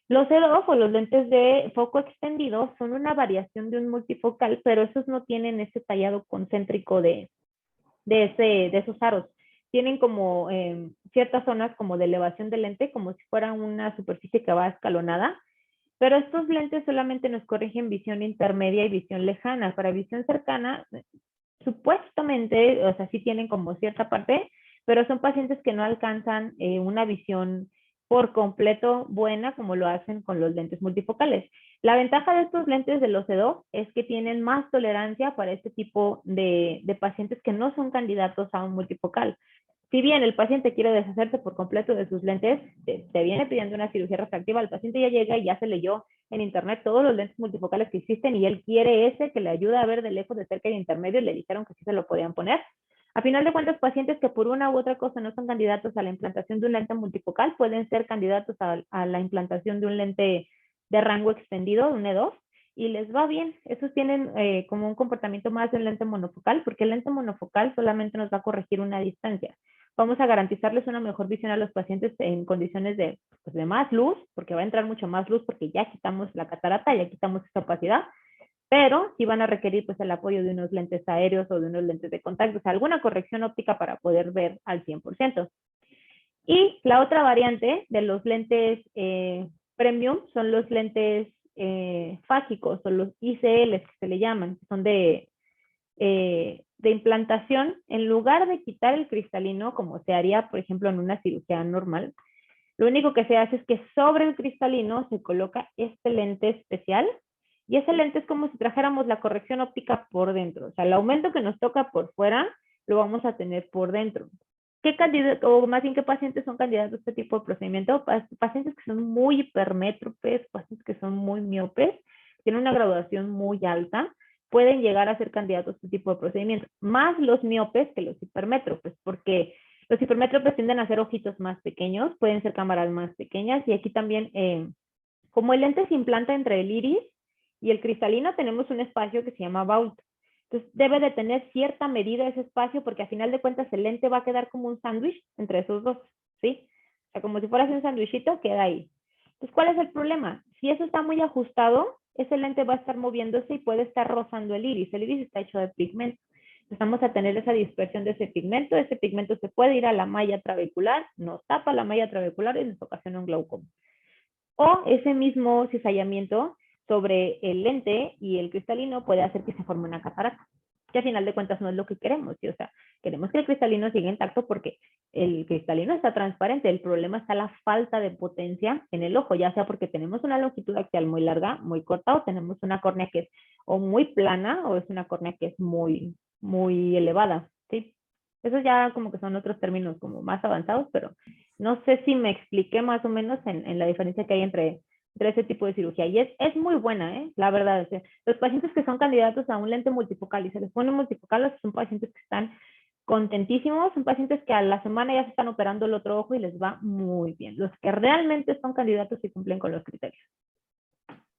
Los EDOF o los lentes de foco extendido son una variación de un multifocal, pero esos no tienen ese tallado concéntrico de esos aros. Tienen como ciertas zonas como de elevación del lente, como si fuera una superficie que va escalonada, pero estos lentes solamente nos corrigen visión intermedia y visión lejana. Para visión cercana, supuestamente, o sea, sí tienen como cierta parte, pero son pacientes que no alcanzan una visión por completo buena como lo hacen con los lentes multifocales. La ventaja de estos lentes de los EDOF es que tienen más tolerancia para este tipo de pacientes que no son candidatos a un multifocal. Si bien el paciente quiere deshacerse por completo de sus lentes, te viene pidiendo una cirugía refractiva, el paciente ya llega y ya se leyó en internet todos los lentes multifocales que existen y él quiere ese que le ayuda a ver de lejos, de cerca y de intermedio, y le dijeron que sí se lo podían poner. A final de cuentas, pacientes que por una u otra cosa no son candidatos a la implantación de un lente multifocal pueden ser candidatos a la implantación de un lente de rango extendido, un E2, y les va bien. Esos tienen como un comportamiento más de un lente monofocal, porque el lente monofocal solamente nos va a corregir una distancia. Vamos a garantizarles una mejor visión a los pacientes en condiciones pues de más luz, porque va a entrar mucho más luz porque ya quitamos la catarata, ya quitamos esa opacidad, pero sí van a requerir pues el apoyo de unos lentes aéreos o de unos lentes de contacto, o sea, alguna corrección óptica para poder ver al 100%. Y la otra variante de los lentes premium son los lentes fágicos o los ICLs que se le llaman, son de implantación. En lugar de quitar el cristalino, como se haría, por ejemplo, en una cirugía normal, lo único que se hace es que sobre el cristalino se coloca este lente especial y ese lente es como si trajéramos la corrección óptica por dentro. O sea, el aumento que nos toca por fuera lo vamos a tener por dentro. ¿Qué candidato, o más bien qué pacientes son candidatos a este tipo de procedimiento? Pacientes que son muy hipermétropes, pacientes que son muy miopes, tienen una graduación muy alta, pueden llegar a ser candidatos a este tipo de procedimiento. Más los miopes que los hipermétropes, porque los hipermétropes tienden a ser ojitos más pequeños, pueden ser cámaras más pequeñas y aquí también, como el lente se implanta entre el iris y el cristalino, tenemos un espacio que se llama vault. Entonces debe de tener cierta medida ese espacio porque a final de cuentas el lente va a quedar como un sándwich entre esos dos, ¿sí? O sea, como si fuera un sándwichito, queda ahí. Entonces, ¿cuál es el problema? Si eso está muy ajustado, ese lente va a estar moviéndose y puede estar rozando el iris. El iris está hecho de pigmento. Empezamos a tener esa dispersión de ese pigmento se puede ir a la malla trabecular, nos tapa la malla trabecular y nos ocasiona un glaucoma. O ese mismo cizallamiento sobre el lente y el cristalino puede hacer que se forme una catarata, que al final de cuentas no es lo que queremos, ¿sí? O sea, queremos que el cristalino siga intacto porque el cristalino está transparente, el problema está la falta de potencia en el ojo, ya sea porque tenemos una longitud axial muy larga, muy corta, o tenemos una córnea que es o muy plana o es una córnea que es muy elevada, ¿sí? Esos ya como que son otros términos como más avanzados, pero no sé si me expliqué más o menos en la diferencia que hay entre ese tipo de cirugía. Y es muy buena, la verdad. Los pacientes que son candidatos a un lente multifocal y se les pone multifocal, son pacientes que están contentísimos, son pacientes que a la semana ya se están operando el otro ojo y les va muy bien. Los que realmente son candidatos y cumplen con los criterios.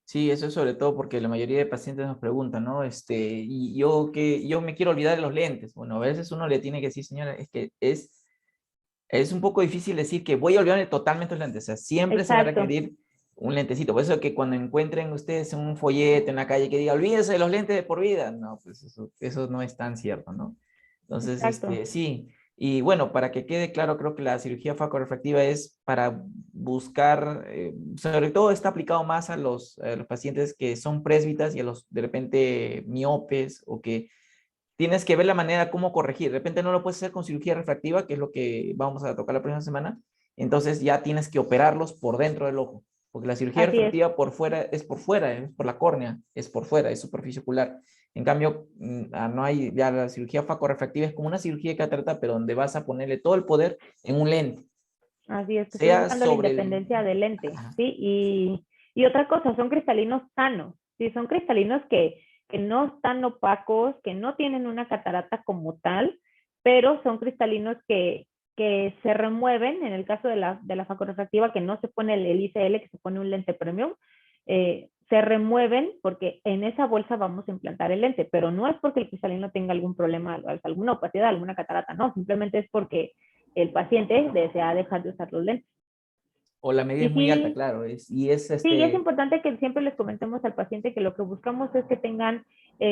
Sí, eso es sobre todo porque la mayoría de pacientes nos preguntan, ¿no? Y yo me quiero olvidar de los lentes. Bueno, a veces uno le tiene que decir, señora, es que es un poco difícil decir que voy a olvidarme totalmente los lentes. O sea, siempre se va a Exacto. requerir un lentecito. Por eso que cuando encuentren ustedes un folleto en la calle que diga, olvídense de los lentes de por vida. No, pues eso no es tan cierto, ¿no? Entonces, Exacto. sí, Y bueno, para que quede claro, creo que la cirugía facorefractiva es para buscar, sobre todo está aplicado más a los pacientes que son présbitas y a los de repente miopes o que tienes que ver la manera cómo corregir. De repente no lo puedes hacer con cirugía refractiva, que es lo que vamos a tocar la próxima semana. Entonces ya tienes que operarlos por dentro del ojo, porque la cirugía Así es. refractiva por fuera, es por la córnea, es por fuera, es superficie ocular. En cambio, no hay, ya la cirugía facorefractiva es como una cirugía de catarata, pero donde vas a ponerle todo el poder en un lente, Así es, que estoy sea buscando la sobre el... independencia del lente, Ajá. ¿sí? Y otra cosa, son cristalinos sanos, ¿sí? Son cristalinos que no están opacos, que no tienen una catarata como tal, pero son cristalinos que se remueven, en el caso de la facorefractiva, que no se pone el ICL, que se pone un lente premium, se remueven porque en esa bolsa vamos a implantar el lente, pero no es porque el cristalino tenga algún problema, alguna opacidad, alguna catarata, no, simplemente es porque el paciente desea dejar de usar los lentes. O la medida Y es muy alta, sí, claro, y es sí, es importante que siempre les comentemos al paciente que lo que buscamos es que tengan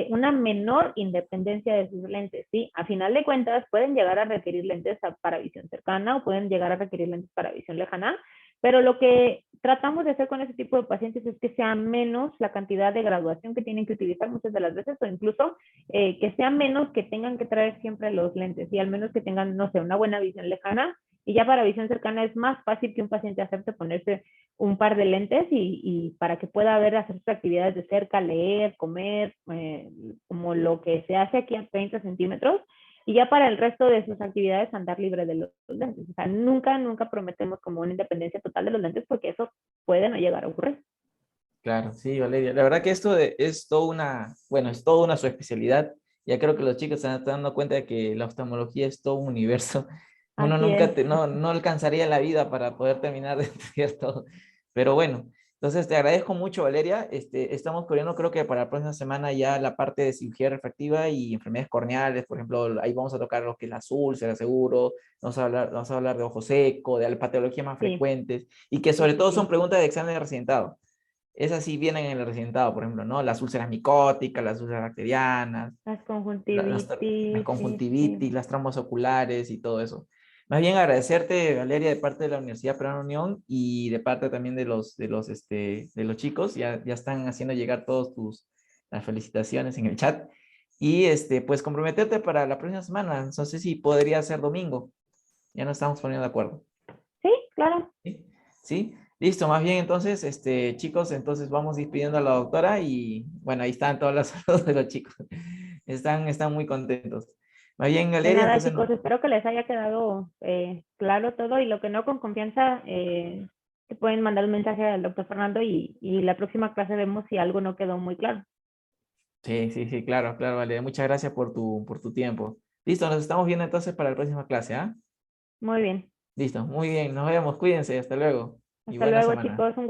una menor independencia de sus lentes, ¿sí? A final de cuentas, pueden llegar a requerir lentes para visión cercana o pueden llegar a requerir lentes para visión lejana, pero lo que tratamos de hacer con ese tipo de pacientes es que sea menos la cantidad de graduación que tienen que utilizar muchas de las veces o incluso que sea menos que tengan que traer siempre los lentes y al menos que tengan, no sé, una buena visión lejana y ya para visión cercana es más fácil que un paciente acepte ponerse un par de lentes y para que pueda ver, hacer sus actividades de cerca, leer, comer, como lo que se hace aquí a 30 centímetros, y ya para el resto de sus actividades andar libre de los lentes. O sea, nunca prometemos como una independencia total de los lentes porque eso puede no llegar a ocurrir. Claro, sí, Valeria. La verdad que es toda una, bueno, es toda una su especialidad. Ya creo que los chicos se están dando cuenta de que la oftalmología es todo un universo. Uno Así es. nunca, no alcanzaría la vida para poder terminar de estudiar todo. Pero bueno, entonces te agradezco mucho, Valeria. Estamos corriendo, creo que para la próxima semana ya la parte de cirugía refractiva y enfermedades corneales, por ejemplo, ahí vamos a tocar lo que es la úlceras, seguro. Vamos a hablar de ojo seco, de la patología más Sí, frecuentes y que sí, sobre sí, todo son sí. preguntas de examen de residentado. Esas sí vienen en el recintado, por ejemplo, ¿no? Las úlceras micóticas, las úlceras bacterianas, Las la conjuntivitis, sí, conjuntivitis, sí. las traumas oculares y todo eso. Más bien agradecerte, Valeria, de parte de la Universidad Peruana Unión y de parte también de los chicos. Ya están haciendo llegar las felicitaciones en el chat. Y pues comprometerte para la próxima semana. No sé si podría ser domingo. Ya nos estamos poniendo de acuerdo. Sí, claro. ¿Sí? ¿Sí? Listo, más bien entonces, chicos, entonces vamos despidiendo a la doctora y bueno, ahí están todos los saludos de los chicos. Están muy contentos. Más bien, De Valeria, nada, entonces, chicos, espero que les haya quedado claro todo y lo que no con confianza, te pueden mandar un mensaje al doctor Fernando y la próxima clase vemos si algo no quedó muy claro. sí, sí, sí, claro, claro, Valeria. Muchas gracias por tu tiempo. Listo, nos estamos viendo entonces para la próxima clase, ¿ah? Muy bien. Listo, muy bien, nos vemos, cuídense, hasta luego y Hasta buena luego, semana. chicos. Un